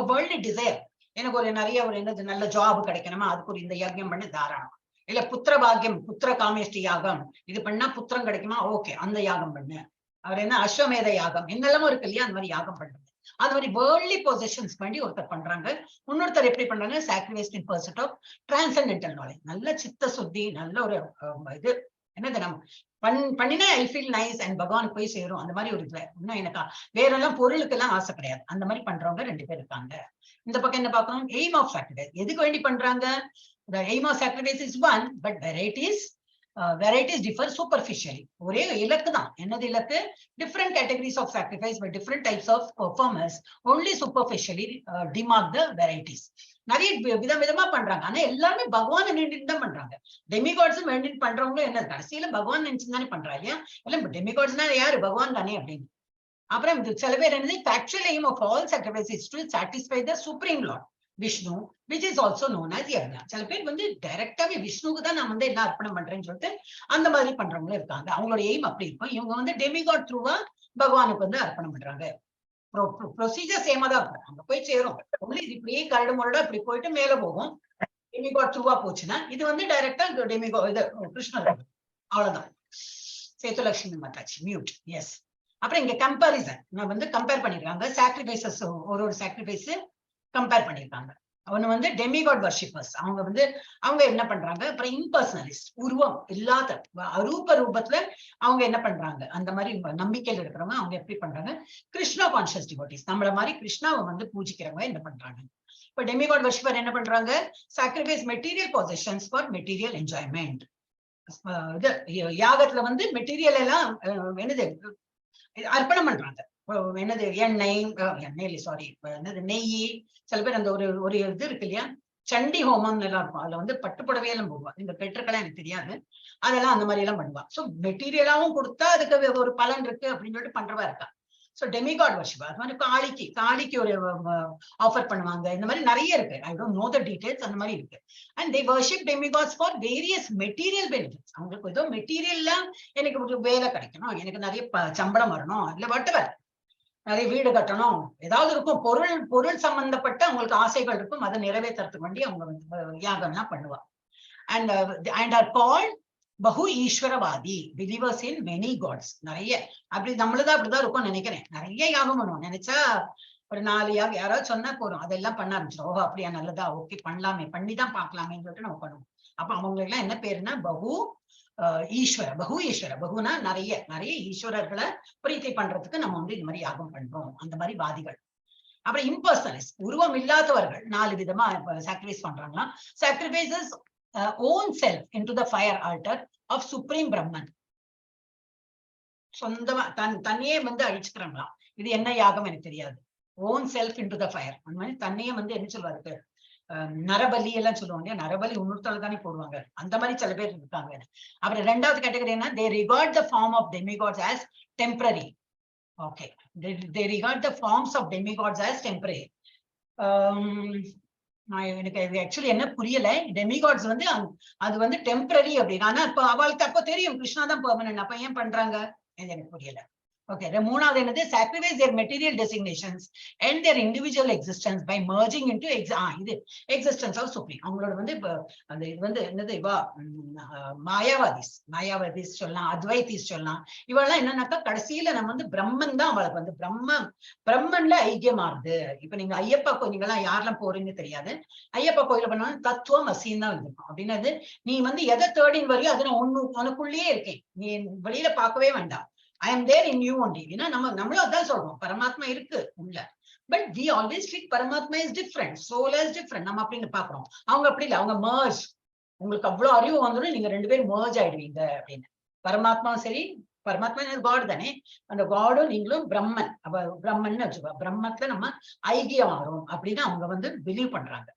வேர்ல்டு டிசைர், எனக்கு ஒரு நிறைய ஒரு என்னது நல்ல ஜாப் கிடைக்கணுமா, அதுக்கு ஒரு இந்த யஜ்ஞம் பண்ண தாராளம். இல்ல புத்திர பாக்கியம், புத்திர காமேஷ்டி யாகம், இது பண்ணா புத்திரம் கிடைக்குமா, ஓகே அந்த யாகம் பண்ணு. அவர் என்ன அஸ்வமேத யாகம் என்னெல்லாமோ இருக்கு இல்லையா, அந்த மாதிரி யாகம் பண்றது. அது மாதிரி வேர்ல்ட்லி பொசிஷன்ஸ் பண்ணி ஒருத்தர் பண்றாங்க. இன்னொருத்தர் எப்படி பண்றாங்க, sacrifice in pursuit of transcendental knowledge, நல்ல சித்த சுத்தி, நல்ல ஒரு இது என்னது நம்ம பண்ணினா ஐ ஃபீல் நைஸ் அண்ட் பகவானுக்கு போய் சேரும். அந்த மாதிரி ஒரு இதுல இன்னும் எனக்கு வேற எல்லாம் பொருளுக்கு எல்லாம் ஆசை கிடையாது. அந்த மாதிரி பண்றவங்க 2 பேர் இருக்காங்க. இந்த பக்கம் என்ன பார்க்கணும், எய்ம் ஆஃப் சாக்ரிஃபைஸ், எதுக்கு வேண்டி பண்றாங்க. The aim of sacrifice is one, but varieties differ superficially. ஒரே இலக்கு தான். என்னது இலக்கு, different categories of sacrifice by different types of performers only superficially demark the varieties. நிறைய விதமா பண்றாங்க. ஆனா எல்லாமே பகவான் நினைட்டு தான் பண்றாங்க. டெமிகாட்ஸும் வேண்டிட்டு பண்றவங்களும் என்ன, கடைசியில பகவான் நினைச்சு தானே பண்றா இல்லையா. எல்லாம் டெமிகாட்ஸ்னா யாரு, பகவான் தானே அப்படின்னு. அப்புறம் சில பேர் என்னது, actual aim of all sacrifice is to satisfy the supreme lord Vishnu, which is also known as yajna. சில பேர் வந்து டைரக்டாவே விஷ்ணுக்கு தான் நான் வந்து என்ன அர்ப்பணம் பண்றேன்னு சொல்லிட்டு அந்த மாதிரி பண்றவங்களும் இருக்காங்க. அவங்களோட எய்ம் அப்படி இருக்கும். இவங்க வந்து டெமிகாட் த்ரூவா பகவானுக்கு வந்து அர்ப்பணம் பண்றாங்க. ப்ரொசீஜர் சேமா தான் இருக்கும், அங்க போய் சேரும். இப்படியே கரடு முரடா இப்படி போயிட்டு மேல போகும். டெமிகாட் த்ரூவா போச்சுன்னா இது வந்து டைரக்டா டெமிகோ இது கிருஷ்ணர், அவ்வளவுதான். சேத்துலட்சுமி மாதாஜி மியூட். எஸ். அப்புறம் இங்க கம்பேரிசன் நான் வந்து கம்பேர் பண்ணிருக்காங்க. சாக்ரிஃபைசஸ் ஒரு சாக்ரிஃபைஸ் கம்பேர் பண்ணிருக்காங்க. அவனு வந்து டெமிகாட் வர்ஷிப்பர்ஸ், அவங்க என்ன பண்றாங்க. அப்புறம் இம்பர்சனலிஸ்ட், உருவம் இல்லாத அரூப ரூபத்துல அவங்க என்ன பண்றாங்க, அந்த மாதிரி நம்பிக்கையில் இருக்கிறவங்க அவங்க எப்படி பண்றாங்க. கிருஷ்ணா கான்சியஸ் டிவோட்டிஸ், நம்மள மாதிரி கிருஷ்ணாவை வந்து பூஜிக்கிறவங்க என்ன பண்றாங்க. இப்ப டெமிகாட் வர்ஷிப்பர் என்ன பண்றாங்க, sacrifice material positions for material enjoyment. இது யாகத்துல வந்து மெட்டீரியல் எல்லாம் என்னது அர்ப்பணம் பண்றாங்க. என்னது எண்ணெய் சாரி என்னது நெய். சில பேர் அந்த ஒரு இது இருக்கு இல்லையா, சண்டி ஹோமம் எல்லாம் இருக்கும். அதுல வந்து பட்டுப்புடவையெல்லாம் போடுவா. இந்த பெற்றுக்கெல்லாம் எனக்கு தெரியாது, அதெல்லாம் அந்த மாதிரி எல்லாம் பண்ணுவா. சோ மெட்டீரியலாவும் கொடுத்தா அதுக்கு ஒரு பலன் இருக்கு அப்படின்னு சொல்லிட்டு பண்றவா இருக்கா. So demigod worship. அது மாதிரி காளிக்கு ஒரு ஆஃபர் பண்ணுவாங்க. இந்த மாதிரி நிறைய இருக்கு. I don't know the details. அந்த மாதிரி இருக்கு. And they worship demigods for various material benefits. அவங்களுக்கு ஏதோ மெட்டீரியல்ல எனக்கு ஒரு வேலை கிடைக்கணும், எனக்கு நிறைய சம்பளம் வரணும், இல்ல whatever, நிறைய வீடு கட்டணும், ஏதாவது இருக்கும், பொருள் சம்பந்தப்பட்ட அவங்களுக்கு ஆசைகள் இருக்கும். அதை நிறைவேற்றுறதுக்கு வேண்டி அவங்க வந்து யாகம்லாம் பண்ணுவா. அண்ட் ஆர் கால்ட் பகு ஈஸ்வரவாதி, பிலீவர்ஸ் இன் மெனி காட்ஸ். நிறைய அப்படி நம்மளதான் அப்படிதான் இருக்கும் நினைக்கிறேன். நிறைய யாகம் பண்ணுவோம். நினைச்சா ஒரு 4 யாகம் யாராவது சொன்னா போறோம், அதெல்லாம் பண்ண ஆரம்பிச்சிடும். ஓஹோ அப்படியா, நல்லதா, ஓகே பண்ணலாமே, பண்ணிதான் பாக்கலாமேன்னு சொல்லிட்டு நம்ம பண்ணுவோம். அப்ப அவங்களுக்கு எல்லாம் என்ன பேருன்னா பகு ஈஸ்வர. பகுனா நிறைய ஈஸ்வரர்களை பிரீத்தி பண்றதுக்கு நம்ம வந்து இந்த மாதிரி யாகம் பண்றோம், அந்த மாதிரி வாதிகள். அப்புறம் இம்பர்சனலிஸ்ட், உருவம் இல்லாதவர்கள் 4 விதமா சாக்ரிஃபைஸ் பண்றாங்களா. Sacrifices own self into the fire altar of supreme Brahman. சொந்தமா தன்னையே வந்து அழிச்சுக்கிறாங்களாம். இது என்ன யாகம் எனக்கு தெரியாது. Own self into the fire, அந்த மாதிரி தன்னையே வந்து என்ன சொல்வாரு, நரபலி எல்லாம் சொல்லுவாங்க. நரபலி இன்னொருத்தால தானே போடுவாங்க. அந்த மாதிரி சில பேர் இருக்காங்க. அப்புறம் 2வது கேட்டகரி என்ன, they regard the form of demigods as temporary. Okay, they regard the forms of demigods as temporary. எனக்கு ஆக்சுவலி என்ன புரியல, டெமிகாட்ஸ் வந்து அது வந்து டெம்பரரி அப்படின்னு. ஆனா இப்ப அவளுக்கு அப்ப தெரியும் கிருஷ்ணா தான் பெர்மனன்ட், அப்ப ஏன் பண்றாங்க எனக்கு புரியல. Okay, மூணாவது என்னது sacrifice their material designations and their individual existence by merging into இது existence of supreme. அவங்களோட வந்து அந்த இது வந்து என்னது இவா மாயாவாதிஸ் சொல்லலாம், அத்வைதிஸ் சொல்லலாம். இவெல்லாம் என்னன்னாக்கா கடைசியில நம்ம வந்து பிரம்மன் தான் அவளுக்கு வந்து பிரம்மன்ல ஐக்கியமாறுது. இப்ப நீங்க ஐயப்பா கோயில் நீங்க எல்லாம் யாரெல்லாம் போறீங்கன்னு தெரியாது. ஐயப்பா கோயில பண்ணாலும் தத்துவம் அசின்னு தான் இருக்கும். அப்படின்னது நீ வந்து எதை தேடின்னு வரையோ அது நான் உனக்குள்ளேயே இருக்கேன், நீ வெளியில பார்க்கவே வேண்டாம். I am there in you only. நம்மளும் அதான் சொல்றோம், பரமாத்மா இருக்கு உள்ள. But we always treat Paramatma is different, soul is different. நம்ம அப்படின்னு பாக்குறோம். அவங்க அப்படி இல்லை, அவங்க merge. உங்களுக்கு அவ்வளவு அறிவு வந்துடும், நீங்க ரெண்டு பேரும் merge ஆயிடுவீங்க அப்படின்னு. பரமாத்மாவும் சரி, பரமாத்மா காட் தானே, அந்த காடும் நீங்களும் பிரம்மன். பிரம்மன் வச்சுக்கோ, பிரம்மத்துல நம்ம ஐக்கியம் ஆகிறோம் அப்படின்னு அவங்க வந்து பிலீவ் பண்றாங்க.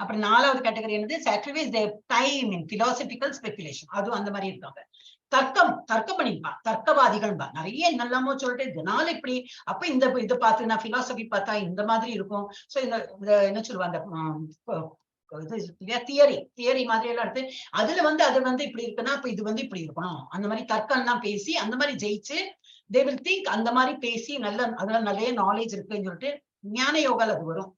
அப்புறம் நாலாவது கேட்டகரி என்னது sacrifice their time in philosophical speculation. அதுவும் அந்த மாதிரி இருக்காங்க. தர்க்கம் பண்ணிப்பா, தர்க்கவாதிகள் நிறைய என்னெல்லாமோ சொல்லிட்டு இதனால இப்படி அப்ப இந்த இதை பார்த்து நான் பிலாசபி பார்த்தா இந்த மாதிரி இருக்கும். சோ இந்த என்ன சொல்லுவாங்க தியரி மாதிரி எல்லாம் எடுத்து அதுல வந்து அது வந்து இப்படி இருக்குன்னா அப்ப இது வந்து இப்படி இருக்கணும், அந்த மாதிரி தர்க்கம் எல்லாம் பேசி அந்த மாதிரி ஜெயிச்சு they will think அந்த மாதிரி பேசி அதுல நிறைய நாலேஜ் இருக்குன்னு சொல்லிட்டு ஞான யோகால அது வரும்.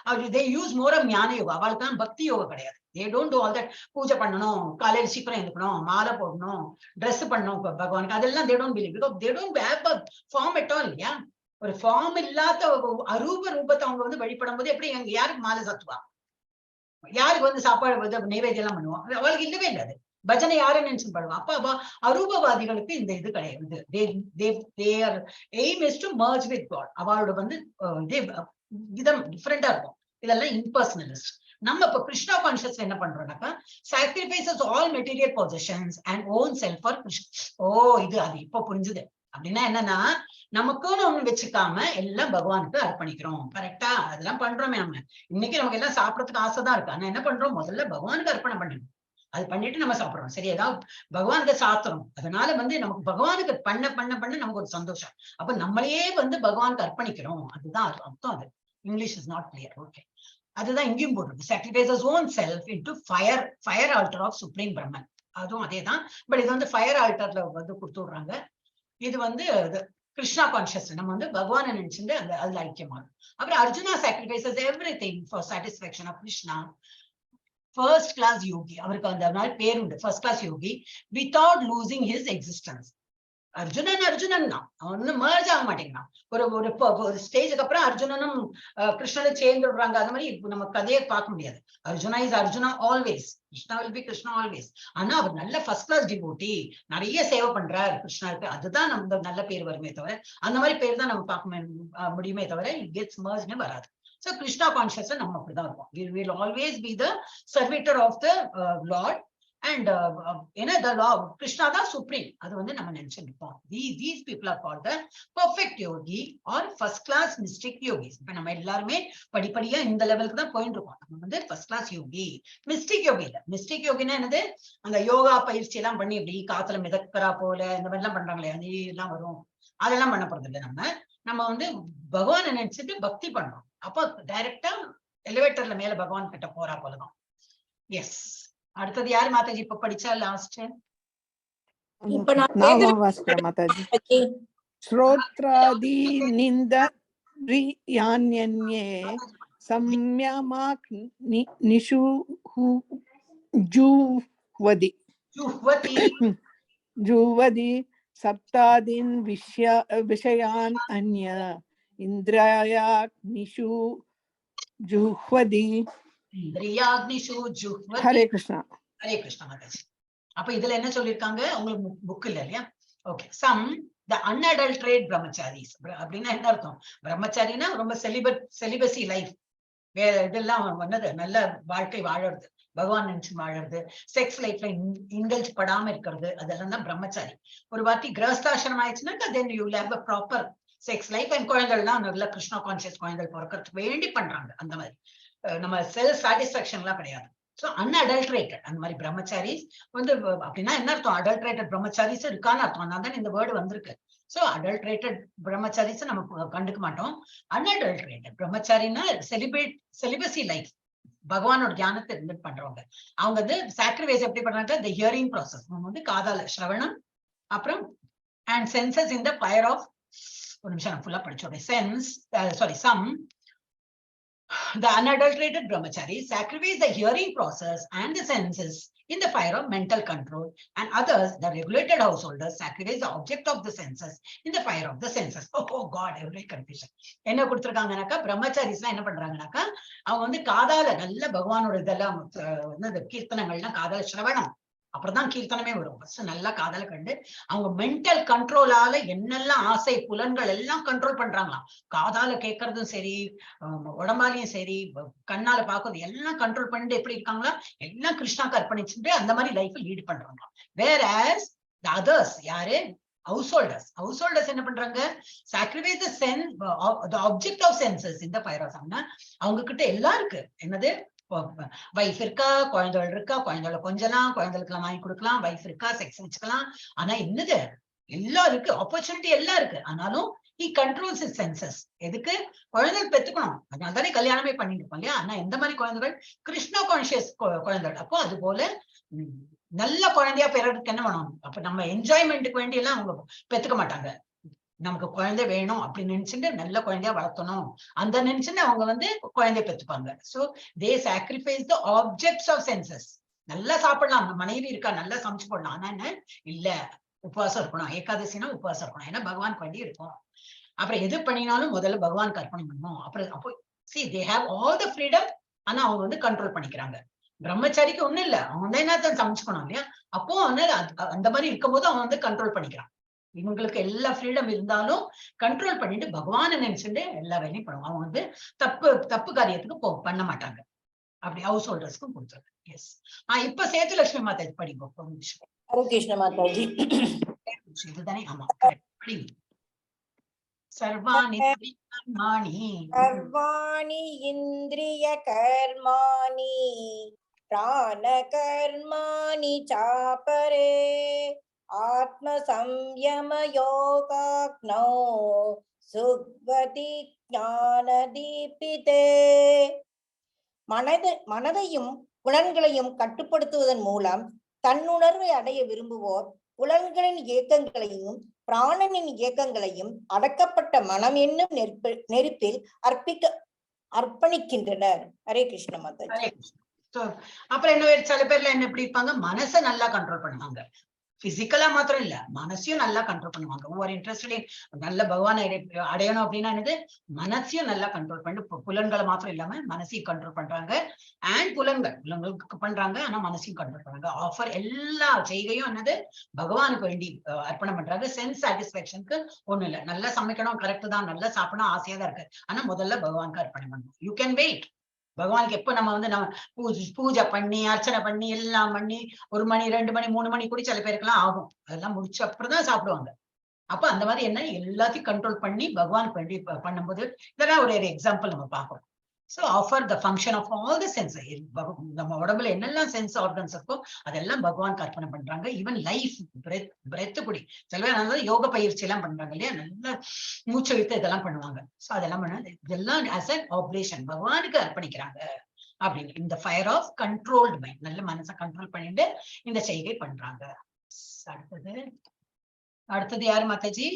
அவங்க they use more of ஞான யோகா. அவளுக்கு தான் பக்தி யோகா கிடையாது. they don't do all that. பூஜை பண்ணணும், காலையில சீக்கிரம் எழுந்துக்கணும், மாலை போடணும், ட்ரெஸ் பண்ணணும் பகவானுக்கு, அதெல்லாம் they don't believe because they don't have a form at all. இல்லையா, ஒரு ஃபார்ம் இல்லாத அரூப ரூபத்தை அவங்க வந்து வழிபடும் போது எப்படி யாருக்கு மாலை சாத்துவா, யாருக்கு வந்து சாப்பாடு நைவேத்தியம் எல்லாம் பண்ணுவோம், அவளுக்கு இல்லவே இல்லாது. பஜனை யாரை நினைச்சு பண்ணுவோம். அப்ப அரூபவாதிகளுக்கு இந்த இது கிடையாது. their aim is to merge with God. அவளோட வந்து விதம் டிஃபரெண்டா இருக்கும். இதெல்லாம் இம்பர்சனலிஸ்ட். நம்ம இப்ப கிருஷ்ணா கான்சியஸ் என்ன பண்றோம்னாக்கா sacrifices all material possessions and own self for Krishna. இது அது இப்ப புரிஞ்சுது. அப்படின்னா என்னன்னா நமக்குன்னு ஒண்ணு வச்சுக்காம எல்லாம் பகவானுக்கு அர்ப்பணிக்கிறோம். கரெக்டா? அதெல்லாம் பண்றோமே. நம்ம இன்னைக்கு நமக்கு எல்லாம் சாப்பிடறதுக்கு ஆசைதான் இருக்கு. ஆனா என்ன பண்றோம், முதல்ல பகவானுக்கு அர்ப்பணம் பண்ணணும். அது பண்ணிட்டு நம்ம சாப்பிடுறோம். சரி, ஏதாவது பகவானுக்கு சாத்துறோம். அதனால வந்து நமக்கு பகவானுக்கு பண்ண பண்ண பண்ண நமக்கு ஒரு சந்தோஷம். அப்ப நம்மளையே வந்து பகவானுக்கு அர்ப்பணிக்கிறோம். அதுதான் அர்த்தம். அது English is not clear. Okay, அதுதான் இங்கேயும் போடுறது. sacrifices own self into fire altar of supreme Brahman. அதுவும் அதேதான். பட் இது வந்து ஃபயர் ஆல்டர்ல வந்து கொடுத்து விடுறாங்க. இது வந்து கிருஷ்ணா கான்சியஸ். நம்ம வந்து பகவானை நினைச்சுட்டு அதுல ஐக்கியமாகும். அப்புறம் Arjuna sacrifices everything for satisfaction of Krishna. First class yogi. அவருக்கு அந்த மாதிரி பேர் உண்டு, first class yogi, without losing his existence. Arjunan தான், அவன் ஒன்னும் merge ஆக மாட்டேங்கிறான். ஒரு ஸ்டேஜுக்கு அப்புறம் அர்ஜுனனும் கிருஷ்ணனும் சேர்ந்து விடுறாங்க. அது மாதிரி நம்ம கதையை பார்க்க முடியாது. Arjuna is Arjuna always, Krishna will be Krishna always. ஆனா அவர் நல்ல ஃபர்ஸ்ட் கிளாஸ் டிவோட்டி, நிறைய சேவை பண்றாரு கிருஷ்ணாருக்கு. அதுதான் நம்ம நல்ல பேர் வருமே தவிர, அந்த மாதிரி பேர் தான் நம்ம பார்க்க முடியுமே தவிர இட் கெட்ஸ் merged வராது. So Krishna consciousness நம்ம அப்படிதான் இருக்கும். We will always be the servitor of the Lord and the Lord Krishna தான் supreme. அது வந்து நம்ம நினைச்சிருப்போம். These people are called the perfect yogi or first class mystic yogis. இப்ப நம்ம எல்லாருமே படிப்படியா இந்த லெவலுக்கு தான் போயிட்டு இருக்கோம். நம்ம வந்து ஃபர்ஸ்ட் கிளாஸ் யோகி. மிஸ்டிக் யோகி இல்ல. மிஸ்டிக் யோகினா என்னது, அந்த யோகா பயிற்சி எல்லாம் பண்ணி இப்படி காத்துல மிதக்கிறா போல இந்த மாதிரி எல்லாம் பண்றாங்களே, அது எல்லாம் வரும். அதெல்லாம் பண்ண போறது இல்லை. நம்ம வந்து பகவானை நினைச்சிட்டு பக்தி பண்றோம். அப்போ டைரக்டா எலிவேட்டர்ல மேல பகவான் கிட்ட போறா போலதான். எஸ், அடுத்தது யாரு மாதாஜி இப்ப படிச்சா லாஸ்ட்? இப்ப நான் வாசிக்கிறேன் மாதாஜி. ஸ்ரோத்ராதி நிந்த ரியான்யன்யே சம்யமாக் நிஷுஹு ஜுவதி சப்தாதீன் விஷயான் அன்ய இந்திரியாக்னிஷு ஜுஹ்வதி. ஹரே கிருஷ்ணா. ஹரே கிருஷ்ணா மாதாஜி. அப்ப இதுல என்ன சொல்லிருக்காங்க உங்களுக்கு புக் இல்ல இல்லையா? Okay. Some the unadulterated brahmacharis. அப்படின்னா என்ன அர்த்தம்? பிரம்மச்சாரினா ரொம்ப செலிபசி லைஃப், வேற இதெல்லாம் வந்தது, நல்ல வாழ்க்கை வாழறது, பகவான் நினைச்சு வாழறது, செக்ஸ் லைஃப்ல இண்டல்ஜ் படாம இருக்கிறது, அதெல்லாம் தான் பிரம்மச்சாரி. ஒரு வாட்டி கிரகஸ்தாசிரமம் ஆயிடுச்சுன்னா then you will have a proper sex life. And குழந்தைகள்லாம் நல்ல கிருஷ்ணா கான்சியஸ் குழந்தைகள் பிறக்கிறதுக்கு வேண்டி பண்றாங்க. அந்த மாதிரி நம்ம செல்ஃப் சாட்டிஸ்பாக்சன் எல்லாம் கிடையாது. ஸோ அன்அடல்ட்ரேட்டட் அந்த மாதிரி பிரம்மச்சாரிஸ் வந்து அப்படின்னா என்ன அர்த்தம்? அடல்ட்ரேட்டட் பிரம்மச்சாரிஸ் இருக்கான்னு அர்த்தம். அதனால தான் இந்த வேர்டு வந்திருக்கு. ஸோ அடல்ட்ரேட்டட் பிரம்மச்சாரிஸ் நம்ம கண்டுக்க மாட்டோம். அன்அடல்ட்ரேட்டட் பிரம்மச்சாரின்னா செலிபசி லைஃப், பகவானோட தியானத்தை இருந்து பண்றவங்க. அவங்க வந்து சாக்ரிஃபைஸ் எப்படி பண்றாங்க? The hearing process. நம்ம வந்து காதால ஸ்ரவணம், அப்புறம் and senses in the fire of ஒரு நிமிஷம் நான் ஃபுல்லா படிச்சோடேன். Sense some the unadulterated brahmachari sacrifice the hearing process and the senses in the fire of mental control, and others, the regulated householders, sacrifice the object of the senses in the fire of the senses. Oh God, every confusion. என்ன கொடுத்திருக்காங்கனாக்கா பிரம்மச்சாரிஸ் என்ன பண்றாங்கனாக்கா அவங்க வந்து காதால நல்ல பகவானோட இதெல்லாம் கீர்த்தனங்கள்லாம் காதால சிரவணம், அப்புறம்தான் கீர்த்தனமே வரும். ஃபர்ஸ்ட் நல்லா காதல கண்டு அவங்க மென்டல் கண்ட்ரோலால என்னெல்லாம் ஆசை புலன்கள் எல்லாம் கண்ட்ரோல் பண்றாங்களாம். காதால கேட்கறதும் சரி, உடம்பாலையும் சரி, கண்ணால பாக்குறது எல்லாம் கண்ட்ரோல் பண்ணிட்டு எப்படி இருக்காங்களா எல்லாம் கிருஷ்ணாக்கு அர்ப்பணிச்சுட்டு அந்த மாதிரி லைஃப் லீட் பண்றாங்களாம். வேறஸ் தி அதர்ஸ் யாரு ஹவுஸ்ஹோல்டர்ஸ் என்ன பண்றாங்க, sacrifice the sense the object of senses இந்த ஃபயர் ஆஃப் சம்னா அவங்க கிட்ட எல்லாம் இருக்கு. என்னது, வைஃப் இருக்கா, குழந்தைகள் இருக்கா, குழந்தைகளை கொஞ்சலாம், குழந்தைகளுக்கு எல்லாம் வாங்கி கொடுக்கலாம், வைஃப் இருக்கா, செக்ஸ் வச்சுக்கலாம். ஆனா என்னது எல்லாம் இருக்கு, ஆப்பர்ச்சுனிட்டி எல்லாம் இருக்கு. ஆனாலும் he controls his senses. எதுக்கு, குழந்தைகள் பெத்துக்கணும், அதனால தானே கல்யாணமே பண்ணிட்டு இருப்போம் இல்லையா. ஆனா எந்த மாதிரி குழந்தைகள், கிருஷ்ணா கான்சியஸ் குழந்தைகள். அப்போ அது போல நல்ல குழந்தையா பெறதுக்கு என்ன பண்ணணும், அப்ப நம்ம என்ஜாய்மெண்ட்டுக்கு வேண்டி எல்லாம் அவங்க பெத்துக்க மாட்டாங்க. நமக்கு குழந்தை வேணும் அப்படின்னு நினைச்சுட்டு நல்ல குழந்தையா வளர்த்தணும் அந்த நினைச்சுட்டு அவங்க வந்து குழந்தைய பெற்றுப்பாங்க. So they sacrifice the objects of senses. நல்லா சாப்பிடலாம், மனைவி இருக்கா, நல்லா சமைச்சு போடலாம். ஆனா என்ன இல்ல, உபவாசம் இருக்கணும், ஏகாதசினா உபவாசம் இருக்கணும், ஏன்னா பகவானுக்கு வேண்டி இருக்கும். அப்புறம் எது பண்ணினாலும் முதல்ல பகவானுக்கு அர்ப்பணம் பண்ணணும். அப்புறம் அப்போ see they have all the freedom, ஆனா அவங்க வந்து கண்ட்ரோல் பண்ணிக்கிறாங்க. பிரம்மச்சாரிக்கு ஒண்ணும் இல்ல, அவங்க வந்து என்னத்தான் சமைச்சுக்கணும் இல்லையா. அப்போ வந்து அந்த மாதிரி இருக்கும் போது அவன் வந்து கண்ட்ரோல் பண்ணிக்கிறான். இவங்களுக்கு எல்லா ஃப்ரீடம் இருந்தாலும் கண்ட்ரோல் பண்ணிட்டு பகவானை நினைச்சுட்டு எல்லா வேலையும் பண்ணுவாங்க. அவங்க வந்து தப்பு காரியத்துக்கு பண்ண மாட்டாங்க. அப்படி ஹவுஸ் ஹோல்டர்ஸ்க்கும் கொடுத்துருங்க. எஸ். இப்ப சேதுலட்சுமி மாதாஜி படிப்போம். கிருஷ்ண மாதாஜி இதுதானே, ஆமா படிங்க. சர்வாணி இந்திரிய கர்மாணி பிராண கர்மாணி சாபரே ஆத்ம சம்யம யோகாக்னோ சுக்வதி ஞான தீபிதே. மனதையும் புலன்களையும் கட்டுப்படுத்துவதன் மூலம் தன்னுணர்வை அடைய விரும்புவோர் புலன்களின் இயக்கங்களையும் பிராணனின் இயக்கங்களையும் அடக்கப்பட்ட மனம் என்னும் நெருப்பில் அர்ப்பணிக்கின்றனர். ஹரே கிருஷ்ண மாதாஜி. அப்புறம் என்ன சில பேர்ல என்ன எப்படி இருப்பாங்க, மனசை நல்லா கண்ட்ரோல் பண்ணுவாங்க. பிசிக்கலா மாத்திரம் இல்ல, மனசையும் நல்லா கண்ட்ரோல் பண்ணுவாங்க. ஒவ்வொரு இன்ட்ரெஸ்ட்லயும் நல்ல பகவானை அடையணும் அப்படின்னா என்னது, மனசையும் நல்லா கண்ட்ரோல் பண்ணிட்டு புலன்களை மாத்திரம் இல்லாம மனசையும் கண்ட்ரோல் பண்றாங்க. அண்ட் புலன்களுக்கு பண்றாங்க, ஆனா மனசையும் கண்ட்ரோல் பண்றாங்க. ஆஃபர் எல்லா செய்கையும் என்னது பகவானுக்கு வேண்டி அர்ப்பணம் பண்றாங்க. சென்ஸ் சாட்டிஸ்பேக்ஷனுக்கு ஒண்ணும் இல்ல, நல்லா சமைக்கணும் கரெக்ட் தான், நல்லா சாப்பிடணும் ஆசையா தான் இருக்கு, ஆனா முதல்ல பகவானுக்கு அர்ப்பணம் பண்ணணும். You can wait. பகவானுக்கு எப்ப நம்ம வந்து நம்ம பூஜை பண்ணி அர்ச்சனை பண்ணி எல்லாம் பண்ணி 1 மணி 2 மணி 3 மணி கூட சில பேருக்குலாம் ஆகும். அதெல்லாம் முடிச்ச அப்புறம் தான் சாப்பிடுவாங்க. அப்ப அந்த மாதிரி என்ன எல்லாத்தையும் கண்ட்ரோல் பண்ணி பகவானுக்கு வேண்டி பண்ணும்போது இதெல்லாம் ஒரு எக்ஸாம்பிள் நம்ம பார்க்கணும். So offer the function of all the senses. நம்ம உடம்புல என்னெல்லாம் சென்ஸ் ஆர்கன்ஸ் இருக்கோ அதெல்லாம் பகவானுக்கு அர்ப்பணை பண்றாங்க. ஈவன் லைஃப் பிரெத் கூடி சில பேர் யோக பயிற்சி எல்லாம் பண்றாங்க இல்லையா, நல்ல மூச்சு விட்டு இதெல்லாம் பண்ணுவாங்க. சோ அதெல்லாம் பண்ண இதெல்லாம் as an oblation பகவானுக்கு அர்ப்பணிக்கிறாங்க அப்படின்னு. இந்த ஃபயர் ஆஃப் கண்ட்ரோல்டு மைண்ட், நல்ல மனசை கண்ட்ரோல் பண்ணிட்டு இந்த செய்கை பண்றாங்க. அடுத்தது யாரு மாதாஜி?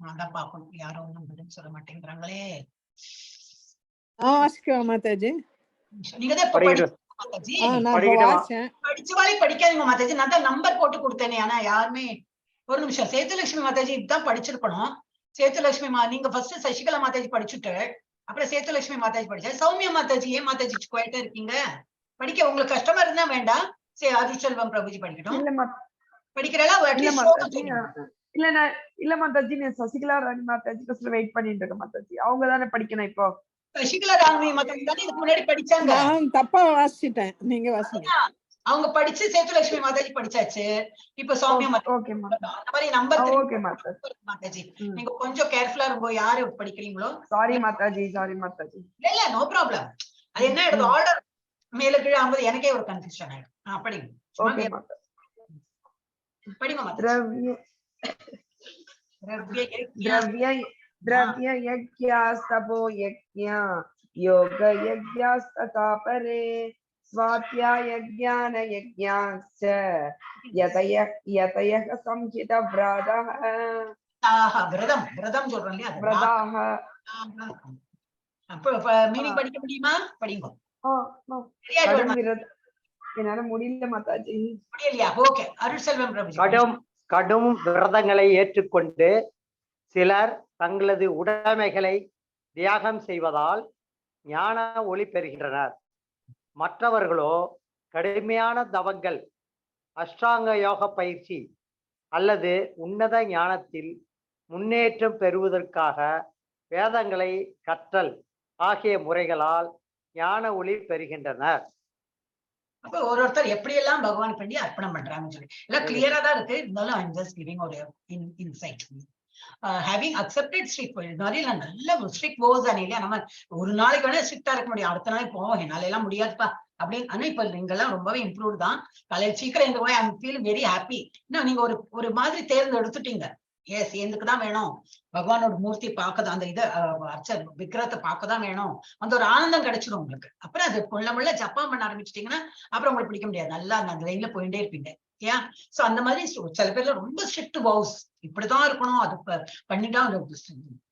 நான் தான் பார்க்கணும், யாரும் ஒன்றும் பதில் சொல்ல மாட்டேங்கிறாங்களே. மாதாஜி நீங்க தான் படிச்சவாளே படிக்காதீங்க மாதாஜி. நான் தான் நம்பர் போட்டு கொடுத்தேனே, ஆனா யாருமே. ஒரு நிமிஷம், சேதுலட்சுமி மாதாஜி இதுதான் படிச்சிருக்கணும். சேதுலட்சுமி நீங்க ஃபர்ஸ்ட் சசிகலா மாதாஜி படிச்சுட்டு அப்புறம் சேதுலட்சுமி மாதாஜி படிச்சா. சௌமியா மாதாஜி ஏன் மாதாஜி குவைட்டா இருக்கீங்க? படிக்க உங்களுக்கு கஷ்டமா இருந்தா வேண்டாம், சரி அருள்செல்வம் பிரபுஜி படிக்கட்டும். படிக்கிறா? இல்ல மாதாஜி, நான் சசிகலா ராணி மாதாஜி வெயிட் பண்ணிட்டு இருக்கேன் மாதாஜி. அவங்க தானே படிக்கணும் இப்போ. சசிகலா ராணி மாதாஜி தானே இதுக்கு முன்னாடி படிச்சாங்க. நான் தப்பா வாசிச்சிட்டேன், நீங்க வாசிங்க. அவங்க படிச்சு சேதுலட்சுமி மாதாஜி படிச்சாச்சு. இப்ப சௌமியா ஓகே அந்த மாதிரி நம்பர் ஓகே மாதாஜி நீங்க கொஞ்சம் கேர்ஃபுல்லா இருங்க யாரு படிக்கிறீங்களோ. Sorry Mataji, sorry Mataji. இல்ல நோ ப்ராப்ளம். அது என்ன எடுத்து ஆர்டர் மேல கீழ ஆகும்போது எனக்கே ஒரு கன்ஃபியூஷன் ஆயிடும். படிங்க. ஓகே மாதாஜி. படிங்க மாதாஜி. द्रव्य यज्ञास्तपो यज्ञ योग यज्ञास्तथा परे स्वाध्याय ज्ञान यज्ञाश्च यतयः संहितव्रतः. விரதம் விரதம் சொல்றோம் இல்லையா? விரதாக. அப்ப மீனிங் படிக்க முடியுமா? படிங்க. கடும் விரதம். என்னால முடியல மாதாஜி. முடியலையா? ஓகே. அருட்செல்வம் பிரபுஜி. கடும் விரதங்களை ஏற்றுக்கொண்டு சிலர் தங்களது உடைமைகளை தியாகம் செய்வதால் ஞான ஒளி பெறுகின்றனர். மற்றவர்களோ கடுமையான தவங்கள், அஷ்டாங்க யோக பயிற்சி அல்லது உன்னத ஞானத்தில் முன்னேற்றம் பெறுவதற்காக வேதங்களை கற்றல் ஆகிய முறைகளால் ஞான ஒளி பெறுகின்றனர். அப்ப ஒருத்தர் எப்படியெல்லாம் பகவான் பண்ணி அர்ப்பணம் பண்றாங்கன்னு சொல்லி எல்லாம் கிளியரா தான் இருக்கு. இருந்தாலும் ஐம் ஜஸ்ட் கிவிங் ஒரு இன்சைட். ஹேவிங் அக்செப்டட் ஸ்ட்ரிக்ட் நிறைய நல்ல ஸ்ட்ரிக்ட் போஸ் தானே இல்லையா? நம்ம ஒரு நாளைக்கு வேணா ஸ்ட்ரிக்டா இருக்க முடியும், அடுத்த நாளைக்கு போவோம் என்னால எல்லாம் முடியாதுப்பா அப்படின்னு. ஆனா இப்ப நீங்க எல்லாம் ரொம்பவே இம்ப்ரூவ் தான். காலையில் சீக்கிரம் இந்த போய் ஐ ஃபீல் வெரி ஹாப்பி. இன்னும் நீங்க ஒரு மாதிரி தேர்ந்தெடுத்துட்டீங்க. எஸ் எனக்குதான் வேணும், பகவானோட மூர்த்தி பார்க்கதான், அந்த இதை விக்கிரத்தை பார்க்கதான் வேணும், அந்த ஒரு ஆனந்தம் கிடைச்சிடும் உங்களுக்கு. அப்புறம் அது முள்ள ஜப்பம் பண்ண ஆரம்பிச்சிட்டீங்கன்னா அப்புறம் உங்களுக்கு பிடிக்க முடியாது. நல்லா அந்த லைன்ல போயிட்டே இருப்பீங்க. ஏன் சோ அந்த மாதிரி சில பேர்ல ரொம்ப ஸ்ட்ரிக்ட் பவுஸ், இப்படிதான் இருக்கணும், அது பண்ணிட்டா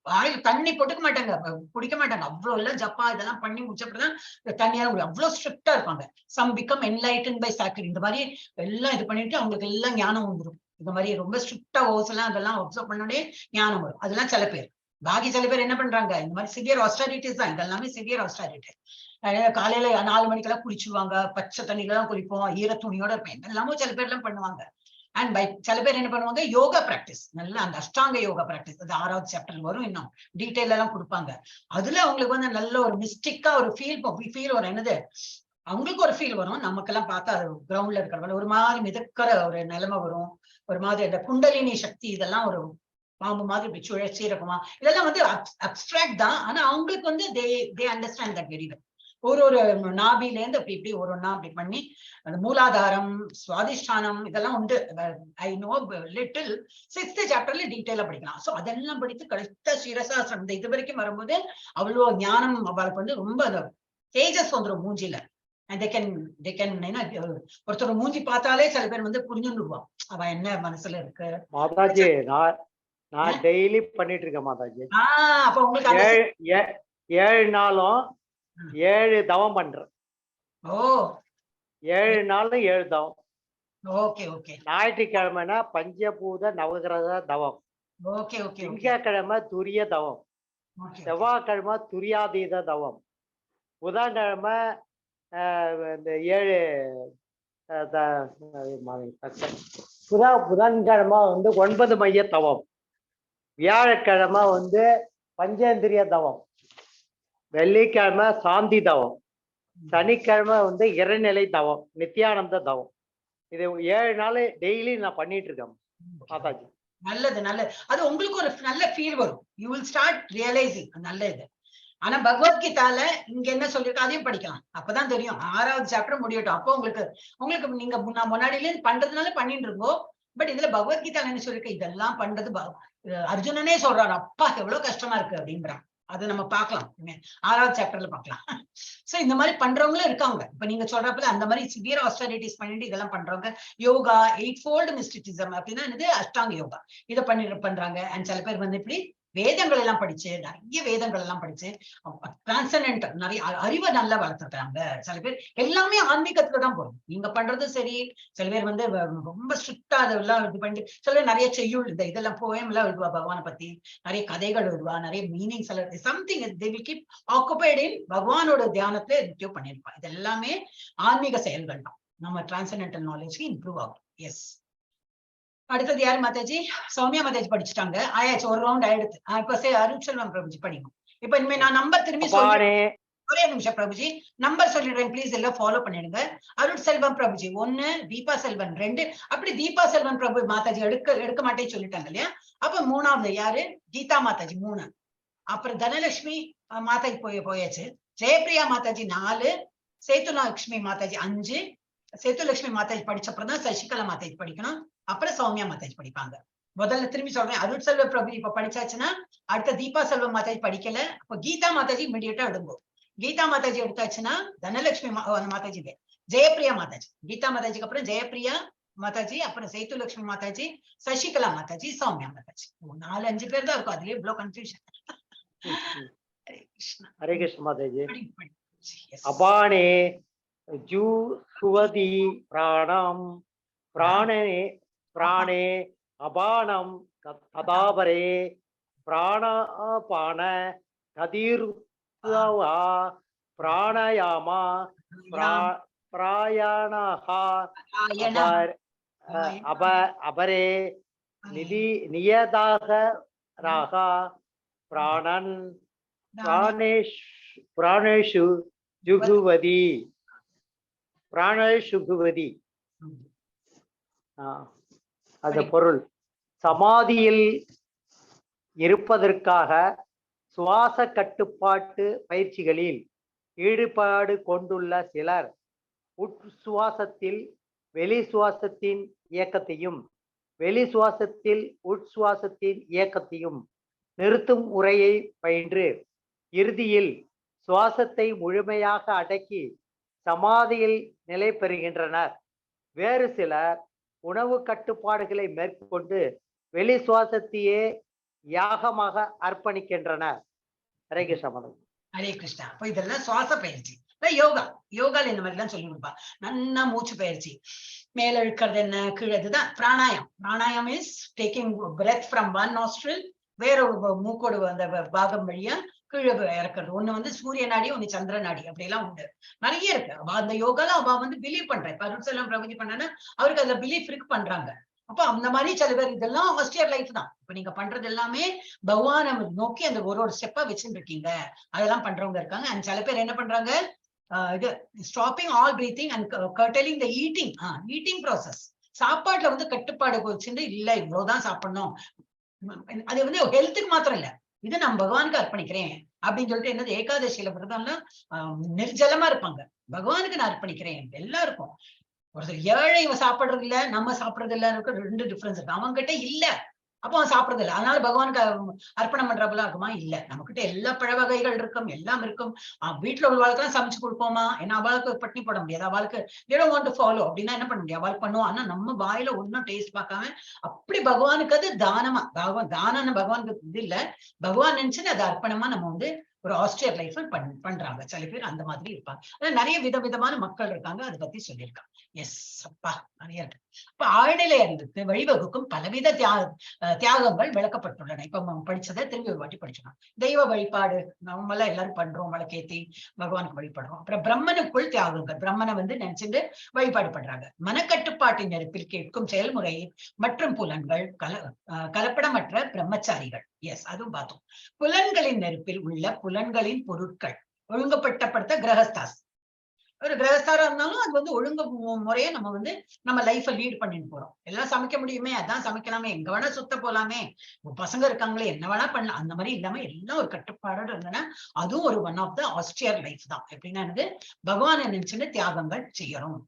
வாயில் தண்ணி போட்டுக்க மாட்டாங்க, குடிக்க மாட்டாங்க. அவ்வளவு எல்லாம் ஜப்பா இதெல்லாம் பண்ணி முடிச்சப்பதான் தண்ணியால அவ்வளவு ஸ்ட்ரிக்டா இருப்பாங்க. சம் பிகம் என்லைட்டன் பை சாக்ரி. இந்த மாதிரி எல்லாம் இது பண்ணிட்டு அவங்களுக்கு எல்லாம் ஞானம் வந்துடும். இந்த மாதிரி ரொம்ப ஸ்ட்ரிக்டா ஹவுஸ் எல்லாம் அதெல்லாம் அப்சர்வ் பண்ணோடனே ஞானம் வரும். அதெல்லாம் சில பேர். பாக்கி சில பேர் என்ன பண்றாங்க, இந்த மாதிரி சிவியர் ஆஸ்டாரிட்டிஸ் தான். இதெல்லாமே சிவியர் ஆஸ்டாரிட்டி. காலையில 4 மணிக்கெல்லாம் குளிச்சுவாங்க, பச்சை தண்ணியில தான் குளிப்போம், ஈர துணியோட இருப்பேன், எல்லாமே சில பேர் எல்லாம் பண்ணுவாங்க. அண்ட் சில பேர் என்ன பண்ணுவாங்க, யோகா பிராக்டிஸ், நல்லா அந்த அஷ்டாங்க யோகா பிராக்டிஸ், அது 6வது சாப்டர்ல வரும், இன்னும் டீட்டெயில் எல்லாம் கொடுப்பாங்க. அதுல அவங்களுக்கு வந்து நல்ல ஒரு மிஸ்டிக்கா ஒரு ஃபீல் ஒரு என்னது, அவங்களுக்கு ஒரு ஃபீல் வரும். நமக்கெல்லாம் பார்த்தா அது கிரவுண்ட்ல இருக்கிறவங்க ஒரு மாதிரி மிதக்கிற ஒரு நிலைமை வரும். ஒரு மாதிரி அந்த குண்டலினி சக்தி இதெல்லாம் ஒரு பாம்பு மாதிரி இப்படி சுழற்சி இருக்குமா, இதெல்லாம் வந்து அப்டிராக்ட் தான். ஆனா அவங்களுக்கு வந்து they understand that very well. ஒரு நாபில இருந்து அப்படி இப்படி ஒன்னா அப்படி பண்ணி அந்த மூலாதாரம், சுவாதிஷ்டானம் இதெல்லாம் உண்டு. ஐ நோ லிட்டில் 6th சாப்டர்ல டீட்டெயிலா படிக்கலாம். சோ அதெல்லாம் படித்து கரெக்டா சிரசாசனம் இந்த இது வரைக்கும் வரும்போது அவ்வளவு ஞானம் அவளுக்கு வந்து ரொம்ப தேஜஸ் வந்துடும் மூஞ்சில. ஒருத்தர் மூஞ்சி பார்த்தாலே சில பேர் வந்து புரிஞ்சுடுவான் அவ என்ன மனசுல இருக்கு. மாதாஜி நான் டெய்லி பண்ணிட்டு இருக்கேன் மாதாஜி. அப்ப உங்களுக்கு 7 நாளும் 7 தவம் பண்றேன். 7 நாளும் 7 தவம். Okay okay. ஞாயிற்றுக்கிழமைனா பஞ்சபூத நவகிரக தவம். Okay okay. திங்கட்கிழமை துரிய தவம், செவ்வாய்க்கிழமை துரியாதீத தவம், புதன்கிழமை இந்த 7 புதன்கிழமை வந்து 9 மைய தவம், வியாழக்கிழமை வந்து பஞ்சேந்திரிய தவம், வெள்ளிக்கிழமை சாந்தி தவம், சனிக்கிழமை வந்து இறைநிலை தவம், நித்யானந்த தவம். இது 7 நாள் டெய்லி நான் பண்ணிட்டு இருக்கேன் மாதாஜி. நல்லது நல்லது. அது உங்களுக்கு ஒரு நல்ல ஃபீல் வரும். யூ வில் ஸ்டார்ட் ரியலைசிங் நல்ல இது. ஆனா பகவத்கீதால இங்க என்ன சொல்லிருக்கோ அதையும் படிக்கலாம், அப்பதான் தெரியும். 6வது சாப்டர் முடியட்டும், அப்போ உங்களுக்கு நீங்க முன்னாடியில இருந்து பண்றதுனால பண்ணிட்டு இருக்கோம். பட் இதுல பகவத்கீதால என்ன சொல்லிருக்க, இதெல்லாம் பண்றது அர்ஜுனனே சொல்றாரு, அப்பா எவ்வளவு கஷ்டமா இருக்கு அப்படின்றான். அதை நம்ம பார்க்கலாம், 6வது சாப்டர்ல பார்க்கலாம். சோ இந்த மாதிரி பண்றவங்களும் இருக்காங்க. இப்ப நீங்க சொல்றப்பல அந்த மாதிரி சிவியர் ஆஸ்டரிட்டிஸ் பண்ணிட்டு இதெல்லாம் பண்றவங்க, யோகா 8-fold மிஸ்டிசிசம் அப்படின்னா என்னது, அஷ்டாங்க யோகா இதை பண்றாங்க. அண்ட் சில பேர் வந்து இப்படி வேதங்கள் எல்லாம் படிச்சு, நிறைய வேதங்கள் எல்லாம் படிச்சு டிரான்சென்டென்ட் நிறைய அறிவை நல்லா வளர்த்துட்டாங்க. சில பேர் எல்லாமே ஆன்மீகத்துல தான் போகும். நீங்க பண்றது சரி. சில பேர் வந்து ரொம்ப ஸ்ட்ரிக்டா அதெல்லாம் இது பண்ணிட்டு, சில பேர் நிறைய செய்யுள் இதெல்லாம் போயம் எல்லாம் எழுதுவா, பகவானை பத்தி நிறைய கதைகள் எழுதுவா, நிறைய மீனிங்ஸ் எல்லாம் something they will keep occupied in பகவானோட தியானத்தை நித்தியம் பண்ணிருப்பா. இது எல்லாமே ஆன்மீக செயல்கள் தான். நம்ம டிரான்சென்டென்டல் நாலேஜ்க்கு இம்ப்ரூவ் ஆகும். எஸ். அடுத்தது யாரு மாதாஜி? சௌமியா மாதாஜி படிச்சுட்டாங்க, ஆயாச்சு, ஒரு ரவுண்ட் ஆயிடுச்சு. இப்ப அருட்செல்வம் பிரபுஜி படிக்கும். இப்ப இனிமே நான் நம்பர் திரும்பி சொல்றேன், ஒரே நிமிஷம் பிரபுஜி நம்பர் சொல்லிடுறேன், பிளீஸ் எல்லாம் ஃபாலோ பண்ணிடுங்க. அருட்செல்வம் பிரபுஜி 1, தீபா செல்வன் 2. அப்படி தீபா செல்வன் பிரபு மாதாஜி எடுக்க மாட்டேன்னு சொல்லிட்டாங்க இல்லையா? அப்ப 3வது யாரு? கீதா மாதாஜி 3. அப்புறம் தனலட்சுமி மாதாஜி போயாச்சு. ஜெயப்பிரியா மாதாஜி 4, சேத்துலட்சுமி மாதாஜி 5. சேத்துலட்சுமி மாதாஜி படிச்சப்பறம் தான் சசிகலா மாதாஜி படிக்கணும். அப்புறம் சௌமியா மாதாஜி படிப்பாங்க. முதல்ல திரும்பி சொல்றேன், அருட்செல்வ பிரபு இப்ப படிச்சாச்சுன்னா அடுத்த தீபா செல்வ மாதாஜி படிக்கல. அப்ப கீதா மாதாஜி இமிடியேட்டா எடுங்கோ. கீதா மாதாஜி எடுத்தாச்சுன்னா தனலட்சுமி மாதாஜி, ஜெயப்பிரியா மாதாஜி, கீதா மாதாஜிக்கு அப்புறம் ஜெயப்பிரியா, மாதாஜி, அப்புறம் சேத்து லட்சுமி மாதாஜி, சசிகலா மாதாஜி, சௌமியா மாதாஜி. 4-5 பேர் தான் இருக்கும். அதுலயே இவ்வளவு கன்ஃபியூஷன். ஹரே கிருஷ்ணா. ஹரே கிருஷ்ண மாதாஜி. Yes. அபானே ஜூ சுவதி பிராணம் பிராணே பிராணே அபானம் ததாபரே பிராணாபான கதிர்வா பிராணயாமா பிராயணஹா அபரே நியதாக ராகா பிராணன் பிராணேஷு ஜுகுவதி பிராணேஷுகுவதி. அது பொருள். சமாதியில் இருப்பதற்காக சுவாச கட்டுப்பாட்டு பயிற்சிகளில் ஈடுபாடு கொண்டுள்ள சிலர் உட்சுவாசத்தில் வெளி சுவாசத்தின் இயக்கத்தையும் வெளி சுவாசத்தில் உட்சுவாசத்தின் இயக்கத்தையும் நிறுத்தும் முறையை பயின்று இறுதியில் சுவாசத்தை முழுமையாக அடக்கி சமாதியில் நிலை பெறுகின்றனர். வேறு சிலர் உணவு கட்டுப்பாடுகளை மேற்கொண்டு வெளி சுவாசத்தையே யாகமாக அர்ப்பணிக்கின்றனர். ஹரே கிருஷ்ணா. ஹரே கிருஷ்ணா. அப்ப இதெல்லாம் சுவாச பயிற்சி. யோகா, யோகால இந்த மாதிரி எல்லாம் சொல்லி கொடுப்பா. நல்லா மூச்சு பயிற்சி. மேல இழுக்கிறது என்ன, கீழே, இதுதான் பிராணாயம். Pranayama is taking breath from one nostril, வேற ஒரு மூக்கோடு அந்த பாகம் வழியா கீழே இறக்குறது. ஒண்ணு சூரிய நாடி, ஒண்ணு சந்திர நாடி, அப்படி எல்லாம் உண்டு. நிறைய இருக்கு. அந்த யோகால அவ பிலீவ் பண்றேன். பருட்செல்லாம் பிரபதி பண்ணனா அவருக்கு அதுல பிலீஃப் இருக்கு, பண்றாங்க. அப்ப அந்த மாதிரி சில பேர் இதெல்லாம் ஆஸ்டியர் லைஃப் தான். இப்ப நீங்க பண்றது எல்லாமே பகவானை நோக்கி அந்த ஒரு ஸ்டெப்பா வச்சுட்டு இருக்கீங்க. அதெல்லாம் பண்றவங்க இருக்காங்க. அண்ட் சில பேர் என்ன பண்றாங்க, இது stopping all breathing and curtailing the eating. Eating process. சாப்பாட்டுல கட்டுப்பாடு வச்சுட்டு இல்ல இவ்வளவுதான் சாப்பிடணும். அது ஹெல்த்துக்கு மாத்திரம் இல்ல, இது நான் பகவானுக்கு அர்ப்பணிக்கிறேன் அப்படின்னு சொல்லிட்டு என்னது ஏகாதசியில விரதம்லாம் நிர்ஜலமா இருப்பாங்க. பகவானுக்கு நான் அர்ப்பணிக்கிறேன். எல்லாருக்கும் ஒருத்தர் ஏழை இவன் சாப்பிடுறது இல்ல, நம்ம சாப்பிடுறது இல்ல, ரெண்டு டிஃபரன்ஸ் இருக்கு. அவங்க கிட்ட இல்ல, அப்போ அவன் சாப்பிடுறது இல்லை, அதனால பகவானுக்கு அர்ப்பணம் பண்றப்பெல்லாம் இருக்குமா? இல்ல. நம்ம கிட்ட எல்லா பழ வகைகள் இருக்கும், எல்லாம் இருக்கும். வீட்டுல உள்ள வாழ்க்கெல்லாம் சமைச்சு கொடுப்போமா? ஏன்னா அவளுக்கு பட்டினி போட முடியாது. அவளுக்கு they don't want to follow அப்படின்னா என்ன பண்ண முடியும்? அவளுக்கு பண்ணுவோம். ஆனா நம்ம வாயில ஒன்னும் டேஸ்ட் பார்க்காம அப்படி பகவானுக்கு அது தானமா, தானம் பகவானுக்கு இது இல்ல, பகவான் நினைச்சுன்னு அது அர்ப்பணமா நம்ம ஒரு ஆஸ்ட்ரியர் லைஃப் பண்றாங்க. சில பேர் அந்த மாதிரி இருப்பாங்க. அதான் நிறைய விதவிதமான மக்கள் இருக்காங்க. அதை பத்தி சொல்லியிருக்காங்க. எஸ் அப்பா, நிறைய இருக்கு. இப்ப ஆழ்நிலை அறிவுக்கு வழிவகுக்கும் பலவித தியாகங்கள் விளக்கப்பட்டுள்ளன. இப்ப படிச்சதை திரும்பி ஒரு வாட்டி படிச்சோம். தெய்வ வழிபாடு நம்ம எல்லாம் எல்லாரும் பண்றோம், விளக்கேத்தி பகவானுக்கு வழிபடுறோம். அப்புறம் பிரம்மனுக்குள் தியாகங்கள், பிரம்மனை நினைச்சுட்டு வழிபாடு பண்றாங்க. மனக்கட்டுப்பாட்டின் நெருப்பில் கேட்கும் செயல்முறை மற்றும் புலன்கள் கலப்படமற்ற பிரம்மச்சாரிகள். எஸ், அதுவும் பார்த்தோம். புலன்களின் நெருப்பில் உள்ள புலன்களின் பொருட்கள் ஒழுங்குபடுத்தப்பட்ட கிரகஸ்தாஸ். ஒரு கிரகஸ்தாரா இருந்தாலும் அது ஒழுங்கு முறையை நம்ம லைஃப லீட் பண்ணிட்டு போறோம். எல்லாம் சமைக்க முடியுமே, அதான் சமைக்கலாமே, எங்க வேணா சுத்த போலாமே, பசங்க இருக்காங்களே, என்ன வேணா பண்ணலாம், அந்த மாதிரி இல்லாம எல்லாம் ஒரு கட்டுப்பாடோட இருந்ததுன்னா அதுவும் ஒரு ஒன் ஆஃப் த ஆஸ்ட்ரியர் லைஃப் தான். எப்படின்னா பகவானை நினைச்சுன்னு தியாகங்கள் செய்யறோம்.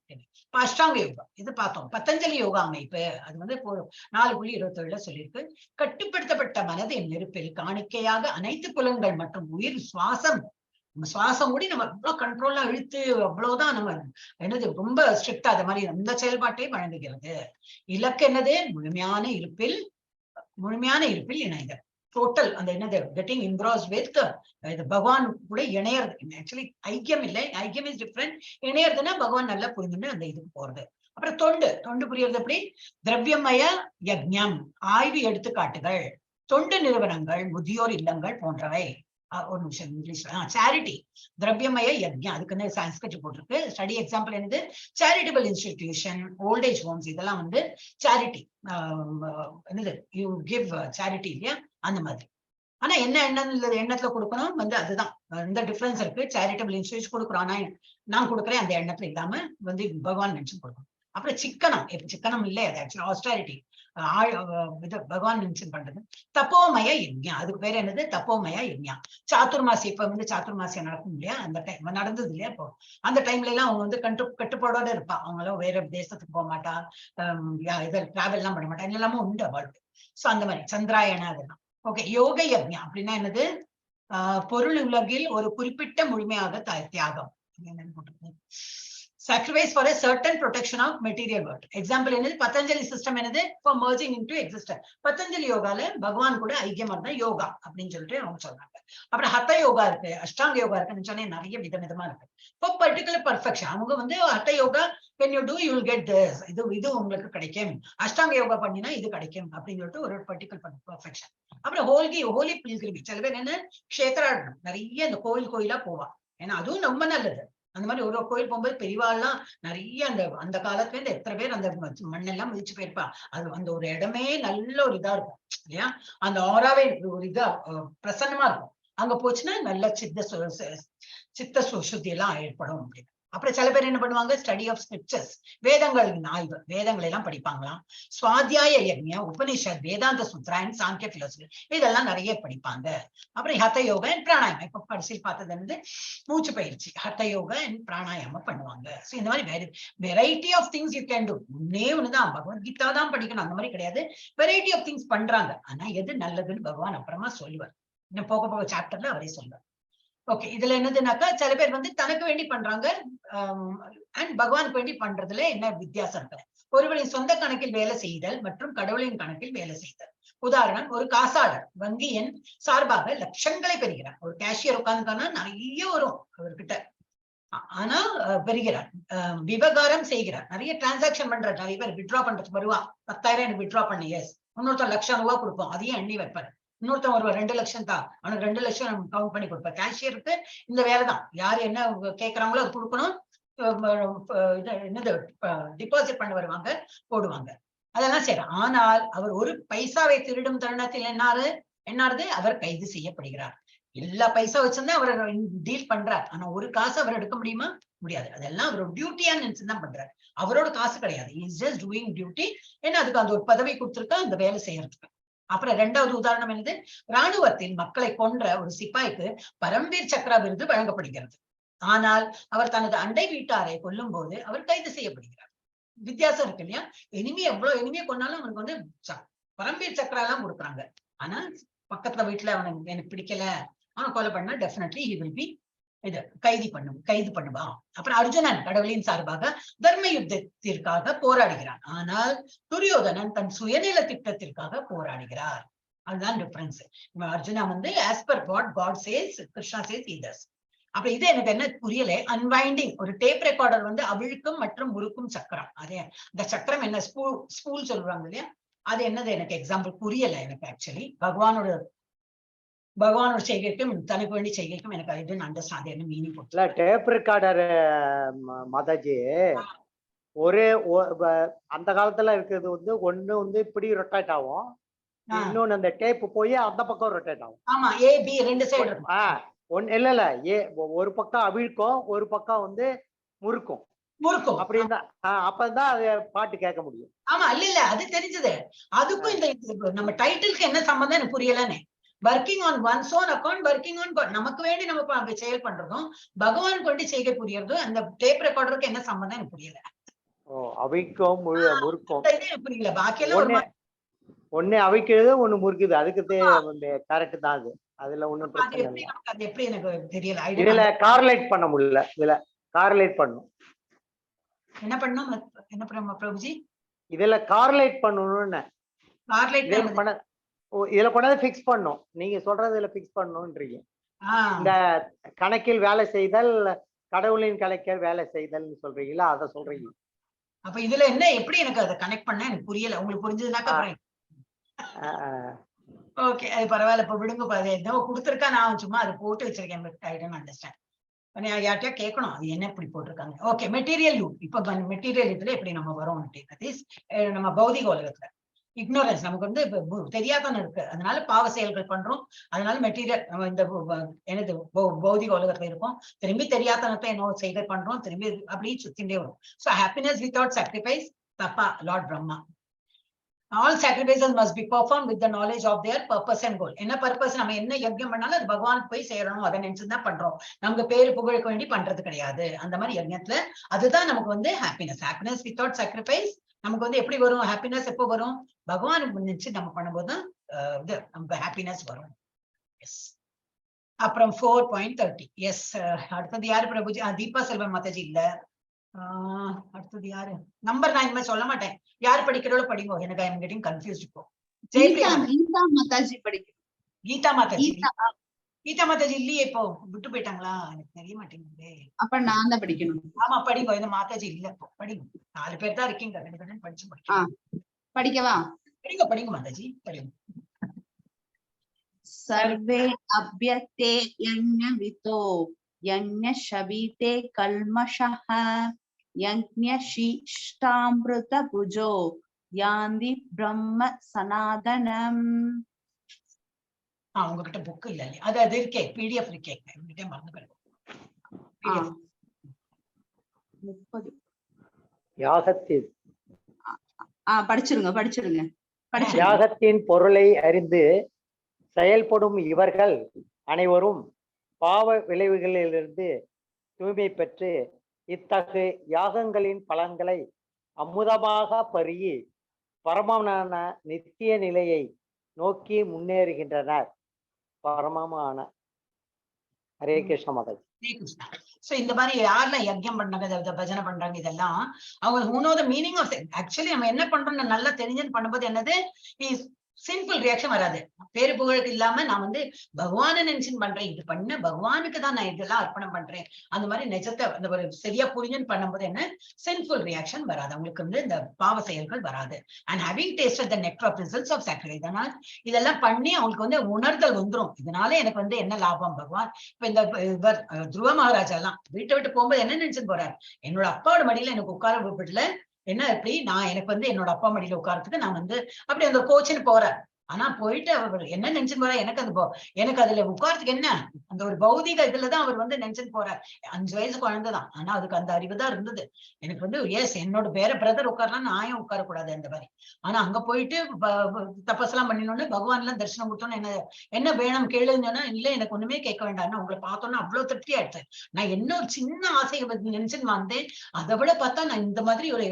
அஷ்டாங்க யோகா இது பார்த்தோம். பத்தஞ்சலி யோகா அமைப்பு அது 4.27 சொல்லியிருக்கு. கட்டுப்படுத்தப்பட்ட மனதின் நெருப்பில் காணிக்கையாக அனைத்து புலன்கள் மற்றும் உயிர் சுவாசம் கூடி நம்ம அவ்வளவு கண்ட்ரோலா இழுத்து அவ்வளவுதான் நம்ம ரொம்ப ஸ்ட்ரிக்டா அது மாதிரி அந்த செயல்பாட்டை வழங்குகிறது. இலக்கு முழுமையான இருப்பில் இணைதல். டோட்டல் அந்த கெட்டிங் இன்க்ராஸ்ட் வித் பகவான் கூட இணையறது. ஆக்சுவலி ஐக்கியம் இல்லை, ஐக்கியம் இஸ் டிஃபரெண்ட். இணையறதுன்னா பகவான் நல்லா புரிஞ்சுட்டு அந்த இதுக்கு போறது. அப்புறம் தொண்டு புரியறது எப்படி? திரவியமய யஜ்ஞம், ஆய்வு எடுத்துக்காட்டுகள், தொண்டு நிறுவனங்கள், முதியோர் இல்லங்கள் போன்றவை. ஒரு நிமிஷம் இங்கிலீஷ்ல சேரிட்டி, திரவியமய யஜ்ஞம், அதுக்குன்னு சான்ஸ்கிரிட் போட்டிருக்கு. Study example charitable institution, old age homes, இதெல்லாம் சேரிட்டி. யூ கிவ் சேரிட்டி இல்லையா, அந்த மாதிரி. ஆனா என்ன எண்ணத்துல கொடுக்கணும் அதுதான் இந்த டிஃபரன்ஸ் இருக்கு. சேரிட்டபிள் இன்ஸ்டிடியூஷன் கொடுக்குறோம், ஆனா நான் கொடுக்குறேன் அந்த எண்ணத்துல இல்லாம பகவான் நினைச்சு கொடுக்கணும். அப்புறம் சிக்கனம், சிக்கனம் இல்லை, அது ஆக்சுவலி ஆஸ்டாரிட்டி, பகவான் மென்ஷன் பண்றது. தப்போமய யஜ்ஞம், அதுக்கு பேர் தப்போமய யஜ்ஞம். சாத்துர்மாசி, இப்ப சாத்துர்மாசியம் நடக்கும் இல்லையா, அந்த டைம் நடந்தது இல்லையா, இப்போ அந்த டைம்ல எல்லாம் அவங்க கட்டுப்பாடோட இருப்பா. அவங்களும் வேற தேசத்துக்கு போக மாட்டா, டிராவல் எல்லாம் பண்ண மாட்டா, எல்லாமே உண்டு அவளுக்கு. சோ அந்த மாதிரி சந்திராயண அதெல்லாம். ஓகே, யோக யஜ்ஞம் அப்படின்னா பொருள் உலகில் ஒரு குறிப்பிட்ட முழுமையாக தியாகம். sacrifice for a certain protection of material world. Example என்னது பதஞ்சலி சிஸ்டம் என்னது for merging into existence. Patanjali யோகால பகவான் கூட ஐக்கியமா இருந்தா யோகா அப்படின்னு சொல்லிட்டு அவங்க சொல்றாங்க. அப்புறம் ஹத்த யோகா இருக்கு, அஷ்டாங்க யோகா இருக்குன்னு சொன்னா நிறைய விதவிதமா இருக்கு. for particular perfection அவங்க வந்து ஹத்த yoga when you do you will get this, இது உங்களுக்கு கிடைக்கும், அஷ்டாங்க யோகா பண்ணினா இது கிடைக்கும் அப்படின்னு சொல்லிட்டு ஒரு பர்டிகுலர் பர்ஃபெக்ஷன். அப்புறம் ஹோலி பில்கிரிமேஜ், சில பேர் என்ன க்ஷேத்ராடனம் நிறைய இந்த கோயிலா போவா, ஏன்னா அதுவும் ரொம்ப நல்லது. அந்த மாதிரி ஒரு கோயில் போகும்போது பெரியவாள்லாம் நிறைய அந்த காலத்துல இருந்து எத்தனை பேர் அந்த மண்ணெல்லாம் மிதிச்சு போயிருப்பா. அது அந்த ஒரு இடமே நல்ல ஒரு இதா இருக்கும் இல்லையா, அந்த ஆறாவே ஒரு இதா பிரசன்னமா இருக்கும். அங்க போச்சுன்னா நல்ல சித்த சுத்தி எல்லாம் ஏற்படும் அப்படின்னு. அப்புறம் சில பேர் என்ன பண்ணுவாங்க, ஸ்டடி ஆஃப் ஸ்கிரிப்சர்ஸ், வேதங்களின் ஆய்வு, வேதங்களை எல்லாம் படிப்பாங்களாம். சுவாத்தியாய யக்ஞ, உபனிஷத், வேதாந்த சூத்ரா அண்ட் சாங்கிய பிலோசபி இதெல்லாம் நிறைய படிப்பாங்க. அப்புறம் ஹத யோகா அண்ட் பிராணாயாமம், இப்ப கடைசியில் பார்த்தது வந்து மூச்சு பயிற்சி, ஹத யோகா அண்ட் பிராணாயாமம் பண்ணுவாங்க. ஸோ இந்த மாதிரி variety of things you can do. ஒன்னே ஒண்ணுதான், பகவத்கீதா தான் படிக்கணும் அந்த மாதிரி கிடையாது, வெரைட்டி ஆஃப் திங்ஸ் பண்றாங்க. ஆனா எது நல்லதுன்னு பகவான் அப்புறமா சொல்லுவார், இன்னும் போக போக சாப்டர்ல அவரே சொல்லுவார். ஓகே, இதுல என்னதுனாக்கா சில பேர் வந்து தனக்கு வேண்டி பண்றாங்க அண்ட் பகவானுக்கு வேண்டி பண்றதுல என்ன வித்தியாசம் இருக்கு. ஒருவரின் சொந்த கணக்கில் வேலை செய்தல் மற்றும் கடவுளின் கணக்கில் வேலை செய்தல். உதாரணம், ஒரு காசாளர் வங்கியின் சார்பாக லட்சங்களை பெறுகிறார். ஒரு கேஷியர் உட்கார்ந்துக்கான நிறைய வரும் அவர்கிட்ட, ஆனா பெறுகிறார். விவகாரம் செய்கிறார், நிறைய டிரான்சாக்சன் பண்றார். நிறைய பேர் வித்ட்ரா பண்றதுக்கு வருவா, 10,000 எனக்கு வித்ட்ரா பண்ணு, எஸ். இன்னொருத்தர் ₹1,00,000 கொடுப்போம், அதையும் எண்ணி வைப்பாரு. இன்னொருத்தன் வருவா 2 லட்சம் தான், அவனுக்கு 2 லட்சம் கவுண்ட் பண்ணி கொடுப்பேன். கேஷியருக்கு இந்த வேலை தான், யாரு என்ன கேட்கறாங்களோ அது கொடுக்கணும், என்னது டிபாசிட் பண்ண வருவாங்க, போடுவாங்க, அதெல்லாம் சரி. ஆனால் அவர் ஒரு பைசாவை திருடும் தருணத்தில் என்னாருது, அவர் கைது செய்யப்படுகிறார். எல்லா பைசா வச்சிருந்தா அவர் டீல் பண்றார், ஆனா ஒரு காசு அவர் எடுக்க முடியுமா, முடியாது. அதெல்லாம் அவரோட டியூட்டியா நினைச்சு தான் பண்றாரு, அவரோட காசு கிடையாது. Is just doing duty. ஏன்னா அதுக்கு அந்த ஒரு பதவி கொடுத்திருக்கா அந்த வேலை செய்யறதுக்கு. அப்புறம் இரண்டாவது உதாரணம் என்னது, ராணுவத்தில் மக்களை கொன்ற ஒரு சிப்பாய்க்கு பரம்வீர் சக்ரா விருது வழங்கப்படுகிறது. ஆனால் அவர் தனது அண்டை வீட்டாரை கொல்லும் போது அவர் கைது செய்யப்படுகிறார். வித்தியாசம் இருக்கு இல்லையா, எவ்வளவு எனிமையை கொண்டாலும் அவனுக்கு வந்து பரம்வீர் சக்ரா எல்லாம் கொடுக்குறாங்க. ஆனா பக்கத்துல வீட்டுல அவனுக்கு எனக்கு பிடிக்கல, அவனை கொலை பண்ணா டெஃபினெட்லி ஹி வில் பி இது கைது பண்ணுவான். அப்புறம் அர்ஜுனன் கடவுளின் சார்பாக தர்ம யுத்தத்திற்காக போராடுகிறான். ஆனால் துரியோதனன் தன் சுயநல திட்டத்திற்காக போராடுகிறார். அதுதான் டிஃபரன்ஸ். அர்ஜுனா வந்து as per God says, Krishna says others. அப்ப இது எனக்கு என்ன புரியல, அன்வைண்டிங் ஒரு டேப் ரெக்கார்டர் வந்து அவிழ்க்கும் மற்றும் முறுக்கும் சக்கரம். அதே இந்த சக்கரம் என்ன ஸ்பூல் சொல்றாங்க இல்லையா, அது என்னது எனக்கு எக்ஸாம்பிள் புரியல எனக்கு. ஆக்சுவலி பகவானோட செய்கைக்கும் தனக்கு வேண்டி செய்கைக்கும் எனக்கு ஐ டோன்ட் அண்டர்ஸ்டாண்ட் என்ன மீனிங். இல்ல டேப் ரெக்கார்டர் மாதாஜி, ஒரே அந்த காலத்துல இருக்கிறது வந்து ஒண்ணு வந்து இப்படி ரொட்டேட் ஆகும், இன்னொன்னு அந்த டேப் போய் அந்த பக்கம் ரொட்டேட் ஆகும். ஆமா, ஏ பி ரெண்டு சைடு இருக்கும். ஒன்னு இல்ல ஒரு பக்கம் அவிழ்க்கும், ஒரு பக்கம் வந்து முறுக்கும் அப்படின்னா அப்பதான் அது பாட்டு கேட்க முடியும். ஆமா, இல்ல அது தெரிஞ்சது. அதுக்கும் இந்த நம்ம டைட்டிலுக்கு என்ன சம்பந்தம் எனக்கு புரியலன்னு. Working on one's own account, working on God, நமக்கு வேண்டி நம்ம செயல் பண்றதும் பகவான் கொண்டு செய்கை புரியறதும் அந்த டேப் ரெக்கார்டருக்கு என்ன சம்பந்தம் எனக்கு புரியல. அவிக்கும் முறுக்கும் புரியல. பாக்கி எல்லாம் ஒண்ணு அவிக்கிறது ஒண்ணு முறுக்குது, அதுக்கு கரெக்ட் தான். அதுல ஒண்ணும் பிரச்சனை இல்லை. அது எப்படி எனக்கு தெரியல. இதுல கார்லேட் பண்ண முடியல, இதுல கார்லேட் பண்ணும். என்ன பண்ணணும் பிரபுஜி, இதுல கார்லேட் பண்ணணும்னு இதுல கொண்டாந்து பிக்ஸ் பண்ணும். நீங்க சொல்றது இதுல பிக்ஸ் பண்ணணும்ன்றீங்க. இந்த கணக்கில் வேலை செய்தல், கடவுளின் கணக்கில் வேலை செய்தல்னு சொல்றீங்களா, அத சொல்றீங்க. அப்ப இதுல என்ன எப்படி எனக்கு அதை கனெக்ட் பண்ண எனக்கு புரியல. உங்களுக்கு புரிஞ்சதுனாக்கா ஓகே, அது பரவாயில்ல. இப்ப விடுங்க, ஏதோ கொடுத்துருக்கா, நான் சும்மா அதை போட்டு வச்சிருக்கேன். I don't understand. யார்கிட்டயா கேட்கணும் அது என்ன இப்படி போட்டிருக்காங்க. Okay, material you. இப்ப மெட்டீரியல் இதுல எப்படி நம்ம வரோம், நம்ம பௌதிக உலகத்துல இக்னோரன்ஸ் நமக்கு வந்து தெரியாதான் இருக்கு, அதனால பாவ செயல்கள் பண்றோம். அதனால மெட்டீரியல் நம்ம இந்த என்னது பௌதிக உலகத்துல இருக்கும், திரும்பி தெரியாதனத்தை என்ன செய்கை பண்றோம், திரும்பி அப்படியே சுத்திண்டே வரும். ஸோ ஹாப்பினஸ் வித்வுட் சாக்ரிஃபைஸ் தப்பா, Lord Brahma. All sacrifices must be performed with the knowledge of their purpose and goal. என்ன பர்பஸ், நம்ம என்ன யஜ்ஞம் பண்ணாலும் அது பகவானுக்கு போய் சேரணும், அதை நினைச்சுதான் பண்றோம். நமக்கு பேரு புகழுக்கு வேண்டி பண்றது கிடையாது. அந்த மாதிரி யஜ்ஞத்துல அதுதான் நமக்கு வந்து ஹாப்பினஸ். ஹாப்பினஸ் வித்வுட் சாக்ரிஃபைஸ் நமக்கு வந்து எப்படி வரும், ஹாப்பினஸ் எப்போ வரும், பகவானுக்கு நினைச்சு நம்ம பண்ணும்போதுதான் இது நமக்கு ஹாப்பினஸ் வரும். எஸ். அப்புறம் 4.30. எஸ், அடுத்தது யாரு பிரபுஜி? தீபா செல்வன் மாதாஜி இல்ல, அடுத்தது யாரு நம்பர் நான் இனிமே சொல்ல மாட்டேன். யார் படிக்கிறோட படிங்க. எனக்கு ஐ எம் கெட்டிங் கன்ஃபியூஸ்ட் இப்போ. கீதா மாதாஜி படிக்கணும். கீதா மாதாஜி. கீதா மாதாஜி இல்லையே இப்போ, விட்டு போயிட்டாங்களா? எனக்கு தெரிய மாட்டேங்குது. அப்ப நான் தான் படிக்கணும். ஆமா படிங்க. இந்த மாதாஜி இல்ல இப்போ, படிங்க. 4 பேர் தான் இருக்கீங்க, 2 பேரும் படிச்சு படிக்கலாம். படிக்கவா? படிங்க படிங்க மாதாஜி படிங்க. सर्वे अभ्यते यज्ञवितो यज्ञशवीते कल्मषः यज्ञशिष्टामृतभुजो यान्ति ब्रह्म सनातनम्. உங்ககிட்ட புக் இல்ல இல்லையா? அது அது இருக்கே, பிடிஎஃப் இருக்கே, என்கிட்ட மறந்து போயிடும். யாகத்தின் படிச்சிருங்க. யாகத்தின் பொருளை அறிந்து செயல்படும் இவர்கள் அனைவரும் பாவ விளைவுகளிலிருந்து தூய்மை பெற்று இத்தகு யாகங்களின் பலன்களை அமுதமாக பருகி பரமமான நித்திய நிலையை நோக்கி முன்னேறுகின்றனர். பரமமான. ஹரே கிருஷ்ண மாதாஜி. சோ இந்த மாதிரி யாரெல்லாம் யஜ்யம் பண்றாங்க, பஜனை பண்றாங்க, இதெல்லாம் அவங்க who know the meaning of it. Actually நம்ம என்ன பண்றோம்னு நல்லா தெரிஞ்சுன்னு பண்ணும்போது என்னது, சிம்பிள் ரியாக்ஷன் வராது. பேரு புகழுக்கு இல்லாம நான் வந்து பகவானை நினைச்சுன்னு பண்றேன், இது பண்ண பகவானுக்கு தான் நான் இதெல்லாம் அர்ப்பணம் பண்றேன், அந்த மாதிரி நிஜத்தை அந்த ஒரு சரியா புரிஞ்சுன்னு பண்ணும்போது என்ன சின்ஃபுல் ரியாக்ஷன் வராது. அவங்களுக்கு வந்து இந்த பாவ செயல்கள் வராது. And having tasted the nectar of results of sacrifice. இதனால் இதெல்லாம் பண்ணி அவங்களுக்கு வந்து உணர்தல் வந்துரும். இதனால எனக்கு வந்து என்ன லாபம் பகவான். இப்ப இந்த துருவ மகாராஜா எல்லாம் வீட்டை விட்டு போகும்போது என்ன நினைச்சுன்னு போறாரு, என்னோட அப்பாவோட மடியில எனக்கு உட்கார விடல, என்ன எப்படி நான் எனக்கு வந்து என்னோட அப்பா மடியில உட்காரத்துக்கு நான் வந்து அப்படி அந்த கோச்சுன்னு போறேன். ஆனா போயிட்டு அவர் என்ன நினைச்சுன்னு போறாரு, எனக்கு அதுல உட்காரத்துக்கு என்ன அந்த ஒரு பௌதிக இதுலதான் அவர் வந்து நினைச்சுன்னு போறார். 5 வயசு குழந்தைதான், ஆனா அதுக்கு அந்த அறிவு தான் இருந்தது. எனக்கு வந்து எஸ் என்னோட வேற பிரதர் உட்காரலாம், நான் ஏன் உட்காரக்கூடாது அந்த மாதிரி. ஆனா அங்க போயிட்டு தபஸ் எல்லாம் பண்ணினோன்னு பகவான் எல்லாம் தரிசனம் கொடுத்தோன்னு என்ன வேணும் கேளுங்கன்னா, இல்ல எனக்கு ஒண்ணுமே கேட்க வேண்டாம், உங்களை பார்த்தோன்னா அவ்வளவு திருப்தி ஆயிடுச்சு. நான் என்ன ஒரு சின்ன ஆசையை நினைச்சுன்னு வந்தேன், அதை விட பார்த்தா நான் இந்த மாதிரி ஒரு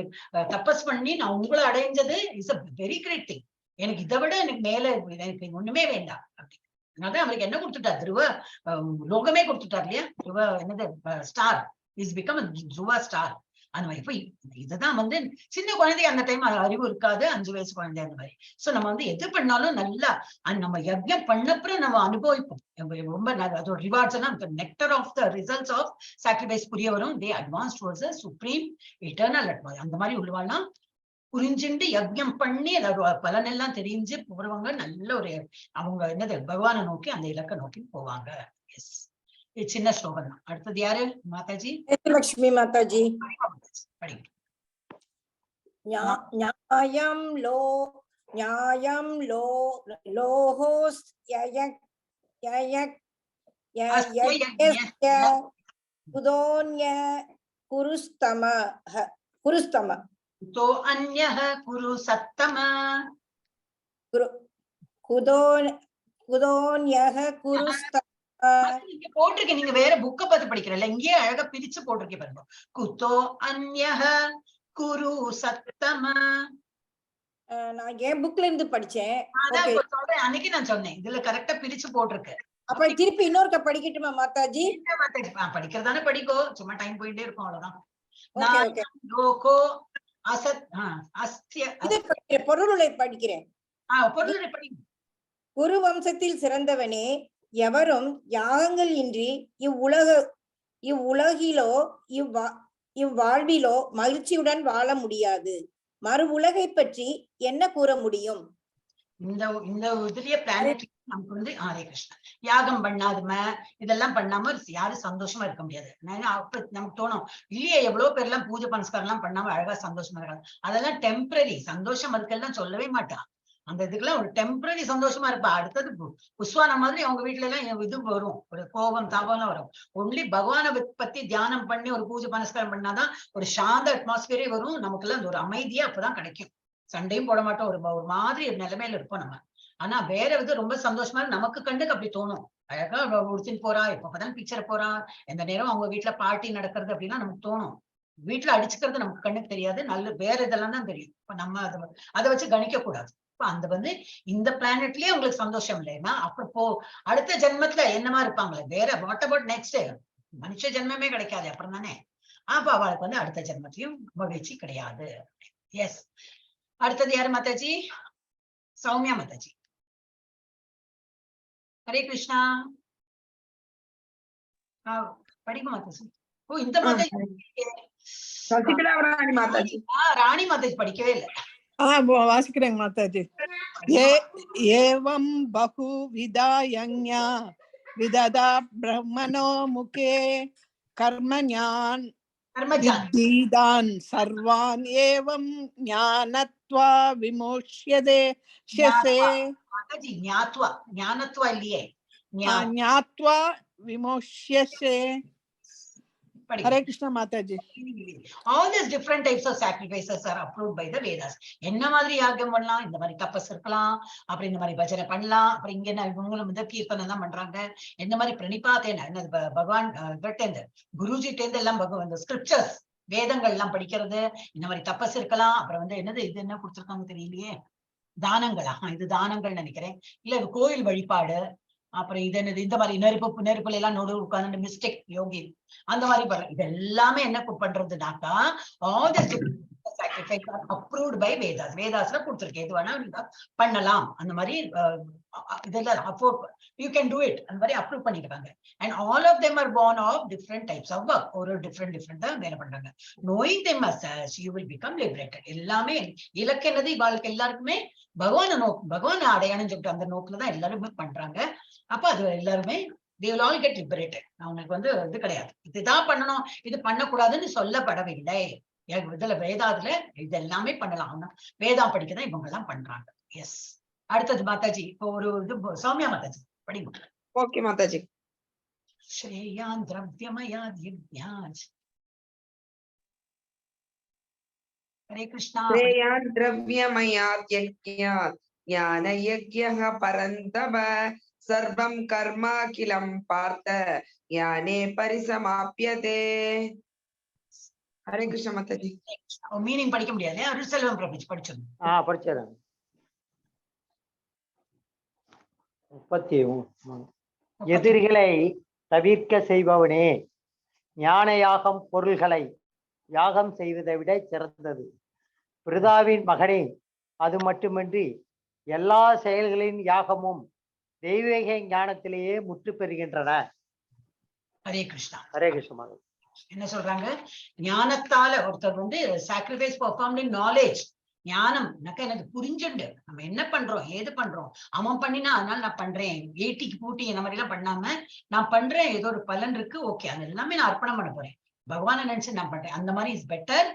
தபஸ் பண்ணி நான் உங்களை அடைஞ்சது is a very great thing. எனக்கு இதை விட எனக்கு மேல எனக்கு ஒண்ணுமே வேண்டாம் அப்படி. அதனால அவருக்கு என்ன கொடுத்துட்டார், துருவ லோகமே கொடுத்துட்டார் இல்லையா. துருவ என்னது ஸ்டார் இஸ் பிகம் துருவ ஸ்டார். அந்த மாதிரி இப்ப இதுதான் வந்து சின்ன குழந்தை அந்த டைம் அறிவு இருக்காது, 5 வயசு குழந்தை அந்த மாதிரி. சோ நம்ம வந்து எது பண்ணாலும் நல்லா நம்ம யஜ்ஞம் பண்ணப்புறம் நம்ம அனுபவிப்போம் ரொம்ப அதோட ரிவார்ட்ஸ் எல்லாம். Nectar of the results of sacrifice புரிய வரும். They advance towards the supreme eternal advance. அந்த மாதிரி உள்ளவாள்லாம் புரிஞ்சுட்டு யஜ்ஞம் பண்ணி அதோட பலனெல்லாம் தெரிஞ்சு போறவங்க நல்ல ஒரு அவங்க என்னது பகவானை நோக்கி அந்த இலக்கை நோக்கி போவாங்க. எஸ், இது சின்ன ஸ்லோகம் தான். அடுத்தது யாரு மாதாஜி? லட்சுமி மாதாஜி. படிங்க. ஞாயம் லோஹோஸ் குதோன்ய குருஸ்தம तो अन्यः कुरु सत्तम குதோன்யः குருஸ்தம. நீங்க போட்டிருக்கீங்க, நீங்க வேற புக்க பார்த்து படிக்கிறல, இங்கேயே அழகா பிரிச்சு போட்டிருக்கீங்க பாருங்க. குதோ அன்யஹ குரு சத்தம. நான் என் புக்ல இருந்து படிச்சேன். அன்னைக்கு நான் சொன்னேன், இதுல கரெக்டா பிரிச்சு போட்டிருக்கு. அப்ப திருப்பி இன்னொருக்க படிக்கட்டுமா மாதாஜி? படிக்கிறதானே படிக்கோ, சும்மா டைம் போயிட்டே இருக்கும் அவ்வளவுதான். லோகோ அசத் பொருளை படிக்கிறேன். குரு வம்சத்தில் சிறந்தவனே, எவரும் யாகங்கள் இன்றி இவ்வுலகிலோ இவ்வாழ்விலோ மகிழ்ச்சியுடன் வாழ முடியாது. மறு உலகை பற்றி என்ன கூற முடியும்? இந்த இதுலயே பிளானட் நமக்கு வந்து ஹரே கிருஷ்ணா யாகம் பண்ணாதும இதெல்லாம் பண்ணாம யாரும் சந்தோஷமா இருக்க முடியாது. அப்ப நமக்கு தோணும் இல்லையே, எவ்வளவு பேர் எல்லாம் பூஜை பனஸ்காரம் எல்லாம் பண்ணாம அழகா சந்தோஷமா இருக்காங்க. அதெல்லாம் டெம்பரரி சந்தோஷம், அதுக்கெல்லாம் சொல்லவே மாட்டான். அந்த இதுக்கெல்லாம் ஒரு டெம்பரரி சந்தோஷமா இருப்பா. அடுத்தது புஷ்வான மாதிரி அவங்க வீட்டுல எல்லாம் இது வரும், ஒரு கோபம் தாபம் வரும். ஒன்லி பகவானை பத்தி தியானம் பண்ணி ஒரு பூஜை பனஸ்காரம் பண்ணாதான் ஒரு சாந்த அட்மாஸ்பியரே வரும். நமக்கு எல்லாம் ஒரு அமைதியா அப்பதான் கிடைக்கும். சண்டையும் போட மாட்டோம், ஒரு மாதிரி நிலைமையில இருப்போம் நம்ம. ஆனா வேற வித ரொம்ப சந்தோஷமா நமக்கு கண்டுக்கு அப்படி தோணும். அழகா உடுத்தின்னு போறா, இப்பதான் பிக்சர் போறா, எந்த நேரம் அவங்க வீட்டுல பார்ட்டி நடக்கிறது அப்படின்னா நமக்கு தோணும். வீட்டுல அடிச்சுக்கிறது நமக்கு கண்ணுக்கு தெரியாது, நல்ல வேற இதெல்லாம் தான் தெரியும். இப்ப நம்ம அதை வச்சு கணிக்க கூடாது. இப்ப அந்த வந்து இந்த பிளானட்லயே உங்களுக்கு சந்தோஷம் இல்லைன்னா அப்புறம் அடுத்த ஜென்மத்துல என்னமா இருப்பாங்களே வேற. What about next? மனுஷ ஜென்மமே கிடைக்காது அப்புறம் தானே. அப்ப அவளுக்கு வந்து அடுத்த ஜென்மத்திலையும் மகிழ்ச்சி கிடையாது. எஸ். அடுத்தது யாரு மாதாஜி? சௌமியா மாதாஜி. ஹரே கிருஷ்ணா. படிக்க மாதாஜி. ஓ, இந்த மாதாஜி சசிகலா ராணி மாதாஜி. ராணி மாதாஜி படிக்கவே இல்லை. வாசிக்கிறேங்க மாதாஜி. ஏவம் பகு விதாயஞா விததா பிரம்மணோ முகே கர்மஞான் வித்தீதான் சர்வான் ஏவம் ஞானத்வா விமோஷ்யதே ஷசே. மாதாஜி ஞாத்வா, ஞானத்வா இல்லையே, ஞாத்வா விமோஷ்யசே. Hare Krishna Mataji. All these different types of sacrifices are approved by the Vedas. என்ன மாதிரி யாகம் பண்ணலாம், இந்த மாதிரி தபஸ் இருக்கலாம், அப்புறம் இந்த மாதிரி பஜனை பண்ணலாம், அப்புறம் இங்க இவங்களும் வந்து கீர்த்தனம் தான் பண்றாங்க, என்ன மாதிரி பிரணிபாத்தேன பகவான் கிட்டேந்து குருஜிட்டேந்து எல்லாம் பகவான் ஸ்கிரிப்சர்ஸ் வேதங்கள் எல்லாம் படிக்கிறது, இந்த மாதிரி தபஸ் இருக்கலாம். அப்புறம் வந்து என்னது இது என்ன கொடுத்துருக்காங்க தெரியலையே, தானங்களா, இது தானங்கள் நினைக்கிறேன், இல்ல இது கோயில் வழிபாடு, அப்புறம் இது என்னது இந்த மாதிரி நெருப்புல எல்லாம் நோடு உட்கார்ந்து மிஸ்டேக் யோகி அந்த மாதிரி பண்ணலாம். இது எல்லாமே என்ன பண்றதுனாக்கா all the sacrifice are approved by Vedas. வேதாஸ்ல கொடுத்திருக்கேன், இது வேணா நீங்க பண்ணலாம், அந்த மாதிரி இதெல்லாம் afford, you can do it, அந்த மாதிரி அப்ரூவ் பண்ணிருக்காங்க. And all of them are born of different types of work. ஒரு different வேலை பண்றாங்க. Knowing them as such, you will become liberated. எல்லாமே இலக்கு என்னது, இவாளுக்கு எல்லாருக்குமே பகவான் அடையாளம் சொல்லிட்டு அந்த நோக்குல தான் எல்லாருமே பண்றாங்க. அப்ப அது எல்லாருமே they will all get liberated. அவங்களுக்கு வந்து இது கிடையாது, இதுதான் பண்ணணும் இது பண்ணக்கூடாதுன்னு சொல்லப்படவில்லை. இதுல வேதாதுல இது எல்லாமே பண்ணலாம், வேதம் படிக்கதான் இவங்க எல்லாம் பண்றாங்க. எஸ். அடுத்தது மாதாஜி, இப்போ ஒரு இது சௌமியா மாதாஜி படிங்க. ஓகே மாதாஜி. ஸ்ரேயான் திரவ்யமயாத் யஜ்ஞாத். ஹரே கிருஷ்ணா. ஸ்ரேயான் திரவ்யமயாத் யஜ்ஞாத் ஞான யஜ்ஞः பரந்தவ சர்வம் கர்மாகிலம் பார்த்த ஞானே பரிசமாப்யதே. ஹரே கிருஷ்ண மாதாஜி. மீனிங் படிக்க முடியாது, அருள்செல்வம் பிரபு படிச்சது. படிச்சிடறேன். 33. எதிரிகளை தவிர்க்க செய்பவனே, ஞான யாகம் பொருள்களை யாகம் செய்வதை விட சிறந்தது. பிருதாவின் மகனே, அது மட்டுமின்றி எல்லா செயல்களின் யாகமும் தெய்வீக ஞானத்திலேயே முற்று பெறுகின்றன. ஹரே கிருஷ்ணா. ஹரே கிருஷ்ணா. என்ன சொல்றாங்க, ஞானத்தால ஒருத்தர் வந்து சாக்ரிஃபைஸ் பெர்ஃபார்ம்ட் இன் நாலேஜ். ஞானம் எனக்கு புரிஞ்சுண்டு நம்ம என்ன பண்றோம் ஏது பண்றோம், அவன் பண்ணினா அதனால நான் பண்றேன், ஏட்டிக்கு பூட்டி இந்த மாதிரி எல்லாம் பண்ணாம நான் பண்றேன், ஏதோ ஒரு பலன் இருக்கு, ஓகே அது எல்லாமே நான் அர்ப்பணம் பண்ண போறேன், பகவானை நினைச்சு நான் பண்றேன், அந்த மாதிரி is better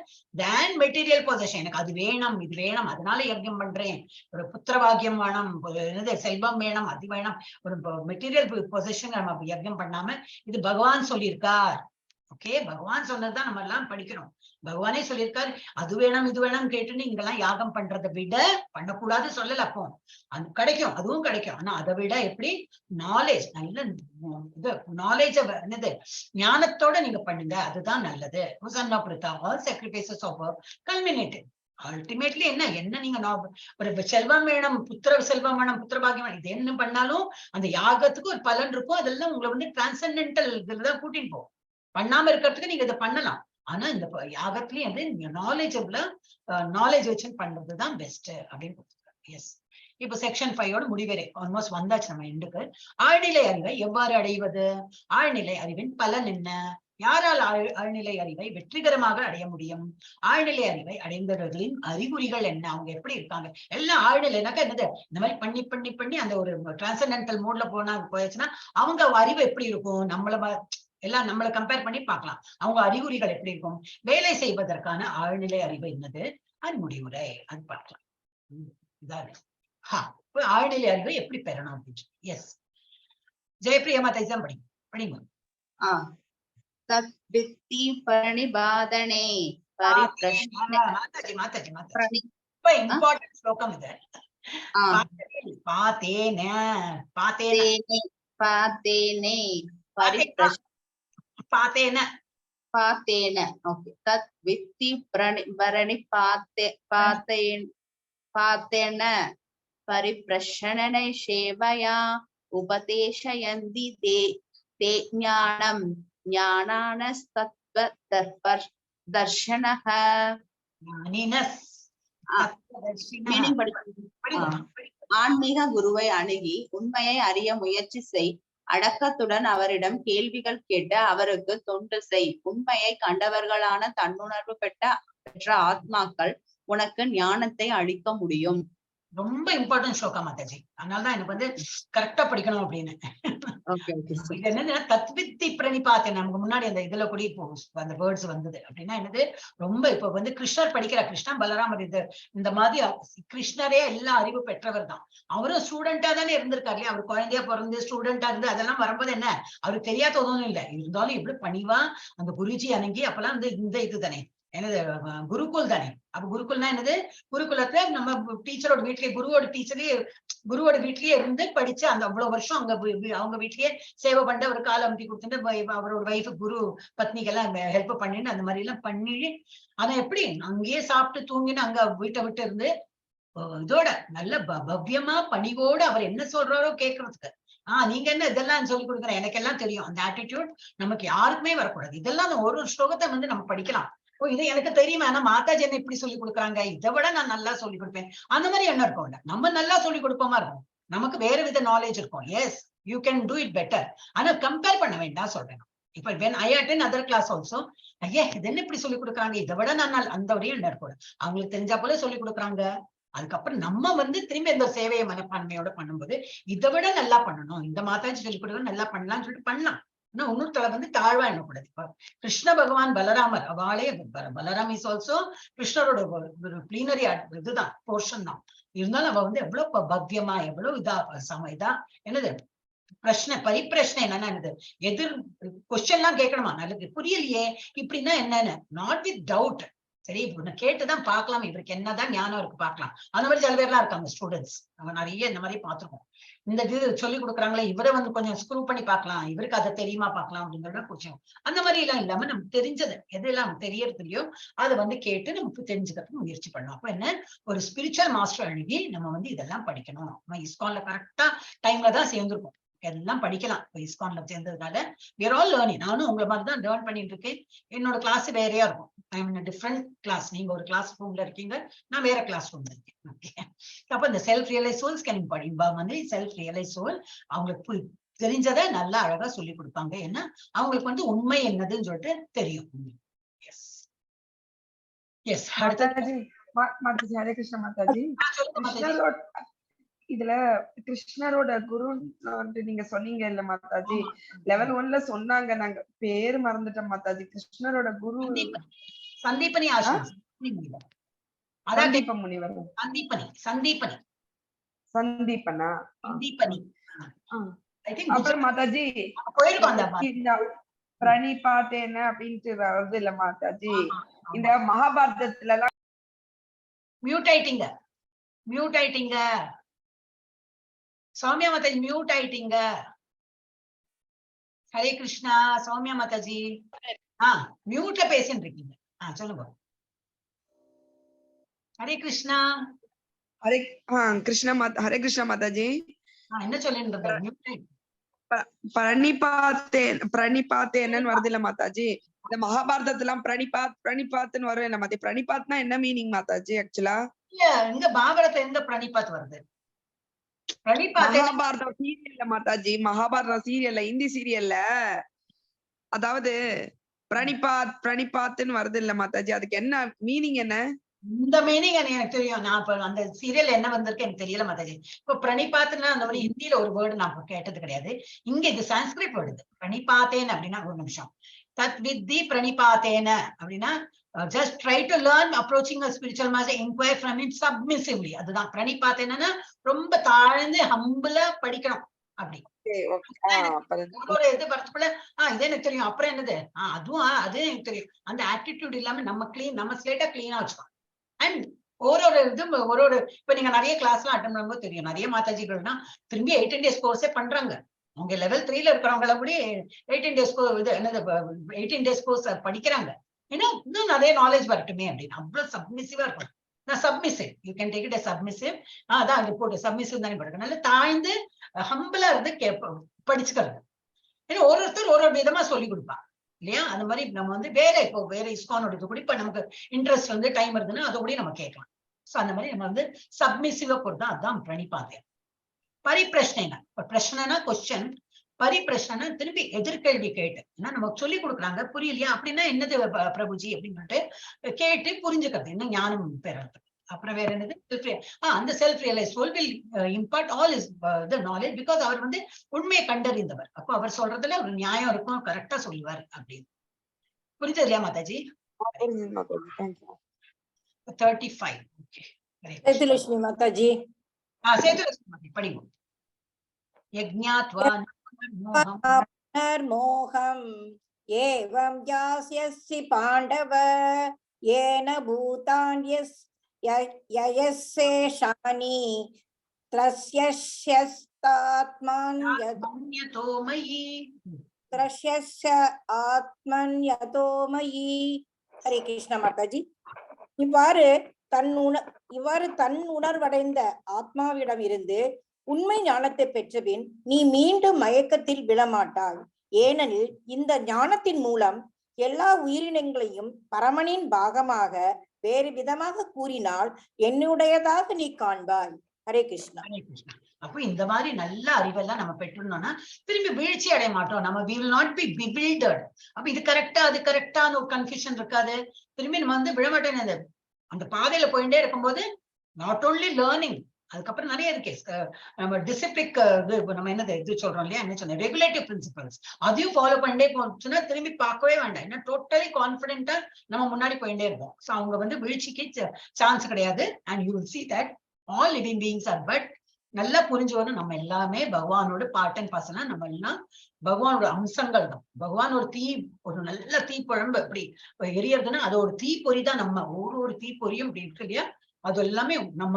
than material position. எனக்கு அது வேணும் இது வேணும் அதனால யஜ்ஞம் பண்றேன், ஒரு புத்திரவாக்கியம் வேணும், என்னது செல்வம் வேணும், அது வேணும், ஒரு மெட்டீரியல் பொசிஷன் நம்ம யஜ்ஞம் பண்ணாம இது பகவான் சொல்லியிருக்கார். ஓகே, பகவான் சொன்னதுதான் நம்ம எல்லாம் படிக்கிறோம். பகவானே சொல்லியிருக்காரு அது வேணும் இது வேணும் கேட்டுன்னு இங்கெல்லாம் யாகம் பண்றதை விட பண்ணக்கூடாது சொல்லல. அப்போ அது கிடைக்கும், அதுவும் கிடைக்கும். ஆனா அதை விட எப்படி நாலேஜ், நல்ல இது நாலேஜ் என்னது ஞானத்தோட நீங்க பண்ணுங்க, அதுதான் நல்லது. அல்டிமேட்லி என்ன நீங்க ஒரு செல்வம் வேணும், புத்திர செல்வம் வேணும், புத்திர பாக்கியம் வேணும், இது என்ன பண்ணாலும் அந்த யாகத்துக்கு ஒரு பலன் இருக்கும். அதெல்லாம் உங்களை வந்து டிரான்சென்டென்டல் இதுலதான் கூட்டின்னு போகும். பண்ணாம இருக்கிறதுக்கு நீங்க இதை பண்ணலாம். ஆனா இந்த யாகத்திலயும் வந்து நாலேஜ் வச்சு பண்றதுதான் பெஸ்ட் அப்படின்னு கொடுத்துருக்காங்க. எஸ். இப்ப செக்ஷன் 5 முடிவரை ஆல்மோஸ்ட் வந்தாச்சு நம்ம எண்டுக்கு. ஆழ்நிலை அறிவை எவ்வாறு அடைவது, ஆழ்நிலை அறிவின் பலன் என்ன, யாரால் ஆழ்நிலை அறிவை வெற்றிகரமாக அடைய முடியும், ஆழ்நிலை அறிவை அடைந்தவர்களின் அறிகுறிகள் என்ன, அவங்க எப்படி இருக்காங்க, எல்லாம் ஆழ்நிலைனாக்கா என்னது, இந்த மாதிரி பண்ணி பண்ணி பண்ணி அந்த ஒரு டிரான்சென்டென்டல் மோட்ல போயிடுச்சுன்னா அவங்க அறிவு எப்படி இருக்கும், எல்லாம் நம்மளை கம்பேர் பண்ணி பார்க்கலாம். அவங்க அறிகுறிகள் எப்படி இருக்கும், வேலை செய்வதற்கான ஆழ்நிலை அறிவு என்னது, அது முடிவுரை அது பார்க்கலாம். ஆழ்நிலை அறிவை எப்படி பெறணும் அப்படின்னு. எஸ். ஜெயப்பிரியா மாதாஜி படிங்க. இம்பார்ட்டன்ட் ஸ்லோகம் இது. पातेन ओके तत् वित्ति भरणि पातेन परिप्रश्नने सेवया उपदेशयन्ति ते ज्ञानं ज्ञानानस्तत् தத்வ தர்ஷனஹ. மீனிங் ஆன்மீக குருவை அணுகி உண்மையை அறிய முயற்சி செய். அடக்கத்துடன் அவரிடம் கேள்விகள் கேட்டு அவருக்கு தொண்டு செய். உண்மையை கண்டவர்களான தன்னுணர்வு பெற்ற ஆத்மாக்கள் உனக்கு ஞானத்தை அளிக்க முடியும். ரொம்ப இம்பார்ட்டன்ட் ஸ்லோகா மாதாஜி. அதனாலதான் எனக்கு வந்து கரெக்டா படிக்கணும் அப்படின்னு. இது என்னதுன்னா தத்வித்தி பிரணிபாத்தை நமக்கு முன்னாடி அந்த இதுல கூட இப்போ அந்த வேர்ட்ஸ் வந்தது அப்படின்னா என்னது ரொம்ப இப்ப வந்து கிருஷ்ணர் படிக்கிற கிருஷ்ணா பலராமர் இது இந்த மாதிரி கிருஷ்ணரே எல்லா அறிவு பெற்றவர் தான். அவரும் ஸ்டூடெண்டா தானே இருந்திருக்காரு இல்லையா? அவர் குழந்தையா பிறந்து ஸ்டூடெண்டா இருந்து அதெல்லாம் வரும்போது என்ன அவருக்கு தெரியாத ஒன்றும் இல்லை. இருந்தாலும் எப்படி பணிவா அந்த குருஜி அணுகி அப்பெல்லாம் வந்து இந்த இது தானே என்னது குருகுல் தானே. அப்ப குருகுல்னா என்னது? குருகுலத்துல நம்ம டீச்சரோட வீட்லயே குருவோட வீட்லயே இருந்து படிச்சு அந்த அவ்வளவு வருஷம் அவங்க வீட்லயே சேவை பண்ணிட்டு ஒரு கால அமுத்தி கொடுத்துட்டு அவரோட வைஃப் குரு பத்னிக்கெல்லாம் ஹெல்ப் பண்ணிட்டு அந்த மாதிரி எல்லாம் பண்ணி ஆனா எப்படி அங்கேயே சாப்பிட்டு தூங்கின்னு அங்க வீட்டை விட்டு இருந்து இதோட நல்ல பவ்யமா பணிவோடு அவர் என்ன சொல்றாரோ கேட்கறதுக்கு நீங்க என்ன இதெல்லாம் சொல்லி கொடுக்குறேன் எனக்கு எல்லாம் தெரியும் அந்த ஆட்டிடியூட் நமக்கு யாருக்குமே வரக்கூடாது. இதெல்லாம் ஒரு ஸ்லோகத்தை வந்து நம்ம படிக்கலாம். இது எனக்கு தெரியுமா? ஆனா மாதாஜி என்ன இப்படி சொல்லி கொடுக்குறாங்க, இதை விட நான் நல்லா சொல்லி கொடுப்பேன் அந்த மாதிரி என்ன இருக்கும். நம்ம நல்லா சொல்லி கொடுப்போமா இருக்கும். நமக்கு வேற வித நாலேஜ் இருக்கும். Yes you can do it better. ஆனா கம்பேர் பண்ண வேண்டாம் சொல்றேன். இப்ப when I attend other class also ஐயா இது என்ன இப்படி சொல்லி கொடுக்குறாங்க, இதை விட நான் அந்த வரையும் என்ன இருக்கும் அவங்களுக்கு தெரிஞ்சா போல சொல்லி கொடுக்குறாங்க. அதுக்கப்புறம் நம்ம வந்து திரும்பி இந்த சேவையை மனப்பான்மையோட பண்ணும்போது இதை விட நல்லா பண்ணணும், இந்த மாதாஜி சொல்லி கொடுக்க நல்லா பண்ணலாம்னு சொல்லிட்டு பண்ணலாம். ஆனா இன்னொருத்தலை வந்து தாழ்வா எண்ணக்கூடாது. இப்ப கிருஷ்ண பகவான் பலராமர் அவளே பலராம் இஸ் ஆல்சோ கிருஷ்ணரோட ஒரு பிளீனரி இதுதான் போர்ஷன் தான். இருந்தாலும் அவ வந்து எவ்வளவு பவ்யமா எவ்வளவு இதா என்னது பரிப்பிரஷ்னை என்னன்னா என்னது எதிர் கொஸ்டின் எல்லாம் கேட்கணுமா, நல்லது புரியலையே இப்படின்னா என்னன்னு நாட் வித் டவுட். சரி இப்ப கேட்டுதான் பார்க்கலாம் இவருக்கு என்னதான் ஞானம் இருக்கு பார்க்கலாம். அந்த மாதிரி சில பேர்லாம் இருக்காங்க ஸ்டூடெண்ட்ஸ். நம்ம நிறைய இந்த மாதிரி பார்த்திருக்கோம். இந்த இது சொல்லி கொடுக்குறாங்களே இவரை வந்து கொஞ்சம் ஸ்க்ரூ பண்ணி பார்க்கலாம், இவருக்கு அதை தெரியுமா பார்க்கலாம் அப்படிங்கிறத கொஞ்சம் அந்த மாதிரி எல்லாம் இல்லாம நமக்கு தெரிஞ்சது எதெல்லாம் தெரியறதுலையோ அதை வந்து கேட்டு நமக்கு தெரிஞ்சுக்கிறதுக்கு முயற்சி பண்ணலாம். அப்ப என்ன ஒரு ஸ்பிரிச்சுவல் மாஸ்டர் அணுகி நம்ம வந்து இதெல்லாம் படிக்கணும். நம்ம இஸ்கான்ல கரெக்டா டைம்ல தான் சேர்ந்திருக்கோம். எல்லாம் படிக்கலாம். இப்போ இஸ்கான்ல சேர்ந்ததுனால we are all learning. நானும் உங்களை மாதிரி தான் லேர்ன் பண்ணிட்டு இருக்கேன். என்னோட கிளாஸ் வேறையா இருக்கும். ஐ மீன் டிஃப்ரெண்ட் கிளாஸ். நீங்க ஒரு கிளாஸ் ரூம்ல இருக்கீங்க, நான் வேற கிளாஸ் ரூம்ல இருக்கேன். அப்ப இந்த செல்ஃப் ரியலைஸ் சோல்ஸ் கேன் வந்து செல்ஃப் ரியலைஸ் சோல் அவங்களுக்கு தெரிஞ்சதை நல்லா அழகா சொல்லி கொடுப்பாங்க. ஏன்னா அவங்களுக்கு வந்து உண்மை என்னதுன்னு சொல்லிட்டு தெரியும். Yes yes Mataji Hare Krishna Mataji. இதுல கிருஷ்ணரோட குரு நீங்க சொன்னீங்க இல்ல மாதாஜி, லெவல் 1ல சொன்னாங்க, நாங்க பேரு மறந்துட்டோம் மாதாஜி. கிருஷ்ணரோட குரு சந்தீபனி ஆசிரமம். முனிவர் சந்தீபனா. அப்புறம் மாதாஜி பிரணிபாத்தேன அப்படின்ட்டு வருது இல்ல மாதாஜி, இந்த மகாபாரதத்துல எல்லாம் மியூட் ஆயிட்டீங்க சௌமியா மாதாஜி, மியூட் ஆயிட்டீங்க. ஹரே கிருஷ்ணா சௌமியா மாதாஜி மியூட்ல பேசிட்டு இருக்கீங்க. சொல்லுங்க. ஹரே கிருஷ்ணா. ஹரே கிருஷ்ணா மாதாஜி. என்ன சொல்லிட்டு பிரணிபாத்தேன்னு வருது இல்ல மாதாஜி, இந்த மகாபாரதத்துல பிரணிபாத்னு வரும் இல்ல மாதாஜி. பிரணிபாத்னா என்ன மீனிங் மாதாஜி ஆக்சுவலா? இங்க மகாபாரதம் எங்க பிரணிபாத் வருது? மகாபாரதம் சீரியல்ல மாதாஜி, மகாபாரதம் சீரியல்ல ஹிந்தி சீரியல்ல அதாவது பிரணிபாத்னு வருது இல்ல மாதாஜி, அதுக்கு என்ன மீனிங்? என்ன இந்த மீனிங் எனக்கு தெரியும். நான் இப்ப அந்த சீரியல் என்ன வந்திருக்கு எனக்கு தெரியல மாதாஜி. இப்ப பிரணிபாத்னா அந்த மாதிரி ஹிந்தியில ஒரு வேர்டு நான் கேட்டது கிடையாது. இங்க இது சான்ஸ்கிரிட் வேர்டு. பிரணிபாத்தேன் அப்படின்னா ஒரு நிமிஷம். தத் வித்தி பிரணிபாத்தேன அப்படின்னா just try to learn approaching a spiritual master, inquire from him submissively. அதுதான் பிரணிபாத்தேன்னா ரொம்ப தாழ்ந்து ஹம்பிளா படிக்கணும் அப்படி. ஒரு இது வரதுக்குள்ள இது எனக்கு தெரியும் அப்புறம் என்னது அதுவும் அது எனக்கு தெரியும். அந்த ஆட்டிடியூட் இல்லாம நம்ம ஸ்லேட்டா கிளீனா வச்சுக்கோம். அண்ட் ஒரு இப்ப நீங்க நிறைய கிளாஸ் எல்லாம் அட்டன் பண்ணும்போது தெரியும், நிறைய மாதாஜிகள்னா திரும்பி 18 days கோர்ஸே பண்றாங்க. அவங்க லெவல் 3ல இருக்கிறவங்கள கூட 18 days கோர்ஸ் படிக்கிறாங்க. ஏன்னா இன்னும் நிறைய நாலேஜ் வரட்டுமே அப்படின்னு அவ்வளவு சப்மிசிவா இருக்கும். நான் submissive, you can take it submissive. அதான் ரிப்போர்ட் சப்மிசிவ் தானே படிக்கணும். நல்ல தாழ்ந்து ஹம்பிளா இருந்து படிச்சுக்கிறது. ஏன்னா ஒருத்தர் ஒரு விதமா சொல்லி கொடுப்பாங்க. இல்லையா? அந்த மாதிரி நம்ம வந்து வேற இப்போ வேற இஸ்கானோட கூட இப்ப நமக்கு இன்ட்ரெஸ்ட் வந்து டைம் இருந்ததுன்னா அதை கூட நம்ம கேட்கலாம். சோ அந்த மாதிரி நம்ம வந்து சப்மிசிவா பொறுத்தா அதுதான் பிரணிபாதம். பரிப்பிரஷ்னா பிரச்சனைனா கொஸ்டின், பரிப்பிரஷ்னா திருப்பி எதிர்கேள்வி கேட்டு. ஏன்னா நமக்கு சொல்லி கொடுக்குறாங்க புரியலையா அப்படின்னா என்னது பிரபுஜி அப்படின்னு சொல்லிட்டு கேட்டு புரிஞ்சுக்கிறது இன்னும் ஞானம் பெறது. அப்புறம் வேற என்னது அந்த self realise will impart all is the knowledge because அவர் வந்து உண்மையை கண்டறிந்தவர். அப்போ அவர் சொல்றதுல ஒரு நியாயம் இருக்கும், கரெக்டா சொல்லுவார் அப்படின்னு. புரிஞ்சது இல்லையா மாதாஜி? 35. ஓகே சேதுலட்சுமி மாதாஜி. சேதுலட்சுமி படிவோம். யஜ்ஞாத்வா புனர்மோகம் ஏவம் யாஸ்யசி பாண்டவ ஏன பூதான்யஸ் யயசேஷானி த்ரஸ்யஸ்யாத்மன்யதோமயி த்ரஸ்யஸ்ய ஆத்மன்யதோமயி. ஹரே கிருஷ்ண மாதாஜி. இவ்வாறு தன் உணர்வடைந்த ஆத்மாவிடம் இருந்து உண்மை ஞானத்தை பெற்றபின் நீ மீண்டும் மயக்கத்தில் விழமாட்டாய். ஏனெனில் இந்த ஞானத்தின் மூலம் எல்லா உயிரினங்களையும் பரமனின் பாகமாக வேறு விதமாக கூறினால் என்னுடையதாக நீ காண்பாய். ஹரே கிருஷ்ணா. ஹரே கிருஷ்ணா. அப்போ இந்த மாதிரி நல்ல அறிவெல்லாம் நம்ம பெற்றிருந்தோம்னா திரும்பி வீழ்ச்சி அடைய மாட்டோம். நம்ம we will not be bewildered. அப்ப இது கரெக்டா அது கரெக்டான ஒரு கன்ஃபியூஷன் இருக்காது. திரும்பி நம்ம வந்து விழமாட்டேன். அந்த பாதையில போயிட்டே இருக்கும்போது நாட் ஓன்லி லேர்னிங், அதுக்கப்புறம் நிறைய இருக்கு. நம்ம டிசிப்ளிக் நம்ம என்னது இது சொல்றோம் இல்லையா, என்ன சொன்ன ரெகுலேட்டிவ் பிரின்சிபல்ஸ் அதையும் ஃபாலோ பண்ணிட்டே போச்சுன்னா திரும்பி பார்க்கவே வேண்டாம். ஏன்னா டோட்டலி கான்பிடென்டா நம்ம முன்னாடி போயிட்டே இருப்போம். ஸோ அவங்க வந்து வீழ்ச்சிக்கு சான்ஸ் கிடையாது. And you will see that all living beings are but நல்லா புரிஞ்சு வரும். நம்ம எல்லாமே பகவானோட பார்ட் அண்ட் பார்சலா நம்ம எல்லாம் பகவானோட அம்சங்கள் தான். பகவான் ஒரு நல்ல தீப்பழம்பு அப்படி எரியறதுன்னா அது ஒரு தீப்பொறி தான். நம்ம ஒரு தீப்பொறியும் அப்படி இருக்கு இல்லையா, அது எல்லாமே நம்ம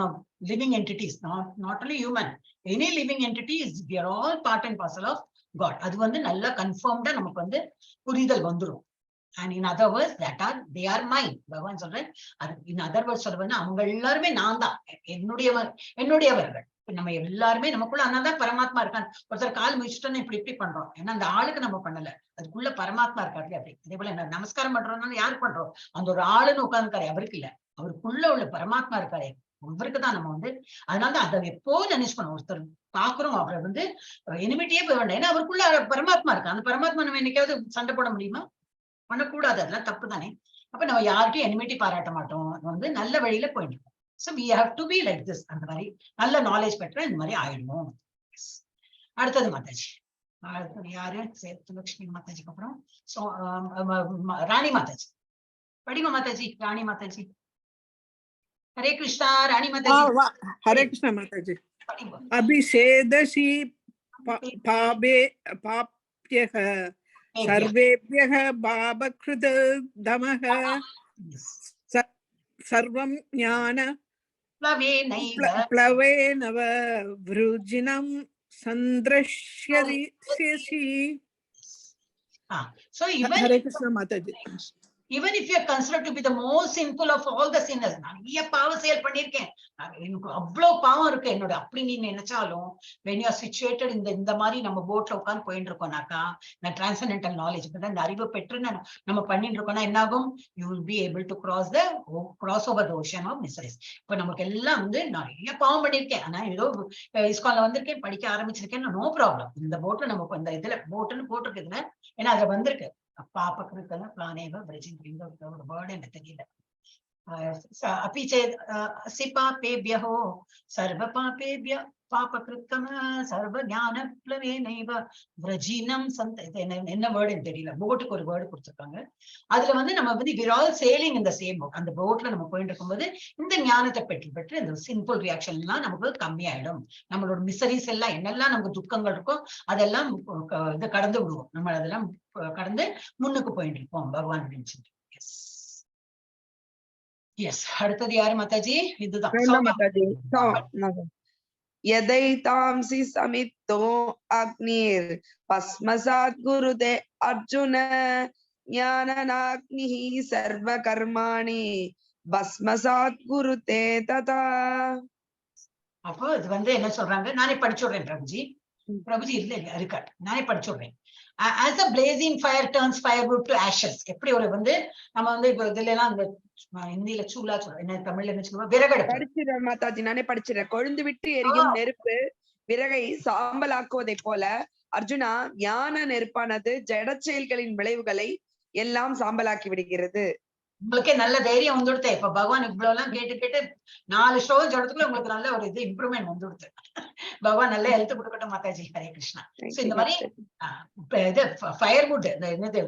living entities, not only human, any living entity is we are all part and parcel of God. அது வந்து நல்லா கன்ஃபார்ம்டா நமக்கு வந்து புரிதல் வந்துடும். And in other words that are they are mine. பகவான் சொல்றேன். அது in other words சொல்றேன்னா அவங்க எல்லாருமே நான் தான், என்னுடையவர்கள். நம்ம எல்லாருமே நமக்குள்ள அண்ணாதான் பரமாத்மா இருக்கான். ஒருத்தர் கால் முடிச்சுட்டோன்னு இப்படி பண்றோம். ஏன்னா அந்த ஆளுக்கு நம்ம பண்ணல, அதுக்குள்ள பரமாத்மா இருக்காரு. அப்படி அதே போல என்ன நமஸ்காரம் பண்றோம்னால யாருக்கு பண்றோம்? அந்த ஒரு ஆளுன்னு உட்கார்ந்துருக்காரு, அவருக்கு இல்ல, அவருக்குள்ள உள்ள பரமாத்மா இருக்காரு, அவருக்கு தான் நம்ம வந்து. அதனாலதான் அதை எப்போது நினைச்சுக்கணும். ஒருத்தர் பாக்குறோம் அவரை வந்து எனிமிட்டியே போய் வேண்டாம். ஏன்னா அவருக்குள்ள பரமாத்மா இருக்கு. அந்த பரமாத்மா நம்ம என்னைக்காவது சண்டை போட முடியுமா? பண்ணக்கூடாது, அதெல்லாம் தப்பு தானே. அப்ப நம்ம யார்கிட்டையும் எனிமிட்டி பாராட்ட மாட்டோம், வந்து நல்ல வழியில போயிட்டு இருக்கோம். So we have to be like this. அந்த மாதிரி நல்ல நாலேஜ் பெற்ற இந்த மாதிரி ஆயிடுவோம். அடுத்தது மாதாஜி. அடுத்தது யாரு? சேத்துலட்சுமி மாதாஜிக்கு அப்புறம் ராணி மாதாஜி. படிங்க மாதாஜி. ராணி மாதாஜி. ஹரே கிருஷ்ணா. ராணி மாதாஜி. ஹரே கிருஷ்ணா மாதாஜி. அபிஷேதசி பாபே பாப்யஹ சர்வேப்யஹ பாபக்ருத தமஹ சர்வம் ஞான प्लवेनव वृजिनं संदृश्यसि. So Hare Krishna Mataji. Even if you are considered to be the most sinful of all the sinners, நிறைய பாவம் செயல் பண்ணிருக்கேன், எனக்கு அவ்வளவு பாவம் இருக்கு என்னோட, அப்படி நீ நினைச்சாலும் when you are situated இந்த மாதிரி நம்ம போட்ல உட்காந்து போயிட்டு இருக்கோம்னாக்கா, நான் டிரான்சென்டென்டல் நாலேஜ் இந்த அறிவு பெற்று நம்ம பண்ணிட்டு இருக்கோம்னா என்ன ஆகும்? you will be able to cross over the ocean of miseries. இப்ப நமக்கு எல்லாம் வந்து நிறைய பாவம் பண்ணிருக்கேன், ஆனா ஏதோ இஸ்கான்ல வந்திருக்கேன், படிக்க ஆரம்பிச்சிருக்கேன், நோ ப்ராப்ளம். இந்த போட்ல நமக்கு இந்த இதுல போட்டுன்னு போட்டிருக்குதுல, ஏன்னா அதுல வந்திருக்கு பாபகிருத்தல பிளானேவ விரஜிங்க ஒரு வேர்டு எனக்கு தெரியல. अपि चेत् असि पापेभ्यः सर्व पापेभ्य पापकृतम सर्व ज्ञान प्लवेनैव व्रजिनं संत. என்ன வேர்டுன்னு தெரியல, போட்டுக்கு ஒரு வேர்டு கொடுத்திருக்காங்க. அதுல வந்து நம்ம வந்து we are all sailing in the same boat. அந்த போட்ல நம்ம போயிட்டு இருக்கும்போது இந்த ஞானத்தை பெற்று இந்த சிம்பிள் ரியாக்ஷன் எல்லாம் நமக்கு கம்மியாயிடும். நம்மளோட மிசரிஸ் எல்லாம் என்னெல்லாம் நமக்கு துக்கங்கள் இருக்கோ அதெல்லாம் இதை கடந்து விடுவோம். நம்ம அதெல்லாம் கடந்து முன்னுக்கு போயிட்டு இருப்போம் பகவான் நினைச்சுட்டு. எஸ். அடுத்தது யாரு மாதாஜி? இதுதான். यदैतांसि समितो अग्निर् भस्मसात् गुरुते अर्जुन ज्ञाननाग्निः सर्वकर्माणि भस्मसात् गुरुते तथा. அப்போ இது வந்து என்ன சொல்றாங்க, நானே படிச்சுடுறேன் பிரபுஜி. பிரபுஜி இல்ல இருக்காரு, நானே படிச்சுடுறேன். as a blazing fire turns firewood to ashes. எப்படி ஒரு வந்து நம்ம வந்து இப்ப இதுல எல்லாம் அந்த ஹிந்தியில சூலா சொல்றோம், என்ன தமிழ்ல என்ன சொல்லுவோம், விறகடுப்பு. படிச்சிடறேன் மாதாஜி, நானே படிச்சிடறேன். கொழுந்து விட்டு எரியும் நெருப்பு விறகை சாம்பலாக்குவதை போல அர்ஜுனா, ஞான நெருப்பானது ஜட செயல்களின் விளைவுகளை எல்லாம் சாம்பலாக்கி விடுகிறது. உங்களுக்கே நல்ல தைரியம் வந்துடுது. இப்ப பகவான் இவ்வளவு எல்லாம் கேட்டு கேட்டு 4 ஸ்லோகம் சொல்றதுக்குள்ள உங்களுக்கு நல்ல ஒரு இது இம்ப்ரூவ்மெண்ட் வந்துடுது. பகவான் நல்ல ஹெல்த் கொடுக்கட்டும் மாதாஜி. ஹரே கிருஷ்ணா. இந்த மாதிரி இது ஃபயர்வுட், என்னது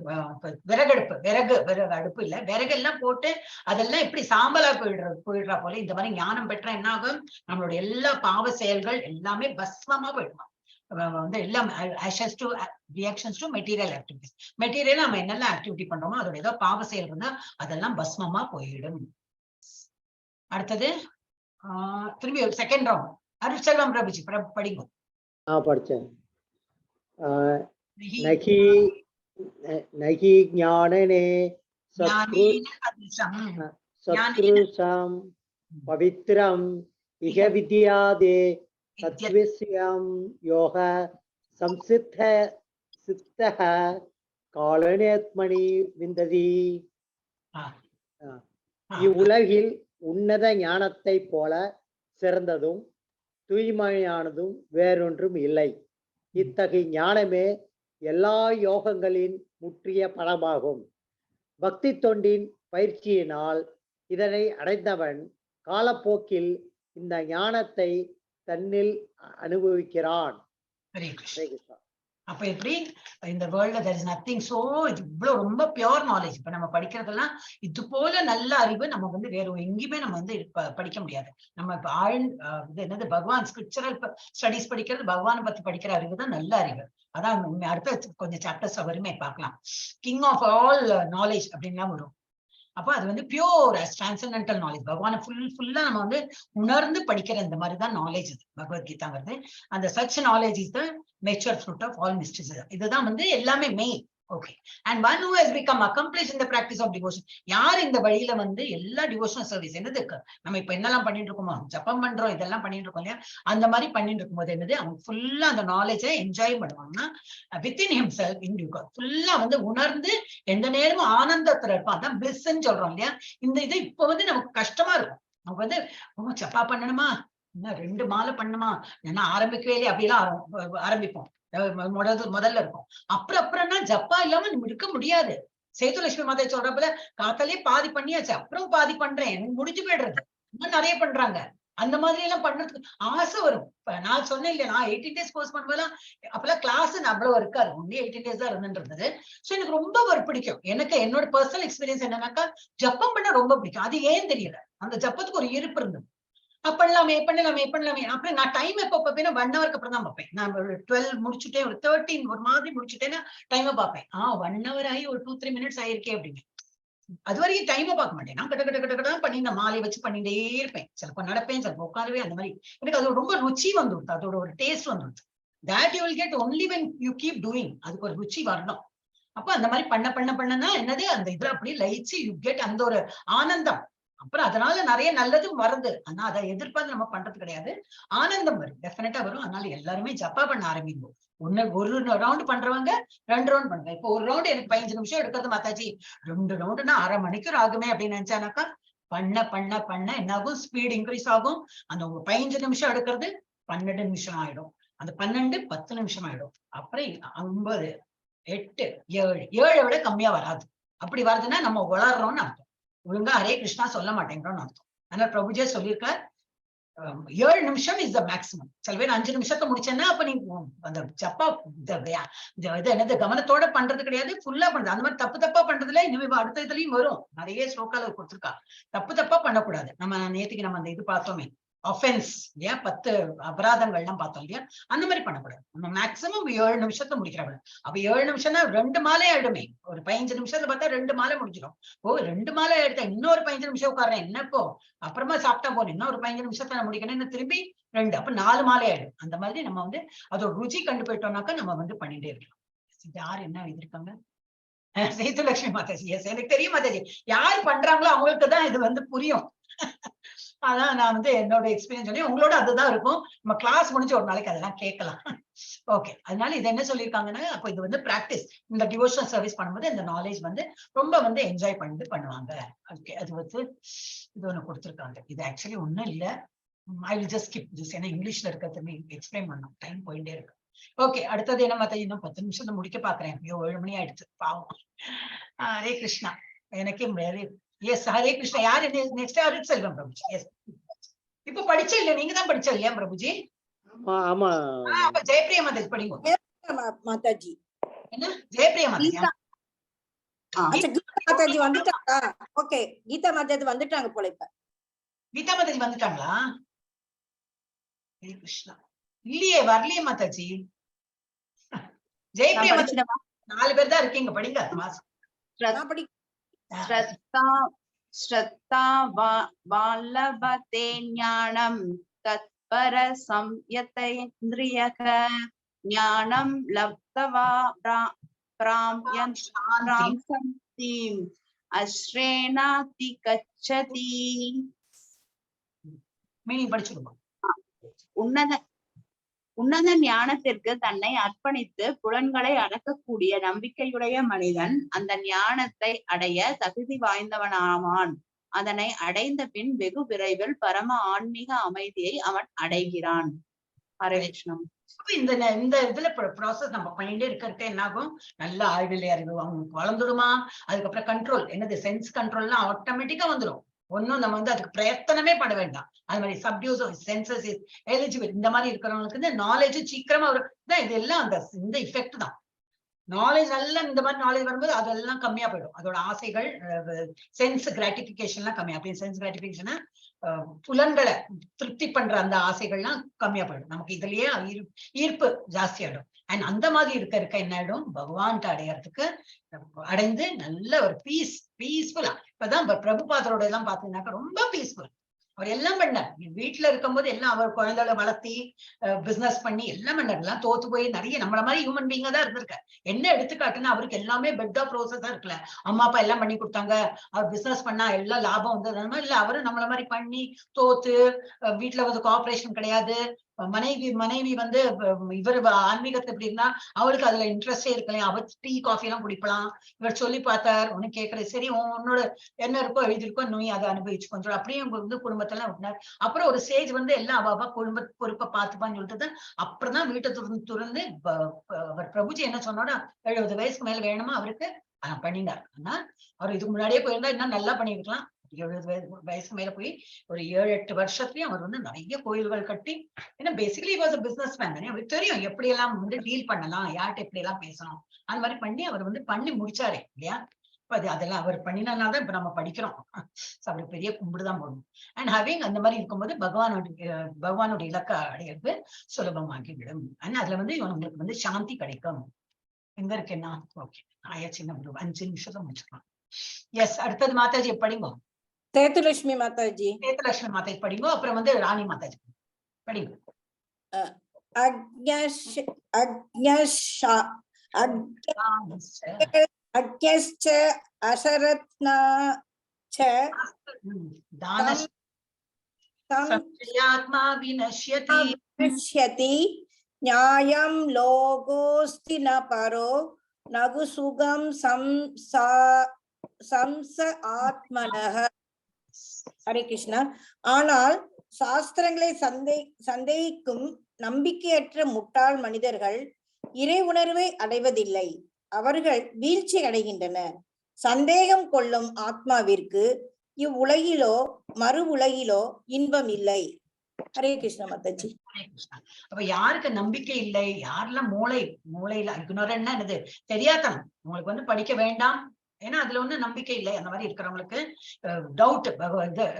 விறகடுப்பு, விறகு அடுப்பு இல்ல, விறகு எல்லாம் போட்டு அதெல்லாம் எப்படி சாம்பலா போயிடுறா போல இந்த மாதிரி ஞானம் பெற்றா என்ன ஆகும், நம்மளோட எல்லா பாவ செயல்கள் எல்லாமே பஸ்மமா போயிடுமா. வந்து எல்லாம் ashes to reactions to material activities. Material நம்ம என்னெல்லாம் ஆக்டிவிட்டி பண்றோமோ அதோட ஏதோ பாவ செயல் இருந்தா அதெல்லாம் பஸ்மமா போயிடும். அடுத்தது திரும்பி செகண்ட் ரவுண்ட். அருட்செல்வம் பிரபுஜி படிங்க. படிச்சேன். நகி ஞானனே சத்ருஷம் பவித்ரம் இக வித்யாதே சத்விஸ்யம் யோக சம்சித்த சித்தஹ காலநேத்மணி விந்ததி. இவ்வுலகில் உன்னத ஞானத்தை போல சிறந்ததும் தூய்மையானதும் வேறொன்றும் இல்லை. இத்தகைய ஞானமே எல்லா யோகங்களின் முற்றிய பலமாகும். பக்தி தொண்டின் பயிற்சியினால் இதனை அடைந்தவன் காலப்போக்கில் இந்த ஞானத்தை தன்னில் அனுபவிக்கிறான். அப்ப எப்படி இந்த வேர்ல்ட்ல there is nothing so இவ்வளவு ரொம்ப பியூர் நாலேஜ். இப்ப நம்ம படிக்கிறதெல்லாம் இது போல நல்ல அறிவு நம்ம வந்து வேற எங்கேயுமே நம்ம வந்து படிக்க முடியாது. நம்ம இப்ப இது என்னது பகவான் ஸ்கிரிப்சரல் ஸ்டடிஸ் படிக்கிறது, பகவானை பத்தி படிக்கிற அறிவு தான் நல்ல அறிவு. அதான் அடுத்த கொஞ்சம் சாப்டர்ஸ் வருமே பார்க்கலாம். கிங் ஆஃப் ஆல் நாலேஜ் அப்படின்லாம் வரும். அப்ப அது வந்து பியூர் டிரான்சென்டென்டல் நாலேஜ். பகவானை ஃபுல்லா நம்ம வந்து உணர்ந்து படிக்கிற இந்த மாதிரிதான் நாலேஜ் இது பகவத்கீதாங்கிறது. அந்த such knowledge is the mature fruit of all mysteries. இதுதான் வந்து எல்லாமே main. Okay. And one who has become accomplished in the practice of devotion. யார் இந்த வழியில வந்து எல்லா டிவோஷனல் சர்வீஸ் என்னதுக்கு நம்ம இப்ப என்னெல்லாம் பண்ணிட்டு இருக்கோமோ, ஜப்பம் பண்றோம், இதெல்லாம் பண்ணிட்டு இருக்கோம் இல்லையா, அந்த மாதிரி பண்ணிட்டு இருக்கும் போது என்னது அவங்க ஃபுல்லா அந்த நாலேஜை என்ஜாய் பண்ணுவாங்கன்னா within himself in due God ஃபுல்லா வந்து உணர்ந்து எந்த நேரமும் ஆனந்தத்துல இருப்பான். அதான் பிளிஸ்ன்னு சொல்றோம் இல்லையா. இந்த இது இப்ப வந்து நமக்கு கஷ்டமா இருக்கும். நமக்கு வந்து ஜப்பா பண்ணணுமா, இன்னும் 2 மாலை பண்ணுமா, ஏன்னா ஆரம்பிக்கவே இல்லையா அப்படிலாம் ஆரம்பிப்போம். முதல்ல இருக்கும். அப்புறம்னா ஜப்பா இல்லாம இருக்க முடியாது. சேதுலட்சுமி மாதா சொல்றப்பல காத்தாலே பாதி பண்ணியாச்சு, அப்புறம் பாதி பண்றேன், எனக்கு முடிஞ்சு போயிடுறது. இன்னும் நிறைய பண்றாங்க. அந்த மாதிரி எல்லாம் பண்றதுக்கு ஆசை வரும். இப்ப நான் சொன்னேன் இல்லையா, நான் 18 days கோர்ஸ் பண்ணும்போதெல்லாம் அப்பெல்லாம் கிளாஸ் அவ்வளவு இருக்காது, ஒன்லி 18 days தான் இருந்துன்றது. சோ எனக்கு ரொம்ப ஒரு பிடிக்கும். எனக்கு என்னோட பர்சனல் எக்ஸ்பீரியன்ஸ் என்னன்னாக்கா ஜப்பம் பண்ண ரொம்ப பிடிக்கும். அது ஏன் தெரியல, அந்த ஜப்பத்துக்கு ஒரு இருப்பு இருந்தது. பண்ணலாமே. அப்புறம் நான் டைம் எப்ப பார்ப்பேன்னா 1 hour அப்புறம் தான் பார்ப்பேன். நான் 12 முடிச்சுட்டேன், ஒரு 13 ஒரு மாதிரி முடிச்சுட்டேன்னா டைமை பார்ப்பேன். 1 hour ஆகி ஒரு 2-3 minutes ஆயிருக்கே அப்படின்னு. அது வரைக்கும் டைமை பார்க்க மாட்டேன். நான் கட்ட பண்ணி இந்த மாலையை வச்சு பண்ணிட்டே இருப்பேன். சிலப்போ நடப்பேன், சிலப்போ உட்காருவேன். அந்த மாதிரி எனக்கு அது ரொம்ப ருச்சி வந்துடுது, அதோட ஒரு டேஸ்ட் வந்துடுது. that you will get only when you keep doing. அதுக்கு ஒரு ருச்சி வரணும். அப்ப அந்த மாதிரி பண்ணனா என்னது, அந்த இதுல அப்படியே லயிச்சு யூ கெட் அந்த ஒரு ஆனந்தம். அப்புறம் அதனால நிறைய நல்லதும் வருது. ஆனா அதை எதிர்பார்த்து நம்ம பண்றது கிடையாது. ஆனந்தம் வரும், டெஃபினட்டா வரும். அதனால எல்லாருமே ஜப்பா பண்ண ஆரம்பிக்கும். ஒரு ரவுண்ட் பண்றவங்க 2 ரவுண்ட் பண்ணுங்க. இப்போ ஒரு ரவுண்ட் எனக்கு 15 நிமிஷம் எடுக்கிறது மாதாஜி, 2 ரவுண்டுனா 1/2 மணிக்கூர் ஆகுமே அப்படின்னு நினைச்சானாக்கா பண்ண என்னாகும், ஸ்பீட் இன்க்ரீஸ் ஆகும். அந்த 15 நிமிஷம் எடுக்கிறது 12 நிமிஷம் ஆயிடும். அந்த 12 10 நிமிஷம் ஆயிடும். அப்புறம் 50 8 7 விட கம்மியா வராது. அப்படி வருதுன்னா நம்ம வளர்றோம்னு அர்த்தம். ஒழுங்கா ஹரே கிருஷ்ணா சொல்ல மாட்டேங்கிறோம்னு அர்த்தம். அதனால பிரபுஜே சொல்லியிருக்கார் 7 நிமிஷம் இஸ் த மேக்சிமம். சில பேர் 5 நிமிஷத்தை முடிச்சேன்னா அப்ப நீ அந்த ஜப்பா என்னது கவனத்தோட பண்றது கிடையாது, ஃபுல்லா பண்றது. அந்த மாதிரி தப்பா பண்றதுல இனிமே அடுத்த இதுலயும் வரும். நிறைய ஸ்லோக்கால கொடுத்துருக்கா. தப்பா பண்ணக்கூடாது. நம்ம நேத்துக்கு நம்ம அந்த இது பார்த்தோமே, ஆஃபென்ஸ் இல்லையா, 10 அபராதங்கள்லாம் பார்த்தோம் இல்லையா, அந்த மாதிரி பண்ணக்கூடாது. நம்ம மேக்சிமம் 7 நிமிஷத்தை முடிக்கிறவங்க. அப்ப 7 நிமிஷம்னா 2 மாலை ஆயிடுமே. ஒரு 15 நிமிஷத்துல பார்த்தா 2 மாலை முடிஞ்சிடும். 2 மாலை எடுத்தா இன்னொரு 15 நிமிஷம் உட்காரேன் என்னப்போ, அப்புறமா சாப்பிட்டா போனேன், இன்னொரு 15 நிமிஷத்தை நான் முடிக்கணும், இன்னும் திரும்பி 2, அப்ப 4 மாலை ஆயிடும். அந்த மாதிரி நம்ம வந்து அதோட ருச்சி கண்டு போயிட்டோம்னாக்கா நம்ம வந்து பண்ணிட்டே இருக்கலாம். யார் என்ன எழுதிருக்காங்க, சேதுலட்சுமி மாதாஜி. எனக்கு தெரியும் மாதாஜி, யார் பண்றாங்களோ அவங்களுக்கு தான் இது வந்து புரியும். அதான் நான் வந்து என்னோட எக்ஸ்பீரியன்ஸ் சொல்லி உங்களோட அதுதான் இருக்கும். நம்ம கிளாஸ் முடிஞ்ச ஒரு நாளைக்கு அதெல்லாம் கேட்கலாம். ஓகே, அதனால இது என்ன சொல்லியிருக்காங்கன்னா, அப்போ இது வந்து பிராக்டிஸ். இந்த டிவோஷனல் சர்வீஸ் பண்ணும்போது இந்த நாலேஜ் வந்து ரொம்ப வந்து என்ஜாய் பண்ணிட்டு பண்ணுவாங்க. ஓகே, அது வந்து இது ஒண்ணு கொடுத்துருக்காங்க. இது ஆக்சுவலி ஒண்ணும் இல்ல. I will just skip this. ஏன்னா இங்கிலீஷ்ல இருக்கிறது எக்ஸ்பிளைன் பண்ணணும், டைம் போயிட்டே இருக்கு. ஓகே, அடுத்தது என்ன மாத்தாஜி? இன்னும் 10 நிமிஷம் முடிக்க பாக்குறேன். ஐயோ 7 மணி ஆயிடுச்சு, பாவம். ஹரே கிருஷ்ணா. எனக்கே எஸ், ஹரே கிருஷ்ணா. யாரு நெக்ஸ்ட்? அருட் செல்வம் பிரபுஜி. எஸ், இப்ப படிச்ச இல்ல, நீங்க தான் படிச்ச இல்லையா பிரபுஜி? ஆமா. அப்ப ஜெயப்பிரியா மாதாஜி படிங்க. மாதாஜி என்ன ஜெயப்பிரியா மாதாஜி? கீதா மாதாஜி வந்துட்டாங்களா? ஓகே, கீதா மாதாஜி வந்துட்டாங்க போல. இப்ப கீதா மாதாஜி வந்துட்டாங்களா? ஹரே கிருஷ்ணா. இல்லையே, வரலையே மாதாஜி. ஜெயப்பிரியா மாதாஜி 4 பேர் தான் இருக்கீங்க, படிங்க. ஸ்ரத்தா வல்லபதே ஞானம் தத்பர சம்யதேந்திரியக ஞானம் லப்தவா பிராம்யந்தீம் அஸ்ரேனாதி கச்சதி. மீனிங் படிச்சுடுங்க. உன்னத ஞானத்திற்கு தன்னை அர்ப்பணித்து புலன்களை அடக்கக்கூடிய நம்பிக்கையுடைய மனிதன் அந்த ஞானத்தை அடைய தகுதி வாய்ந்தவனாவான். அதனை அடைந்த பின் வெகு விரைவில் பரம ஆன்மீக அமைதியை அவன் அடைகிறான். ஹரே கிருஷ்ணம். இந்த இதுல ப்ராசஸ் நம்ம பண்ணிட்டே இருக்க என்ன ஆகும்? நல்ல ஆழ்நிலை அறிவு அவங்களுக்கு வளர்ந்துடுமா. அதுக்கப்புறம் கண்ட்ரோல், என்னது சென்ஸ் கண்ட்ரோல்லாம் ஆட்டோமேட்டிக்கா வந்துடும். ஒன்னும் நம்ம வந்து அதுக்கு பிரயத்தனமே பண்ண வேண்டாம். அது மாதிரி சப்டியூஸ் சென்சஸ் எலிஜிபிள் இந்த மாதிரி இருக்கிறவங்களுக்கு வந்து நாலேஜ் சீக்கிரமா வரும். இது எல்லாம் அந்த இந்த இஃபெக்ட் தான். நாலேஜ் நல்லா இந்த மாதிரி நாலேஜ் வரும்போது அதெல்லாம் கம்மியா போயிடும். அதோட ஆசைகள், சென்ஸ் கிராட்டிபிகேஷன் எல்லாம் கம்மியா. அப்படி சென்ஸ் கிராட்டிபிகேஷன் புலன்களை திருப்தி பண்ற அந்த ஆசைகள்லாம் கம்மியா போயிடும். நமக்கு இதுலயே ஈர்ப்பு ஜாஸ்தி ஆயிடும். அண்ட் அந்த மாதிரி இருக்க என்ன ஆயிடும்? பகவான்கிட்ட அடையறதுக்கு அடைந்து நல்ல ஒரு பீஸ்ஃபுல்லா. இப்பதான் பிரபுபாதரோட எல்லாம் பாத்தீங்கன்னாக்கா ரொம்ப பீஸ்ஃபுல். அவர் எல்லாம் பண்ணார். வீட்டுல இருக்கும்போது எல்லாம் அவர் குழந்தைகளை வளர்த்தி பிசினஸ் பண்ணி எல்லாம் பண்ணார். எல்லாம் தோத்து போய் நிறைய நம்மள மாதிரி ஹியூமன் பீங்கா தான் இருந்திருக்காரு. என்ன எடுத்துக்காட்டுன்னா அவருக்கு எல்லாமே பெட் ஆஃப் ரோசஸா இருக்குல்ல. அம்மா அப்பா எல்லாம் பண்ணி கொடுத்தாங்க. அவர் பிசினஸ் பண்ணா எல்லாம் லாபம் வந்தது. அந்த மாதிரி இல்ல, அவரு நம்மள மாதிரி பண்ணி தோத்து வீட்டுல வந்து கோஆபரேஷன் கிடையாது. மனைவி வந்து இவர் ஆன்மீகத்தை எப்படி இருந்தா அவளுக்கு அதுல இன்ட்ரெஸ்டே இருக்கலாம். அவர் டீ காஃபி எல்லாம் குடிக்கலாம். இவர் சொல்லி பார்த்தார், ஒண்ணு கேட்கறது. சரி, உன்னோட என்ன இருக்கோ எழுதிருக்கோ நீ அதை அனுபவிச்சு கொஞ்சம் அப்படியே வந்து குடும்பத்தெல்லாம் விட்டார். அப்புறம் ஒரு ஸ்டேஜ் வந்து எல்லாம் அவ குடும்ப பொறுப்பை பார்த்துப்பான்னு சொல்லிட்டு அப்புறம் தான் வீட்டை துறந்து அவர் பிரபுஜி என்ன சொன்னோட 70 வயசுக்கு மேல வேணுமா அவருக்கு பண்ணினார். ஆனா அவர் இதுக்கு முன்னாடியே போயிருந்தா இன்னும் நல்லா பண்ணிருக்கலாம். 70 வயசுக்கு மேல போய் ஒரு 7-8 வருஷத்துலயும் அவர் வந்து நிறைய கோயில்கள் கட்டி, ஏன்னா basically was a business man தானே. அவருக்கு தெரியும் எப்படி எல்லாம் வந்து டீல் பண்ணலாம், யார்கிட்ட எப்படி எல்லாம் பேசணும். அந்த மாதிரி பண்ணி அவர் வந்து பண்ணி முடிச்சாரே இல்லையா. இப்ப அதெல்லாம் அவர் பண்ணினால்தான் இப்ப நம்ம படிக்கிறோம். அவருக்கு பெரிய கும்பிடுதான் போடணும். அண்ட் ஹேவிங் அந்த மாதிரி இருக்கும்போது பகவானோட இலக்க அடையிறது சுலபமாகிவிடும். ஆனா அதுல வந்து உங்களுக்கு வந்து சாந்தி கிடைக்கும். எங்க இருக்குன்னா ஓகே, ஆயா சின்ன ஒரு 5 நிமிஷத்துல முடிச்சுக்கலாம். எஸ், அடுத்தது மாதாஜி படிங்க. சேதுலட்சுமி மாதாஜி. சேதுலட்சுமி மாதாஜி படிங்க. அப்புறம் வந்து ராணி மாதாஜி படிங்க. அக்ஞஸ்ச அசரத்னாச்ச தானஸ்யாத்மா வினஷ்யதி ஞாயம் லோகோஸ்தி ந பரோ நகு சுகம் சம்ச ஆத்மனஹ. ஹரே கிருஷ்ணா. ஆனால் சாஸ்திரங்களை சந்தேகிக்கும் நம்பிக்கையற்ற முட்டாள் மனிதர்கள் இறை உணர்வை அடைவதில்லை. அவர்கள் வீழ்ச்சி அடைகின்றனர். சந்தேகம் கொள்ளும் ஆத்மாவிற்கு இவ்வுலகிலோ மறு உலகிலோ இன்பம் இல்லை. ஹரே கிருஷ்ண மாதாஜி. அப்ப யாருக்கு நம்பிக்கை இல்லை, யாரெல்லாம் மூளையில இக்னோரன்ட்னா என்னது, தெரியாதனம். உங்களுக்கு வந்து படிக்க வேண்டாம் ஏன்னா அதுல ஒன்னும் நம்பிக்கை இல்லை. அந்த மாதிரி இருக்கிறவங்களுக்கு டவுட்,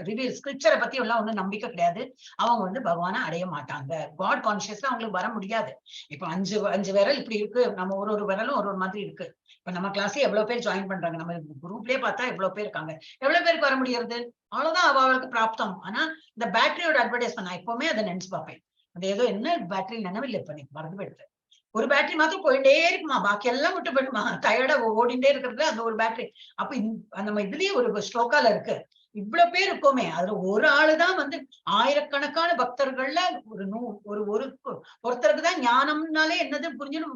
ரிவீல் ஸ்கிரிப்சரை பத்தி எல்லாம் ஒன்னும் நம்பிக்கை கிடையாது. அவங்க வந்து பகவானை அடைய மாட்டாங்க. காட் கான்சியஸ்ல அவங்களுக்கு வர முடியாது. இப்ப 5 விரல் இப்படி இருக்கு, நம்ம ஒரு விரலும் ஒரு மாதிரி இருக்கு. இப்ப நம்ம கிளாஸ்ல எவ்வளவு பேர் ஜாயின் பண்றாங்க, நம்ம குரூப்லயே பார்த்தா எவ்வளவு பேர் இருக்காங்க. எவ்வளவு பேருக்கு வர முடியாது? அவ்வளவுதான் அவளுக்கு பிராப்தம். ஆனா இந்த பேட்டரியோட அட்வர்டைஸ்மெண்ட் நான் எப்பவுமே அதை நினைச்சு பார்ப்பேன். அந்த ஏதோ என்ன பேட்டரி நினைவில் இப்ப நீ மறந்து போயிடுது. ஒரு பேட்டரி மாத்திரம் போயிட்டே இருக்குமா, பாக்கி எல்லாம் விட்டு போயிடுமா, டயர்டா ஓடிண்டே இருக்கிறது அந்த ஒரு பேட்டரி. அப்ப நம்ம இதுலயே ஒரு ஸ்லோகால இருக்கு, இவ்வளவு பேர் இருக்கோமே, அதுல ஒரு ஆளுதான் வந்து ஆயிரக்கணக்கான பக்தர்கள்ல ஒருத்தருக்கு தான் ஞானம்னாலே என்னது புரிஞ்சுன்னு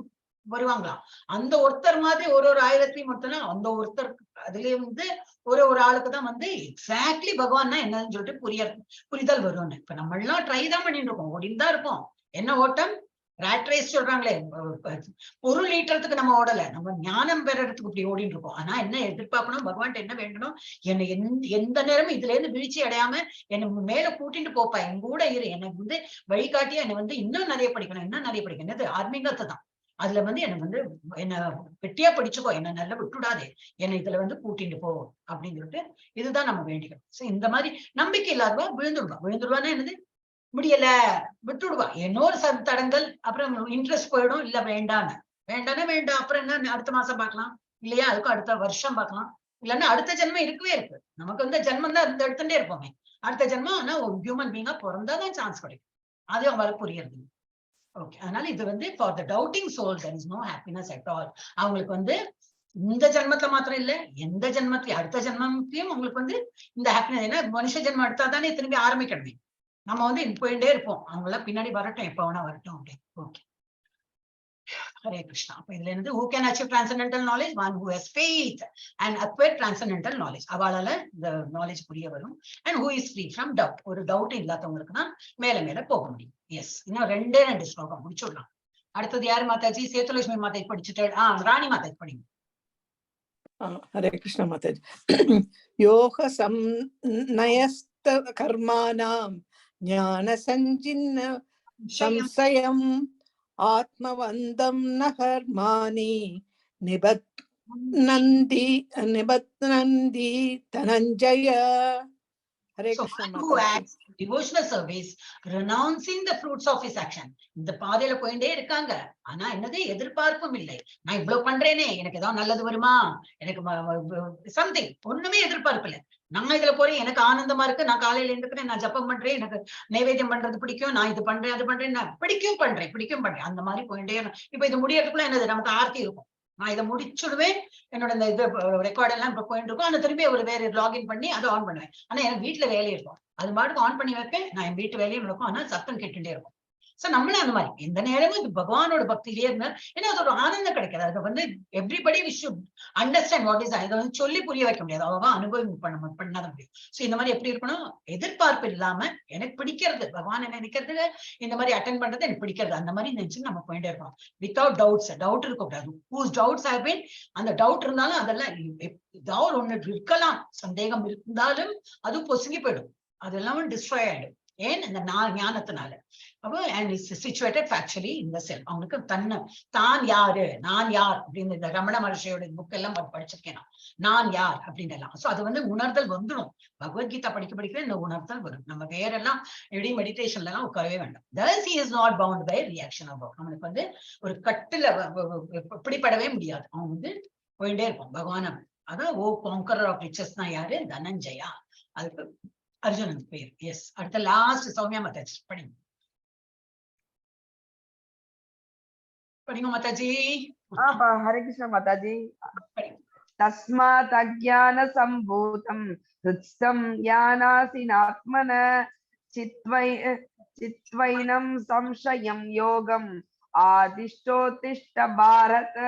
வருவாங்களாம். அந்த ஒருத்தர் மாதிரி ஒரு ஆயிரத்தையும் ஒருத்தனா அந்த ஒருத்தர் அதுலயே வந்து ஒரு ஆளுக்கு தான் வந்து எக்ஸாக்ட்லி பகவான்னா என்னன்னு சொல்லிட்டு புரிதல் வரும்னு. இப்ப நம்ம எல்லாம் ட்ரை தான் பண்ணிட்டு இருக்கோம், ஓடின்னு தான் இருக்கோம். என்ன ஓட்டம்? ராட் ரேஸ் சொல்றாங்களே, பொருள் ஈட்டுறதுக்கு நம்ம ஓடல, நம்ம ஞானம் பெறறதுக்கு இப்படி ஓடிட்டு இருக்கோம். ஆனா என்ன எதிர்பார்க்கணும், பகவான் என்ன வேண்டணும், என்னை எந்த நேரமும் இதுல இருந்து வீழ்ச்சி அடையாம என்னை மேல கூட்டிட்டு போப்பா, என் கூட இரு, எனக்கு வந்து வழிகாட்டியா என்னை வந்து இன்னும் நிறைய படிக்கணும், இன்னும் நிறைய படிக்கணும். என்னது ஆன்மீகத்தை தான். அதுல வந்து எனக்கு வந்து என்ன வெட்டியா படிச்சுக்கோ, என்ன நல்லா விட்டுடாதே, என்னை இதுல வந்து கூட்டிட்டு போ அப்படின்னு சொல்லிட்டு இதுதான் நம்ம வேண்டிக்கணும். சோ இந்த மாதிரி நம்பிக்கை இல்லாதவா விழுந்துடுவான்னா என்னது, முடியல விட்டுடுவா, இன்னொரு தடங்கள், அப்புறம் இன்ட்ரெஸ்ட் போயிடும், இல்ல வேண்டாம் வேண்டாம், அப்புறம் என்ன அடுத்த மாசம் பார்க்கலாம், இல்லையா அதுக்கும் அடுத்த வருஷம் பார்க்கலாம், இல்லன்னா அடுத்த ஜென்மம் இருக்கவே இருக்கு. நமக்கு வந்து ஜென்மம் தான் எடுத்துட்டே இருப்போமே, அடுத்த ஜென்மம் ஆனா ஒரு ஹியூமன் பீங்கா பிறந்தாதான் சான்ஸ் கிடைக்கும். அது அவங்களுக்கு புரியுறது. ஓகே, அதனால இது வந்து for the doubting soul there is no happiness at all. அவங்களுக்கு வந்து இந்த ஜென்மத்துல மாத்திரம் இல்ல, எந்த ஜென்மத்திலயும் அடுத்த ஜென்மத்திலயும் உங்களுக்கு வந்து இந்த ஹாப்பினஸ். ஏன்னா மனுஷ ஜென்மம் எடுத்தாதானே திரும்பி ஆரம்பிக்கணுமே, நம்ம வந்து போயிட்டே இருப்போம், அவங்க எல்லாம் பின்னாடி வரட்டும், எப்ப வேணா வரட்டும். Okay okay, Hare Krishna. அப்ப இதுல இருந்து who can achieve transcendental knowledge? One who has faith and acquire transcendental knowledge. அவளால இந்த நாலேஜ் புரிய வரும். And who is free from doubt. ஒரு டவுட் இல்லாதவங்களுக்கு தான் மேல மேல போக முடியும். எஸ், இன்னும் ரெண்டு ஸ்லோகம் முடிச்சுடலாம். அடுத்தது யாரு மாதாஜி? சேத்துலட்சுமி மாதாஜி படிச்சுட்டு ராணி மாதாஜி படிங்க. ஹரே கிருஷ்ண மாதாஜி. யோக சம்நயஸ்த கர்மானாம் ஞான சஞ்சின்ன சம்சயம் ஆத்மவந்தம் நகர்மானி நிபத்னந்தி Dhananjaya. Hare Krishna who acts devotional service renouncing the fruits of his action. இந்த பாதையில போயிட்டே இருக்காங்க, ஆனா என்னது எதிர்பார்ப்பும் இல்லை. நான் இவ்வளவு பண்றேனே, எனக்கு ஏதாவது நல்லது வருமா, எனக்கு சம்திங், ஒண்ணுமே எதிர்பார்ப்பு இல்லை. நான் இதுல போறேன், எனக்கு ஆனந்தமா இருக்கு, நான் காலையில எழுந்துக்கிறேன், நான் ஜப்பம் பண்றேன், எனக்கு நைவேத்தியம் பண்றது பிடிக்கும், நான் இது பண்றேன் அது பண்றேன், நான் பிடிக்கும் பண்றேன், அந்த மாதிரி போயிட்டே. இப்ப இது முடியறதுக்குள்ள என்னது, நமக்கு ஆர்த்தி இருக்கும், நான் இதை முடிச்சுடுவேன், என்னோட இந்த இது ரெக்கார்ட் எல்லாம் இப்ப போயிட்டு இருக்கும், அந்த திரும்பி ஒரு வேற லாகின் பண்ணி அதை ஆன் பண்ணுவேன். ஆனா எனக்கு வீட்டுல வேலை இருக்கும், அது பாட்டுக்கு ஆன் பண்ணி வைப்பேன், நான் என் வீட்டு வேலையும் இருக்கும், ஆனா சத்தம் கேட்டுட்டே இருக்கும். சோ நம்மளும் அந்த மாதிரி எந்த நேரமும் இது பகவானோட பக்தியிலேயே இருந்தா ஏன்னா அது ஒரு ஆனந்தம் கிடைக்காது. அதை வந்து everybody we should understand what is. அதை வந்து சொல்லி புரிய வைக்க முடியாது, அவங்க அனுபவம் பண்ணாத முடியும். சோ இந்த மாதிரி எப்படி இருக்கணும், எதிர்பார்ப்பு இல்லாம எனக்கு பிடிக்கிறது, பகவான் நினைக்கிறது, இந்த மாதிரி அட்டென்ட் பண்றது எனக்கு பிடிக்கிறது, அந்த மாதிரி நினைச்சு நம்ம போயிட்டே இருக்கோம். வித்தவுட் டவுட்ஸ், டவுட் இருக்கக்கூடாது. ஹூஸ் டவுட்ஸ் ஹேவ் பீன், அந்த டவுட் இருந்தாலும் அதெல்லாம் ஏதாவது ஒண்ணு இருக்கலாம், சந்தேகம் இருந்தாலும் அது பொசுங்கி போயிடும், அது எல்லாமே டிஸ்ட்ராய் ஆயிடும். ஏன்? இந்த ஞானத்தினால. அப்போ and is situated factually in the self. அவங்களுக்கு தான் யாரு, நான் யார் அப்படின்னு இந்த ரமண மகர்ஷியோட புக் எல்லாம் படிச்சிருக்கேன் நான் யார் அப்படின்னு எல்லாம். சோ அது வந்து உணர்தல் வந்துடும். பகவத்கீதா படிக்க இந்த உணர்தல் வரும். நம்ம வேற எல்லாம் எப்படி மெடிடேஷன்ல எல்லாம் உட்காரவே வேண்டாம். thus he is not bound by reaction of அவனுக்கு வந்து ஒரு கட்டுல பிடிப்படவே முடியாது. அவன் வந்து போயிட்டே இருப்பான் பகவான. அதான் ஓ காங்கரர் ஆஃப் ரிச்சஸ் தான் யாரு, தனஞ்சயா, அதுக்கு அர்ஜுனன் பேர். எஸ், அடுத்த லாஸ்ட் சௌமியா மாதாஜி படிங்க. படிங்க மாதாஜி. ஹரே கிருஷ்ண மாதாஜி. தஸ்மாத் அஜ்ஞான சம்பூதம் ஹிருத்ஸ்தம் யானாசினாத்மன சித்வைனம் சம்சயம் யோகம் ஆதிஷ்டோதிஷ்ட பாரத.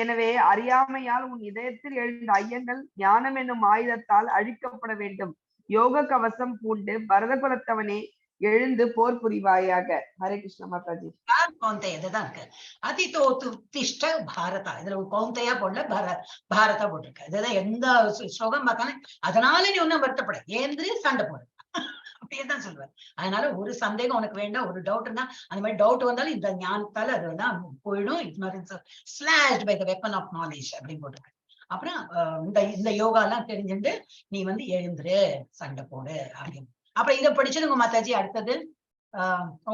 எனவே அறியாமையால் உன் இதயத்தில் எழுந்த ஐயங்கள் ஞானம் என்னும் ஆயுதத்தால் அழிக்கப்பட வேண்டும். யோக கவசம் பூண்டு பரத குலத்தவனே எழுந்து போர் புரிவாயாக. ஹரே கிருஷ்ண மாதாஜி. இதுதான் இருக்கு அதிதோதிஷ்ட பாரதா. இதுல கௌந்தையா போடல, பாரதா போட்டிருக்கு. இதுதான் எந்த ஸ்லோகம் பார்த்தாலும் அதனால நீ ஒன்னும் வருத்தப்பட, ஏந்திரி சண்டை போடு அப்படியேதான் சொல்லுவேன். அதனால ஒரு சந்தேகம் உனக்கு வேண்டாம், ஒரு டவுட் இருந்தா அந்த மாதிரி டவுட் வந்தாலும் இந்த ஞானத்தால அது வேணா போயிடும். Ignorance slashed by the weapon of knowledge அப்படின்னு போட்டிருக்கு. அப்புறம் இந்த யோகா எல்லாம் தெரிஞ்சுட்டு நீ வந்து எழுந்துரு சண்டை போடு அப்படின்னு. அப்புறம் இதை படிச்சிருங்க மாதாஜி. அடுத்தது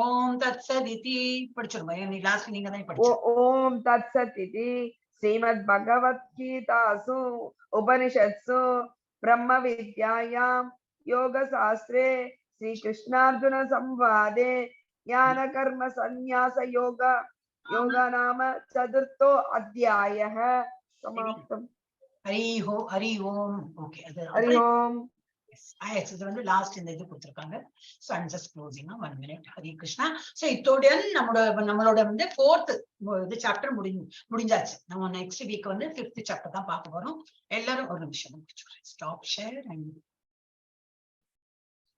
ஓம் தத் சத் இதி படிச்சிருங்க. லாஸ்ட் நீங்க தான் படிச்சீங்க. ஓம் தத் சத் இதி ஸ்ரீமத் பகவத்கீதாசு உபனிஷத்சு பிரம்ம வித்யாயாம் யோக சாஸ்திரே ஸ்ரீ கிருஷ்ணார்ஜுன சம்வாதே ஞான கர்ம சந்நியாச யோக நாம சதுர்த்தோ அத்தியாயः சமாப்தம். ஹரி ஓம். ஓகே, அது ஹரி ஓம். இது வந்து லாஸ்ட் இந்த இது கொடுத்துருக்காங்க. So I'm just closing 1 minute. Hari Krishna. So இத்தோடன் நம்மளோட வந்து 4th இது சாப்டர் முடிஞ்சாச்சு. நம்ம நெக்ஸ்ட் வீக் வந்து 5th சாப்டர் தான் பார்க்க போறோம். எல்லாரும் ஒரு நிமிஷம் ஸ்டாப் ஷேர் அண்ட்